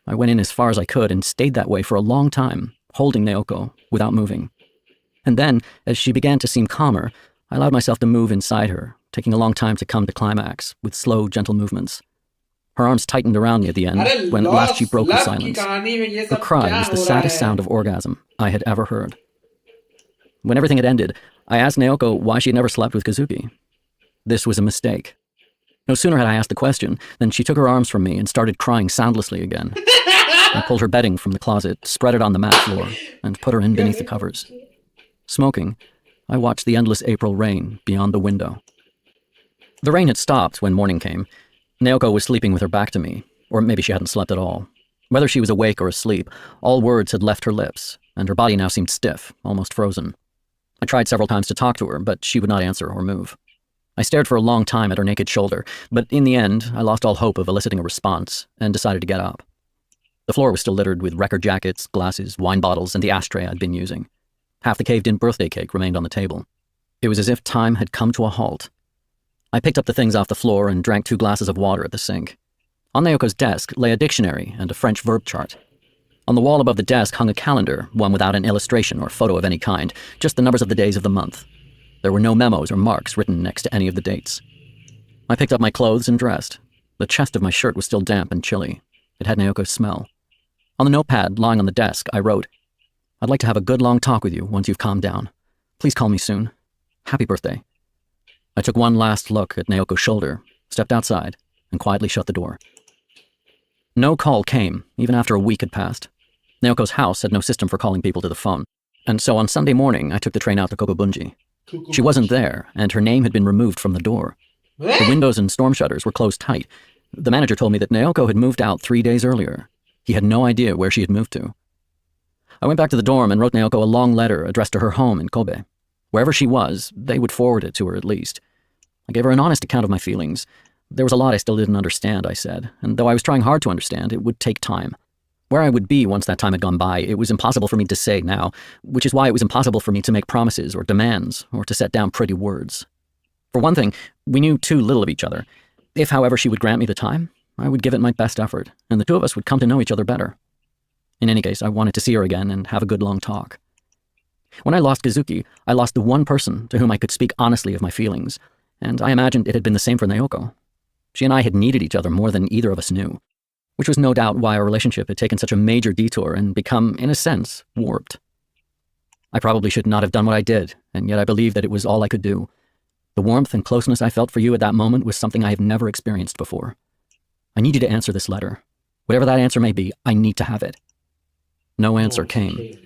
I went in as far as I could and stayed that way for a long time, holding Naoko, without moving. And then, as she began to seem calmer, I allowed myself to move inside her, taking a long time to come to climax, with slow, gentle movements. Her arms tightened around me at the end, अरे when at last she broke her love की silence. कहानी में ये Her सब cry क्या was the हो रहा saddest है? sound of orgasm I had ever heard. When everything had ended, I asked Naoko why she had never slept with Kazuki. This was a mistake. No sooner had I asked the question than she took her arms from me and started crying soundlessly again. I pulled her bedding from the closet, spread it on the mat floor, and put her in beneath the covers. Smoking, I watched the endless April rain beyond the window. The rain had stopped when morning came. Naoko was sleeping with her back to me, or maybe she hadn't slept at all. Whether she was awake or asleep, all words had left her lips, and her body now seemed stiff, almost frozen. I tried several times to talk to her, but she would not answer or move. I stared for a long time at her naked shoulder, but in the end, I lost all hope of eliciting a response and decided to get up. The floor was still littered with record jackets, glasses, wine bottles, and the ashtray I'd been using. Half the caved-in birthday cake remained on the table. It was as if time had come to a halt. I picked up the things off the floor and drank 2 glasses of water at the sink. On Naoko's desk lay a dictionary and a French verb chart. On the wall above the desk hung a calendar, one without an illustration or photo of any kind, just the numbers of the days of the month. There were no memos or marks written next to any of the dates. I picked up my clothes and dressed. The chest of my shirt was still damp and chilly. It had Naoko's smell. On the notepad lying on the desk, I wrote, I'd like to have a good long talk with you once you've calmed down. Please call me soon. Happy birthday. I took one last look at Naoko's shoulder, stepped outside, and quietly shut the door. No call came, even after a week had passed. Naoko's house had no system for calling people to the phone, and so on Sunday morning I took the train out to Kokobunji. She wasn't there, and her name had been removed from the door. The windows and storm shutters were closed tight. The manager told me that Naoko had moved out 3 days earlier. He had no idea where she had moved to. I went back to the dorm and wrote Naoko a long letter addressed to her home in Kobe. Wherever she was, they would forward it to her at least. I gave her an honest account of my feelings. There was a lot I still didn't understand, I said, and though I was trying hard to understand, it would take time. Where I would be once that time had gone by, it was impossible for me to say now, which is why it was impossible for me to make promises or demands or to set down pretty words. For one thing, we knew too little of each other. If, however, she would grant me the time, I would give it my best effort, and the two of us would come to know each other better. In any case, I wanted to see her again and have a good long talk. When I lost Kazuki, I lost the one person to whom I could speak honestly of my feelings, and I imagined it had been the same for Naoko. She and I had needed each other more than either of us knew, which was no doubt why our relationship had taken such a major detour and become, in a sense, warped. I probably should not have done what I did, and yet I believed that it was all I could do. The warmth and closeness I felt for you at that moment was something I have never experienced before. I need you to answer this letter. Whatever that answer may be, I need to have it. No answer came.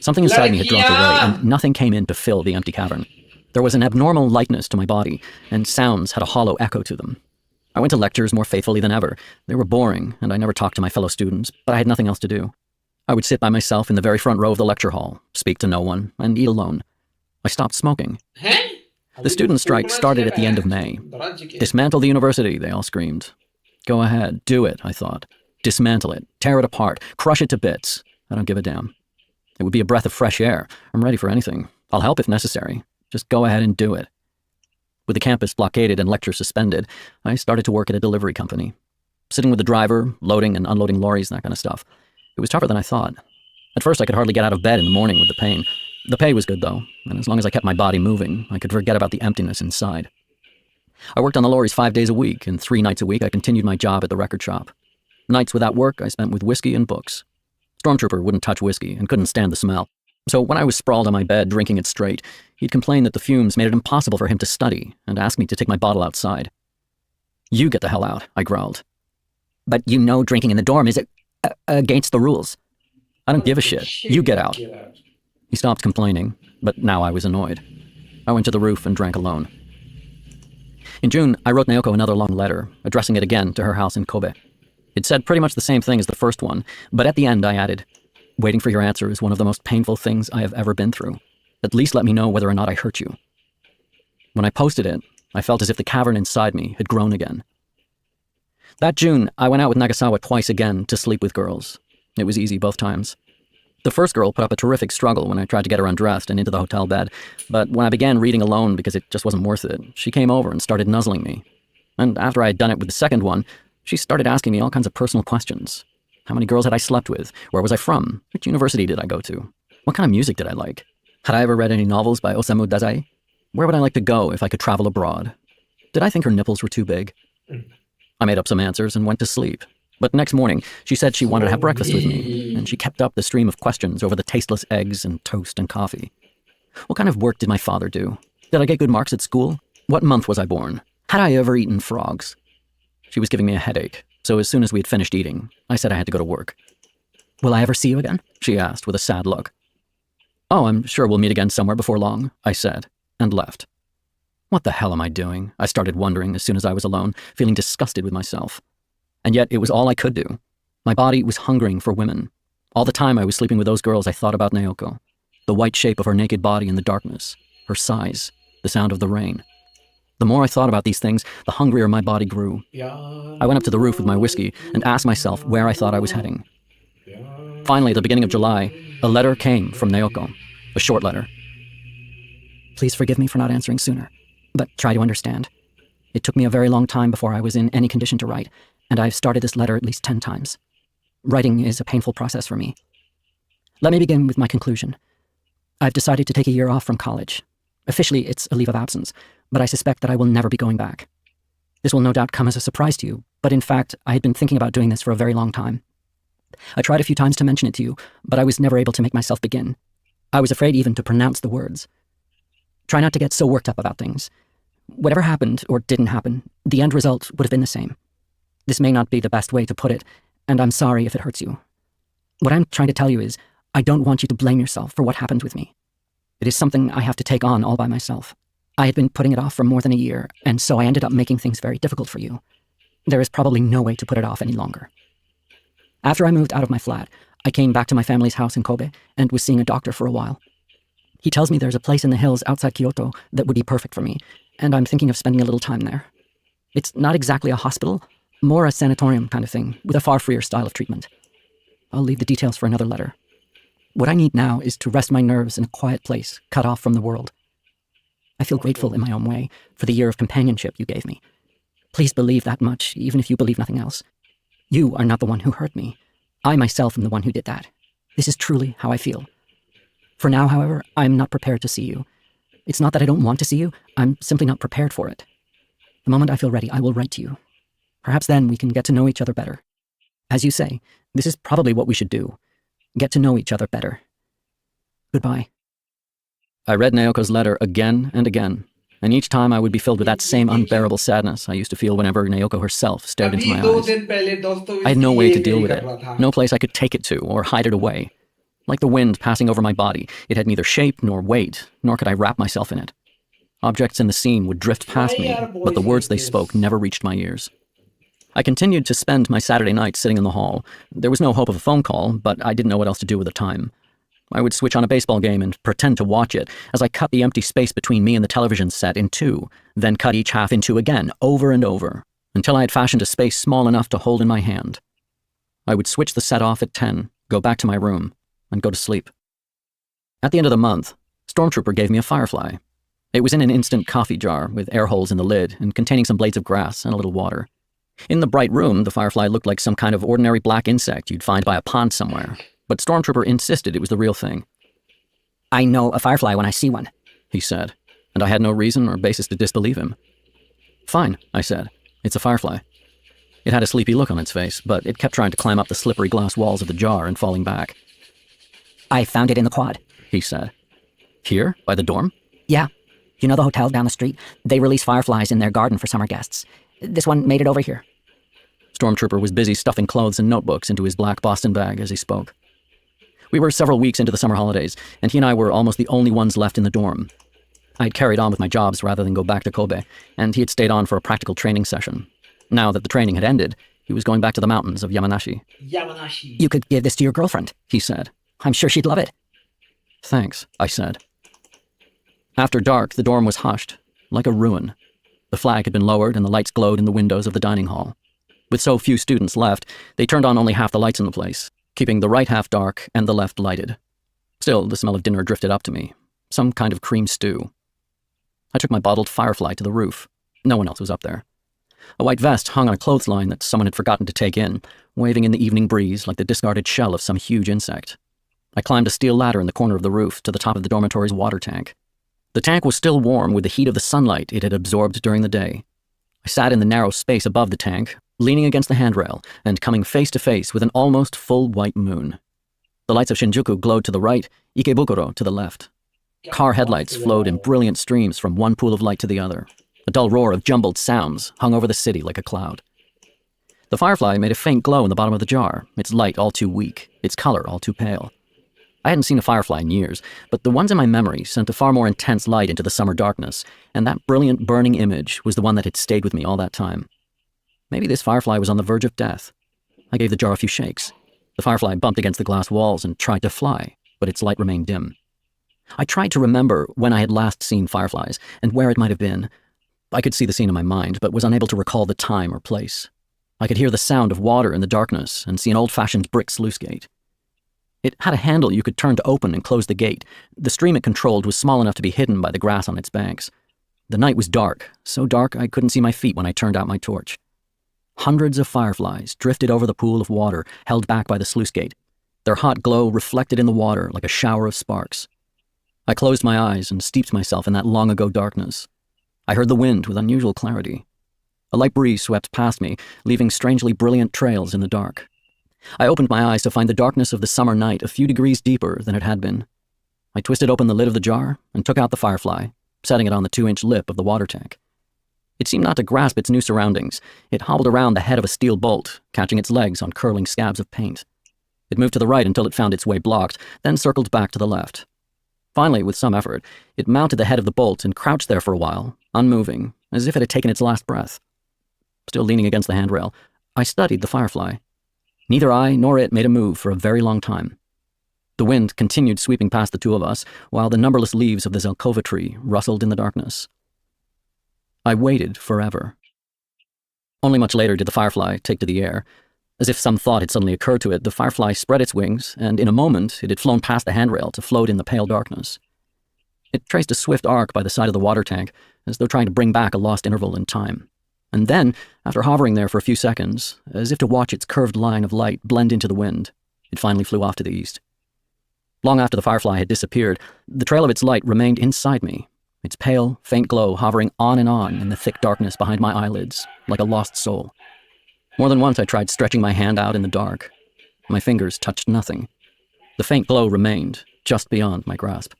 Something inside me had dropped away, and nothing came in to fill the empty cavern. There was an abnormal lightness to my body, and sounds had a hollow echo to them. I went to lectures more faithfully than ever. They were boring, and I never talked to my fellow students, but I had nothing else to do. I would sit by myself in the very front row of the lecture hall, speak to no one, and eat alone. I stopped smoking. The student strike started at the end of May. Dismantle the university, they all screamed. Go ahead, do it, I thought. Dismantle it, tear it apart, crush it to bits. I don't give a damn. It would be a breath of fresh air. I'm ready for anything. I'll help if necessary. Just go ahead and do it. With the campus blockaded and lectures suspended, I started to work at a delivery company. Sitting with the driver, loading and unloading lorries, that kind of stuff. It was tougher than I thought. At first, I could hardly get out of bed in the morning with the pain. The pay was good, though, and as long as I kept my body moving, I could forget about the emptiness inside. I worked on the lorries 5 days a week, and 3 nights a week I continued my job at the record shop. Nights without work I spent with whiskey and books. Stormtrooper wouldn't touch whiskey and couldn't stand the smell. So when I was sprawled on my bed drinking it straight, he'd complain that the fumes made it impossible for him to study and ask me to take my bottle outside. You get the hell out, I growled. But you know drinking in the dorm is against the rules. I don't give a shit. You get out. He stopped complaining, but now I was annoyed. I went to the roof and drank alone. In June, I wrote Naoko another long letter, addressing it again to her house in Kobe. It said pretty much the same thing as the first one, but at the end I added, waiting for your answer is one of the most painful things I have ever been through. At least let me know whether or not I hurt you. When I posted it, I felt as if the cavern inside me had grown again. That June, I went out with Nagasawa twice again to sleep with girls. It was easy both times. The first girl put up a terrific struggle when I tried to get her undressed and into the hotel bed, but when I began reading alone because it just wasn't worth it, she came over and started nuzzling me. And after I had done it with the second one, she started asking me all kinds of personal questions. How many girls had I slept with? Where was I from? Which university did I go to? What kind of music did I like? Had I ever read any novels by Osamu Dazai? Where would I like to go if I could travel abroad? Did I think her nipples were too big? I made up some answers and went to sleep. But next morning, she said she wanted to have breakfast with me, and she kept up the stream of questions over the tasteless eggs and toast and coffee. What kind of work did my father do? Did I get good marks at school? What month was I born? Had I ever eaten frogs? She was giving me a headache, so as soon as we had finished eating, I said I had to go to work. Will I ever see you again? She asked with a sad look. Oh, I'm sure we'll meet again somewhere before long, I said, and left. What the hell am I doing? I started wondering as soon as I was alone, feeling disgusted with myself. And yet it was all I could do. My body was hungering for women. All the time I was sleeping with those girls, I thought about Naoko. The white shape of her naked body in the darkness, her sighs, the sound of the rain. The more I thought about these things, the hungrier my body grew. I went up to the roof with my whiskey and asked myself where I thought I was heading. Finally, at the beginning of July, a letter came from Naoko, a short letter. Please forgive me for not answering sooner, but try to understand. It took me a very long time before I was in any condition to write, and I've started this letter at least 10 times. Writing is a painful process for me. Let me begin with my conclusion. I've decided to take a year off from college. Officially, it's a leave of absence, but I suspect that I will never be going back. This will no doubt come as a surprise to you, but in fact, I had been thinking about doing this for a very long time. I tried a few times to mention it to you, but I was never able to make myself begin. I was afraid even to pronounce the words. Try not to get so worked up about things. Whatever happened or didn't happen, the end result would have been the same. This may not be the best way to put it, and I'm sorry if it hurts you. What I'm trying to tell you is, I don't want you to blame yourself for what happened with me. It is something I have to take on all by myself. I had been putting it off for more than a year, and so I ended up making things very difficult for you. There is probably no way to put it off any longer. After I moved out of my flat, I came back to my family's house in Kobe and was seeing a doctor for a while. He tells me there's a place in the hills outside Kyoto that would be perfect for me, and I'm thinking of spending a little time there. It's not exactly a hospital, more a sanatorium kind of thing, with a far freer style of treatment. I'll leave the details for another letter. What I need now is to rest my nerves in a quiet place, cut off from the world. I feel grateful in my own way for the year of companionship you gave me. Please believe that much, even if you believe nothing else. You are not the one who hurt me. I myself am the one who did that. This is truly how I feel. For now, however, I'm not prepared to see you. It's not that I don't want to see you, I'm simply not prepared for it. The moment I feel ready, I will write to you. Perhaps then we can get to know each other better. As you say, this is probably what we should do. Get to know each other better. Goodbye. I read Naoko's letter again and again, and each time I would be filled with that same unbearable sadness I used to feel whenever Naoko herself stared into my eyes. I had no way to deal with it, no place I could take it to or hide it away. Like the wind passing over my body, it had neither shape nor weight, nor could I wrap myself in it. Objects in the scene would drift past me, but the words they spoke never reached my ears. I continued to spend my Saturday nights sitting in the hall. There was no hope of a phone call, but I didn't know what else to do with the time. I would switch on a baseball game and pretend to watch it as I cut the empty space between me and the television set in two, then cut each half in two again, over and over, until I had fashioned a space small enough to hold in my hand. I would switch the set off at 10, go back to my room, and go to sleep. At the end of the month, Stormtrooper gave me a firefly. It was in an instant coffee jar with air holes in the lid and containing some blades of grass and a little water. In the bright room, the firefly looked like some kind of ordinary black insect you'd find by a pond somewhere, but Stormtrooper insisted it was the real thing. I know a firefly when I see one, he said, and I had no reason or basis to disbelieve him. Fine, I said. It's a firefly. It had a sleepy look on its face, but it kept trying to climb up the slippery glass walls of the jar and falling back. I found it in the quad, he said. Here? By the dorm? Yeah. You know the hotel down the street? They release fireflies in their garden for summer guests. This one made it over here. Stormtrooper was busy stuffing clothes and notebooks into his black Boston bag as he spoke. We were several weeks into the summer holidays, and he and I were almost the only ones left in the dorm. I had carried on with my jobs rather than go back to Kobe, and he had stayed on for a practical training session. Now that the training had ended, he was going back to the mountains of Yamanashi. You could give this to your girlfriend, he said. I'm sure she'd love it. Thanks, I said. After dark, the dorm was hushed, like a ruin. The flag had been lowered and the lights glowed in the windows of the dining hall. With so few students left, they turned on only half the lights in the place, keeping the right half dark and the left lighted. Still, the smell of dinner drifted up to me, some kind of cream stew. I took my bottled firefly to the roof. No one else was up there. A white vest hung on a clothesline that someone had forgotten to take in, waving in the evening breeze like the discarded shell of some huge insect. I climbed a steel ladder in the corner of the roof to the top of the dormitory's water tank. The tank was still warm with the heat of the sunlight it had absorbed during the day. I sat in the narrow space above the tank, leaning against the handrail and coming face to face with an almost full white moon. The lights of Shinjuku glowed to the right, Ikebukuro to the left. Car headlights flowed in brilliant streams from one pool of light to the other. A dull roar of jumbled sounds hung over the city like a cloud. The firefly made a faint glow in the bottom of the jar, its light all too weak, its color all too pale. I hadn't seen a firefly in years, but the ones in my memory sent a far more intense light into the summer darkness, and that brilliant burning image was the one that had stayed with me all that time. Maybe this firefly was on the verge of death. I gave the jar a few shakes. The firefly bumped against the glass walls and tried to fly, but its light remained dim. I tried to remember when I had last seen fireflies and where it might have been. I could see the scene in my mind, but was unable to recall the time or place. I could hear the sound of water in the darkness and see an old-fashioned brick sluice gate. It had a handle you could turn to open and close the gate. The stream it controlled was small enough to be hidden by the grass on its banks. The night was dark, so dark I couldn't see my feet when I turned out my torch. Hundreds of fireflies drifted over the pool of water held back by the sluice gate, their hot glow reflected in the water like a shower of sparks. I closed my eyes and steeped myself in that long-ago darkness. I heard the wind with unusual clarity. A light breeze swept past me, leaving strangely brilliant trails in the dark. I opened my eyes to find the darkness of the summer night a few degrees deeper than it had been. I twisted open the lid of the jar and took out the firefly, setting it on the 2-inch lip of the water tank. It seemed not to grasp its new surroundings. It hobbled around the head of a steel bolt, catching its legs on curling scabs of paint. It moved to the right until it found its way blocked, then circled back to the left. Finally, with some effort, it mounted the head of the bolt and crouched there for a while, unmoving, as if it had taken its last breath. Still leaning against the handrail, I studied the firefly. Neither I nor it made a move for a very long time. The wind continued sweeping past the two of us, while the numberless leaves of the Zelkova tree rustled in the darkness. I waited forever. Only much later did the firefly take to the air. As if some thought had suddenly occurred to it, the firefly spread its wings, and in a moment it had flown past the handrail to float in the pale darkness. It traced a swift arc by the side of the water tank, as though trying to bring back a lost interval in time. And then, after hovering there for a few seconds, as if to watch its curved line of light blend into the wind, it finally flew off to the east. Long after the firefly had disappeared, the trail of its light remained inside me, its pale, faint glow hovering on in the thick darkness behind my eyelids, like a lost soul. More than once I tried stretching my hand out in the dark. My fingers touched nothing. The faint glow remained, just beyond my grasp.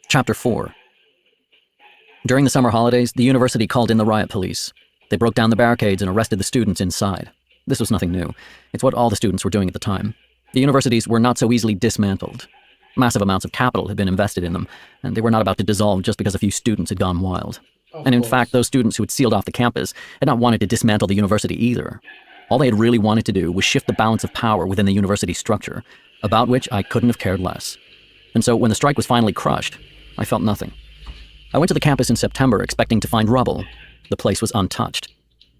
Chapter 4. During the summer holidays, the university called in the riot police. They broke down the barricades and arrested the students inside. This was nothing new. It's what all the students were doing at the time. The universities were not so easily dismantled. Massive amounts of capital had been invested in them, and they were not about to dissolve just because a few students had gone wild. And in fact, those students who had sealed off the campus had not wanted to dismantle the university either. All they had really wanted to do was shift the balance of power within the university structure, about which I couldn't have cared less. And so when the strike was finally crushed, I felt nothing. I went to the campus in September expecting to find rubble. The place was untouched.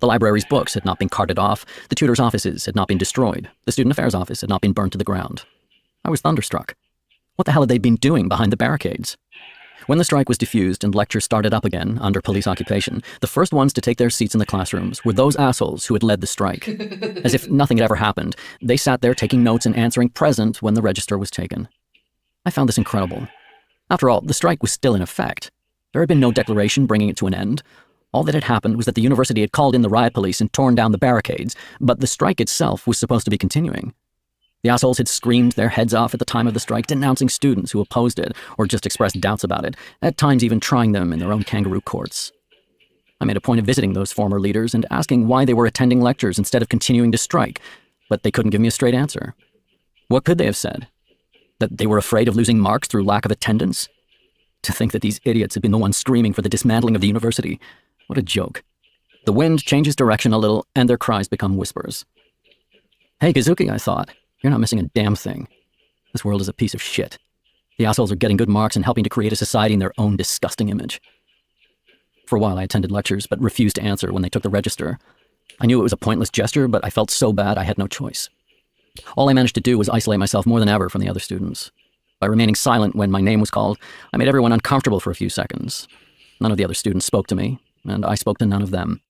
The library's books had not been carted off, the tutors' offices had not been destroyed, the student affairs office had not been burned to the ground. I was thunderstruck. What the hell had they been doing behind the barricades? When the strike was diffused and lectures started up again under police occupation, the first ones to take their seats in the classrooms were those assholes who had led the strike. As if nothing had ever happened, they sat there taking notes and answering present when the register was taken. I found this incredible. After all, the strike was still in effect. There had been no declaration bringing it to an end. All that had happened was that the university had called in the riot police and torn down the barricades, but the strike itself was supposed to be continuing. The assholes had screamed their heads off at the time of the strike, denouncing students who opposed it or just expressed doubts about it, at times even trying them in their own kangaroo courts. I made a point of visiting those former leaders and asking why they were attending lectures instead of continuing to strike, but they couldn't give me a straight answer. What could they have said? That they were afraid of losing marks through lack of attendance? To think that these idiots had been the ones screaming for the dismantling of the university. What a joke. The wind changes direction a little, and their cries become whispers. Hey, Kazuki, I thought. You're not missing a damn thing. This world is a piece of shit. The assholes are getting good marks and helping to create a society in their own disgusting image. For a while I attended lectures, but refused to answer when they took the register. I knew it was a pointless gesture, but I felt so bad I had no choice. All I managed to do was isolate myself more than ever from the other students. By remaining silent when my name was called, I made everyone uncomfortable for a few seconds. None of the other students spoke to me, and I spoke to none of them.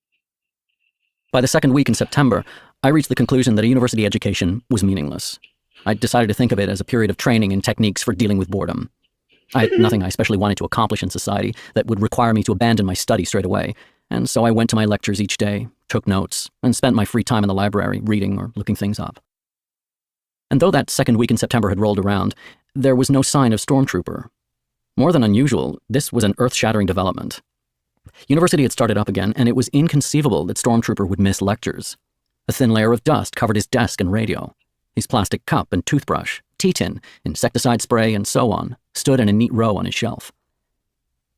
By the second week in September, I reached the conclusion that a university education was meaningless. I decided to think of it as a period of training in techniques for dealing with boredom. I had nothing I especially wanted to accomplish in society that would require me to abandon my study straight away, and so I went to my lectures each day, took notes, and spent my free time in the library reading or looking things up. And though that second week in September had rolled around, there was no sign of Stormtrooper. More than unusual, this was an earth-shattering development. University had started up again, and it was inconceivable that Stormtrooper would miss lectures. A thin layer of dust covered his desk and radio. His plastic cup and toothbrush, tea tin, insecticide spray, and so on stood in a neat row on his shelf.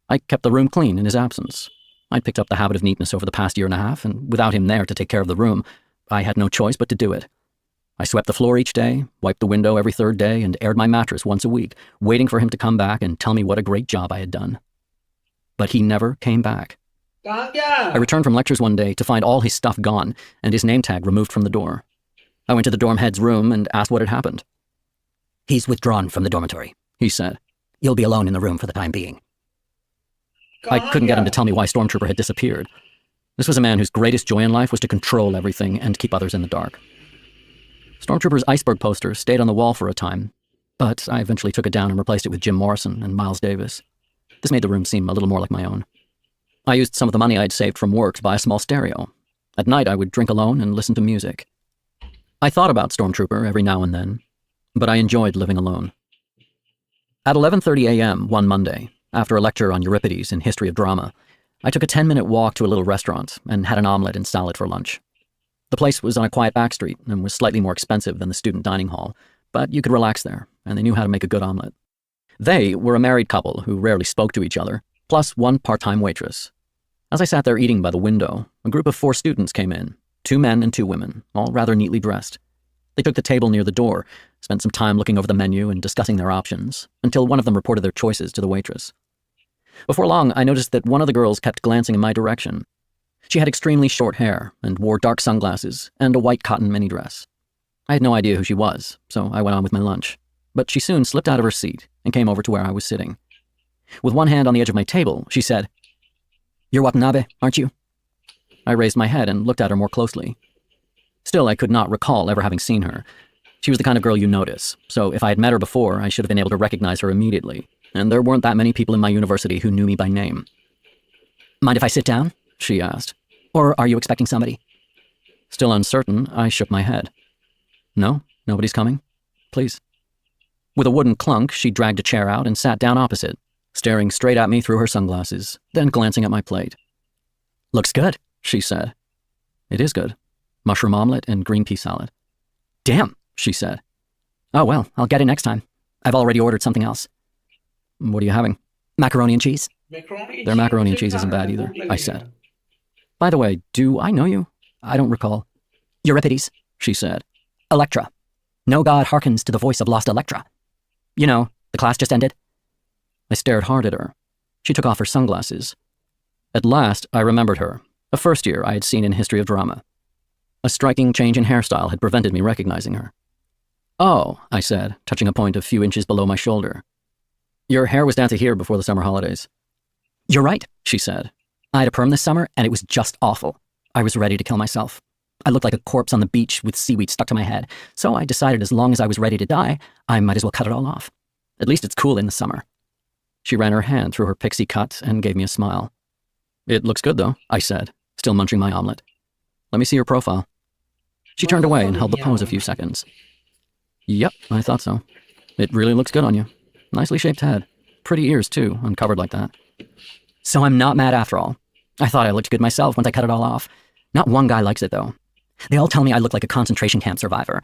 I kept the room clean in his absence. I'd picked up the habit of neatness over the past year and a half, and without him there to take care of the room, I had no choice but to do it. I swept the floor each day, wiped the window every third day, and aired my mattress once a week, waiting for him to come back and tell me what a great job I had done. But he never came back. I returned from lectures one day to find all his stuff gone and his name tag removed from the door. I went to the dorm head's room and asked what had happened. He's withdrawn from the dormitory, he said. You'll be alone in the room for the time being. I couldn't get him to tell me why Stormtrooper had disappeared. This was a man whose greatest joy in life was to control everything and keep others in the dark. Stormtrooper's iceberg poster stayed on the wall for a time, but I eventually took it down and replaced it with Jim Morrison and Miles Davis. This made the room seem a little more like my own. I used some of the money I had saved from work to buy a small stereo. At night, I would drink alone and listen to music. I thought about Stormtrooper every now and then, but I enjoyed living alone. At 11:30 a.m. one Monday, after a lecture on Euripides and history of drama, I took a 10-minute walk to a little restaurant and had an omelet and salad for lunch. The place was on a quiet back street and was slightly more expensive than the student dining hall, but you could relax there, and they knew how to make a good omelet. They were a married couple who rarely spoke to each other, plus one part-time waitress. As I sat there eating by the window, a group of 4 students came in, 2 men and 2 women, all rather neatly dressed. They took the table near the door, spent some time looking over the menu and discussing their options, until one of them reported their choices to the waitress. Before long, I noticed that one of the girls kept glancing in my direction. She had extremely short hair and wore dark sunglasses and a white cotton mini dress. I had no idea who she was, so I went on with my lunch. But she soon slipped out of her seat and came over to where I was sitting. With one hand on the edge of my table, she said, "You're Watanabe, aren't you?" I raised my head and looked at her more closely. Still, I could not recall ever having seen her. She was the kind of girl you notice, so if I had met her before, I should have been able to recognize her immediately, and there weren't that many people in my university who knew me by name. "Mind if I sit down?" she asked. "Or are you expecting somebody?" Still uncertain, I shook my head. "No, nobody's coming. Please." With a wooden clunk, she dragged a chair out and sat down opposite, staring straight at me through her sunglasses, then glancing at my plate. "Looks good," she said. "It is good. Mushroom omelet and green pea salad." "Damn," she said. "Oh well, I'll get it next time. I've already ordered something else." "What are you having?" "Macaroni and cheese." "Their macaroni and cheese isn't bad either," I said. "By the way, do I know you? I don't recall." "Euripides," she said. "Electra. No god hearkens to the voice of lost Electra. You know, the class just ended." I stared hard at her. She took off her sunglasses. At last, I remembered her, a first year I had seen in history of drama. A striking change in hairstyle had prevented me recognizing her. "Oh," I said, touching a point a few inches below my shoulder. "Your hair was down to here before the summer holidays." "You're right," she said. "I had a perm this summer, and it was just awful. I was ready to kill myself. I looked like a corpse on the beach with seaweed stuck to my head, so I decided as long as I was ready to die, I might as well cut it all off. At least it's cool in the summer." She ran her hand through her pixie cut and gave me a smile. "It looks good, though," I said, still munching my omelet. "Let me see your profile." She turned away and held the pose a few seconds. "Yep, I thought so. It really looks good on you. Nicely shaped head. Pretty ears, too, uncovered like that." "So I'm not mad after all. I thought I looked good myself once I cut it all off. Not one guy likes it, though. They all tell me I look like a concentration camp survivor.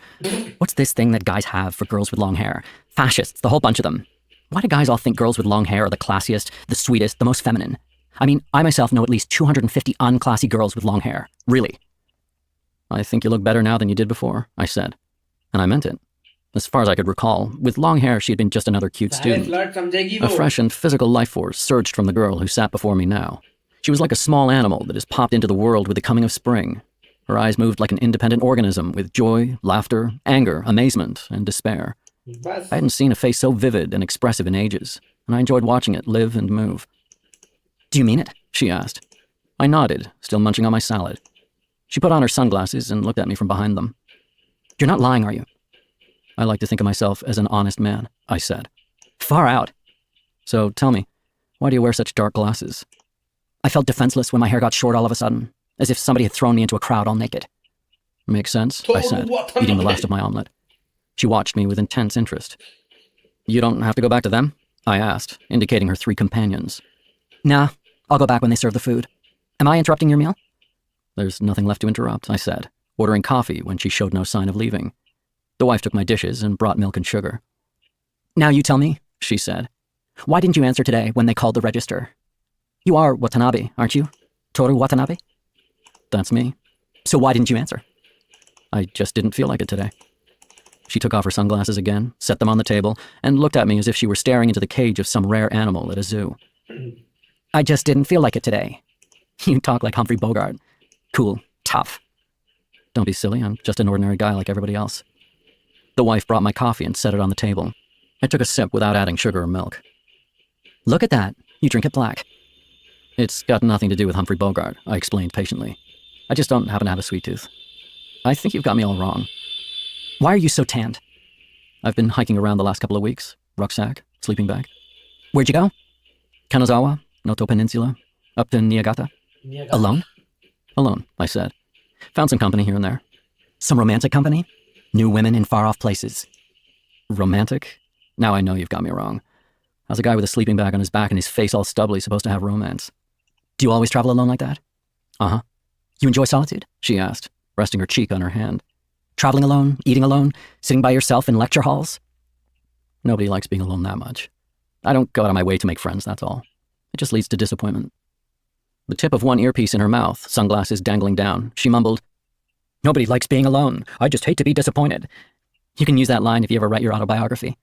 What's this thing that guys have for girls with long hair? Fascists, the whole bunch of them. Why do guys all think girls with long hair are the classiest, the sweetest, the most feminine? I mean, I myself know at least 250 unclassy girls with long hair. Really." "I think you look better now than you did before," I said. And I meant it. As far as I could recall, with long hair she had been just another cute student. A fresh and physical life force surged from the girl who sat before me now. She was like a small animal that has popped into the world with the coming of spring. Her eyes moved like an independent organism with joy, laughter, anger, amazement, and despair. I hadn't seen a face so vivid and expressive in ages, and I enjoyed watching it live and move. "Do you mean it?" she asked. I nodded, still munching on my salad. She put on her sunglasses and looked at me from behind them. "You're not lying, are you?" "I like to think of myself as an honest man," I said. "Far out." "So tell me, why do you wear such dark glasses?" "I felt defenseless when my hair got short all of a sudden, as if somebody had thrown me into a crowd all naked." "Makes sense," I said, eating the last of my omelet. She watched me with intense interest. "You don't have to go back to them?" I asked, indicating her 3 companions. "Nah, I'll go back when they serve the food. Am I interrupting your meal?" "There's nothing left to interrupt," I said, ordering coffee when she showed no sign of leaving. The wife took my dishes and brought milk and sugar. "Now you tell me," she said. "Why didn't you answer today when they called the register? You are Watanabe, aren't you? Toru Watanabe?" "That's me." "So why didn't you answer?" "I just didn't feel like it today." She took off her sunglasses again, set them on the table, and looked at me as if she were staring into the cage of some rare animal at a zoo. "I just didn't feel like it today. You talk like Humphrey Bogart. Cool, tough." "Don't be silly, I'm just an ordinary guy like everybody else." The wife brought my coffee and set it on the table. I took a sip without adding sugar or milk. "Look at that, you drink it black." "It's got nothing to do with Humphrey Bogart," I explained patiently. "I just don't happen to have a sweet tooth." "I think you've got me all wrong." "Why are you so tanned?" "I've been hiking around the last couple of weeks. Rucksack, sleeping bag." "Where'd you go?" "Kanazawa, Noto Peninsula, up to Niigata." "Alone?" "Alone," I said. "Found some company here and there." "Some romantic company?" New women in far-off places. Romantic? Now I know you've got me wrong. How's a guy with a sleeping bag on his back and his face all stubbly supposed to have romance? Do you always travel alone like that? Uh-huh. You enjoy solitude? She asked, resting her cheek on her hand. Traveling alone, eating alone, sitting by yourself in lecture halls? Nobody likes being alone that much. I don't go out of my way to make friends, that's all. It just leads to disappointment. The tip of one earpiece in her mouth, sunglasses dangling down, she mumbled, Nobody likes being alone. I just hate to be disappointed. You can use that line if you ever write your autobiography.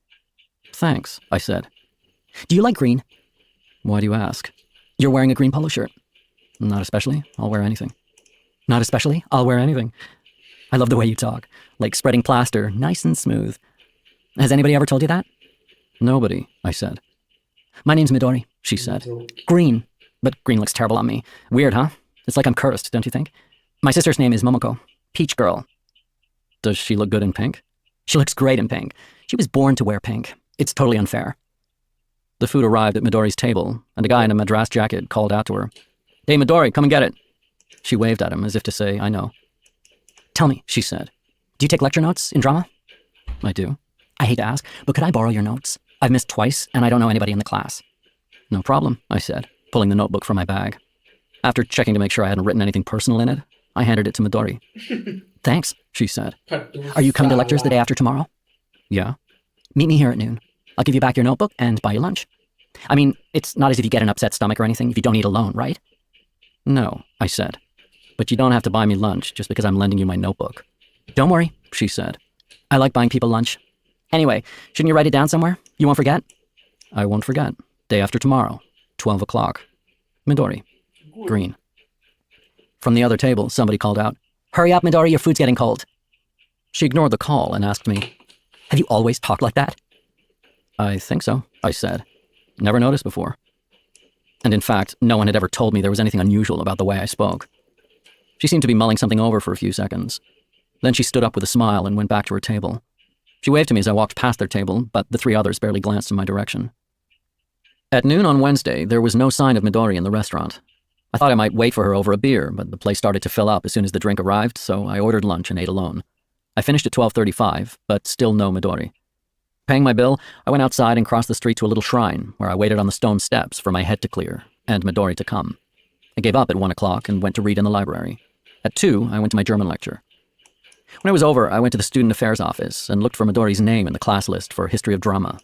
Thanks, I said. Do you like green? Why do you ask? You're wearing a green polo shirt. Not especially. I'll wear anything. Not especially? I'll wear anything. I love the way you talk. Like spreading plaster, nice and smooth. Has anybody ever told you that? Nobody, I said. My name's Midori, she said. Green. But green looks terrible on me. Weird, huh? It's like I'm cursed, don't you think? My sister's name is Momoko. Peach Girl. Does she look good in pink? She looks great in pink. She was born to wear pink. It's totally unfair. The food arrived at Midori's table, and a guy in a madras jacket called out to her. Hey, Midori, come and get it. She waved at him as if to say, I know. Tell me, she said. Do you take lecture notes in drama? I do. I hate to ask, but could I borrow your notes? I've missed twice, and I don't know anybody in the class. No problem, I said, pulling the notebook from my bag. After checking to make sure I hadn't written anything personal in it, I handed it to Midori. Thanks, she said. Are you coming to lectures the day after tomorrow? Yeah. Meet me here at noon. I'll give you back your notebook and buy you lunch. I mean, it's not as if you get an upset stomach or anything if you don't eat alone, right? No, I said. But you don't have to buy me lunch just because I'm lending you my notebook. Don't worry, she said. I like buying people lunch. Anyway, shouldn't you write it down somewhere? You won't forget? I won't forget. Day after tomorrow, 12 o'clock. Midori. Green. From the other table, somebody called out, Hurry up, Midori, your food's getting cold. She ignored the call and asked me, Have you always talked like that? I think so, I said. Never noticed before. And in fact, no one had ever told me there was anything unusual about the way I spoke. She seemed to be mulling something over for a few seconds. Then she stood up with a smile and went back to her table. She waved to me as I walked past their table, but the three others barely glanced in my direction. At noon on Wednesday, there was no sign of Midori in the restaurant. I thought I might wait for her over a beer, but the place started to fill up as soon as the drink arrived, so I ordered lunch and ate alone. I finished at 12:35, but still no Midori. Paying my bill, I went outside and crossed the street to a little shrine, where I waited on the stone steps for my head to clear, and Midori to come. I gave up at 1 o'clock and went to read in the library. At 2, I went to my German lecture. When it was over, I went to the student affairs office and looked for Midori's name in the class list for history of drama.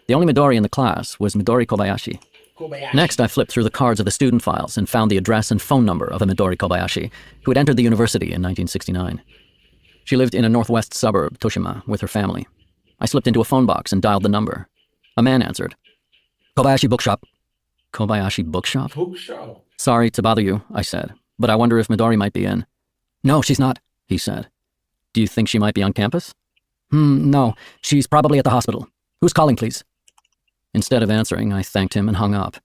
The only Midori in the class was Midori Kobayashi. Next, I flipped through the cards of the student files and found the address and phone number of a Midori Kobayashi, who had entered the university in 1969. She lived in a northwest suburb, Toshima, with her family. I slipped into a phone box and dialed the number. A man answered. Kobayashi Bookshop. Kobayashi Bookshop? Bookshop. Sorry to bother you, I said, but I wonder if Midori might be in. No, she's not, he said. Do you think she might be on campus? No, she's probably at the hospital. Who's calling, please? Instead of answering, I thanked him and hung up.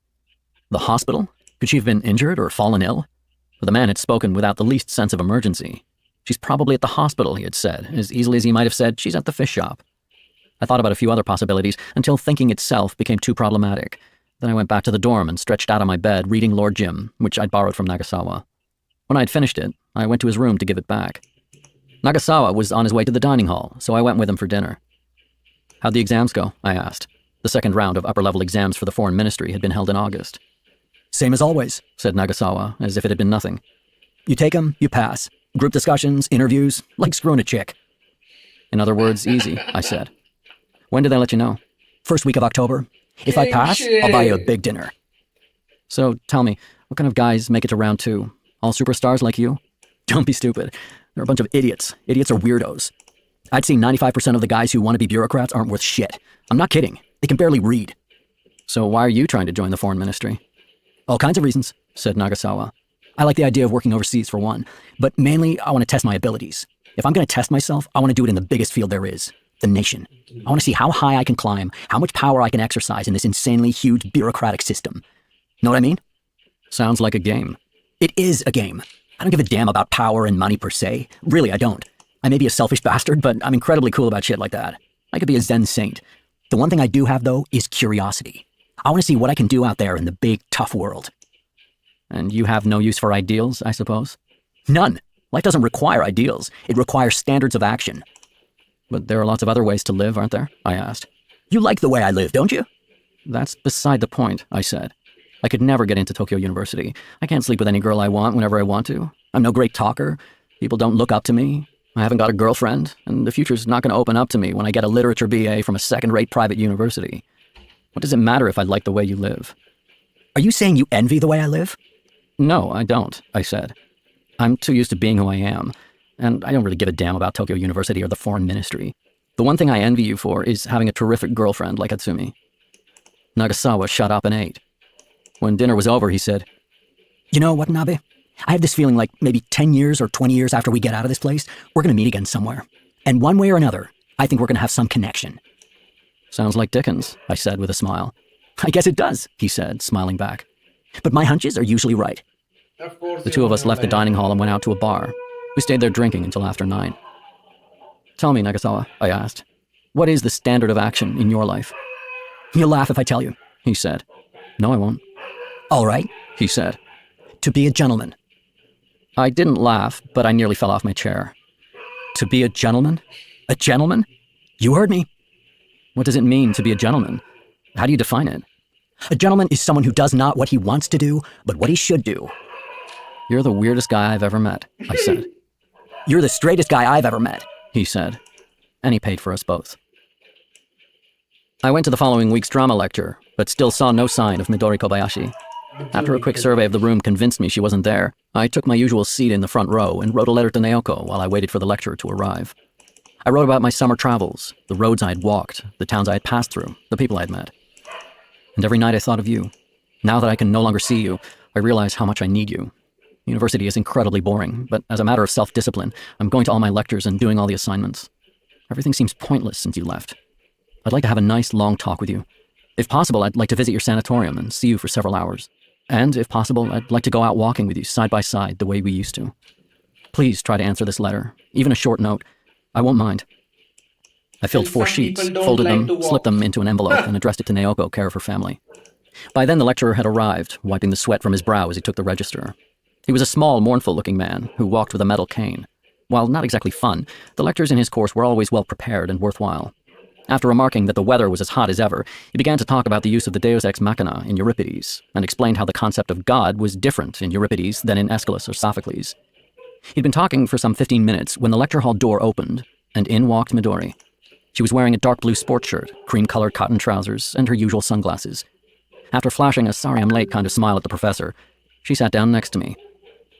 The hospital? Could she have been injured or fallen ill? But the man had spoken without the least sense of emergency. She's probably at the hospital, he had said, as easily as he might have said, she's at the fish shop. I thought about a few other possibilities until thinking itself became too problematic. Then I went back to the dorm and stretched out on my bed reading Lord Jim, which I'd borrowed from Nagasawa. When I had finished it, I went to his room to give it back. Nagasawa was on his way to the dining hall, so I went with him for dinner. How'd the exams go? I asked. The second round of upper-level exams for the foreign ministry had been held in August. Same as always, said Nagasawa, as if it had been nothing. You take them, you pass. Group discussions, interviews, like screwing a chick. In other words, easy, I said. When did they let you know? First week of October. If I pass, I'll buy you a big dinner. So, tell me, what kind of guys make it to round 2? All superstars like you? Don't be stupid. They're a bunch of idiots. Idiots are weirdos. I'd say 95% of the guys who want to be bureaucrats aren't worth shit. I'm not kidding. They can barely read. So why are you trying to join the foreign ministry? All kinds of reasons, said Nagasawa. I like the idea of working overseas for one, but mainly I want to test my abilities. If I'm going to test myself, I want to do it in the biggest field there is, the nation. I want to see how high I can climb, how much power I can exercise in this insanely huge bureaucratic system. Know what I mean? Sounds like a game. It is a game. I don't give a damn about power and money per se. Really, I don't. I may be a selfish bastard, but I'm incredibly cool about shit like that. I could be a Zen saint. The one thing I do have, though, is curiosity. I want to see what I can do out there in the big, tough world. And you have no use for ideals, I suppose? None. Life doesn't require ideals. It requires standards of action. But there are lots of other ways to live, aren't there? I asked. You like the way I live, don't you? That's beside the point, I said. I could never get into Tokyo University. I can't sleep with any girl I want whenever I want to. I'm no great talker. People don't look up to me. I haven't got a girlfriend, and the future's not going to open up to me when I get a literature BA from a second-rate private university. What does it matter if I like the way you live? Are you saying you envy the way I live? No, I don't, I said. I'm too used to being who I am, and I don't really give a damn about Tokyo University or the foreign ministry. The one thing I envy you for is having a terrific girlfriend like Atsumi. Nagasawa shut up and ate. When dinner was over, he said, You know, Watanabe? I have this feeling like maybe 10 years or 20 years after we get out of this place, we're going to meet again somewhere. And one way or another, I think we're going to have some connection. Sounds like Dickens, I said with a smile. I guess it does, he said, smiling back. But my hunches are usually right. Of course. The two of us left the dining hall and went out to a bar. We stayed there drinking until after 9. Tell me, Nagasawa, I asked, what is the standard of action in your life? You'll laugh if I tell you, he said. No, I won't. All right, he said. To be a gentleman. I didn't laugh, but I nearly fell off my chair. To be a gentleman? A gentleman? You heard me. What does it mean to be a gentleman? How do you define it? A gentleman is someone who does not what he wants to do, but what he should do. You're the weirdest guy I've ever met, I said. You're the straightest guy I've ever met, he said, and he paid for us both. I went to the following week's drama lecture, but still saw no sign of Midori Kobayashi. After a quick survey of the room convinced me she wasn't there, I took my usual seat in the front row and wrote a letter to Naoko while I waited for the lecture to arrive. I wrote about my summer travels, the roads I had walked, the towns I had passed through, the people I had met. And every night I thought of you. Now that I can no longer see you, I realize how much I need you. University is incredibly boring, but as a matter of self-discipline, I'm going to all my lectures and doing all the assignments. Everything seems pointless since you left. I'd like to have a nice, long talk with you. If possible, I'd like to visit your sanatorium and see you for several hours. And, if possible, I'd like to go out walking with you side by side the way we used to. Please try to answer this letter, even a short note. I won't mind. I filled 4 sheets, folded them, slipped them into an envelope, and addressed it to Naoko, care of her family. By then the lecturer had arrived, wiping the sweat from his brow as he took the register. He was a small, mournful-looking man who walked with a metal cane. While not exactly fun, the lectures in his course were always well-prepared and worthwhile. After remarking that the weather was as hot as ever, he began to talk about the use of the Deus Ex Machina in Euripides, and explained how the concept of God was different in Euripides than in Aeschylus or Sophocles. He'd been talking for some 15 minutes when the lecture hall door opened, and in walked Midori. She was wearing a dark blue sports shirt, cream-colored cotton trousers, and her usual sunglasses. After flashing a sorry-I'm-late kind of smile at the professor, she sat down next to me.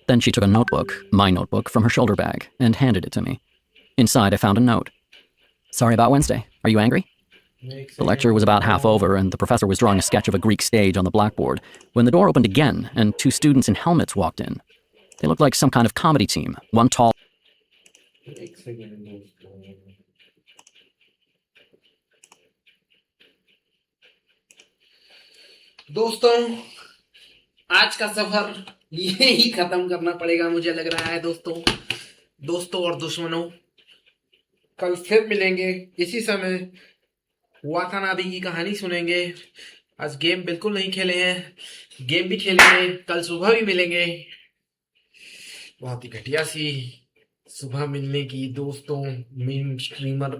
Then she took a notebook, my notebook, from her shoulder bag and handed it to me. Inside, I found a note. Sorry about Wednesday. Are you angry? The lecture was about half over, and the professor was drawing a sketch of a Greek stage on the blackboard, when the door opened again, and 2 students in helmets walked in. They looked like some kind of comedy team, one tall... दोस्तों, आज का सफर यही खत्म करना पड़ेगा मुझे लग रहा है दोस्तों और दुश्मनों। कल फिर मिलेंगे इसी समय, वातानाबे की कहानी सुनेंगे। आज गेम बिल्कुल नहीं खेले हैं, गेम भी खेलेंगे, कल सुबह भी मिलेंगे। बहुत ही घटिया सी सुबह मिलने की दोस्तों, मेन स्ट्रीमर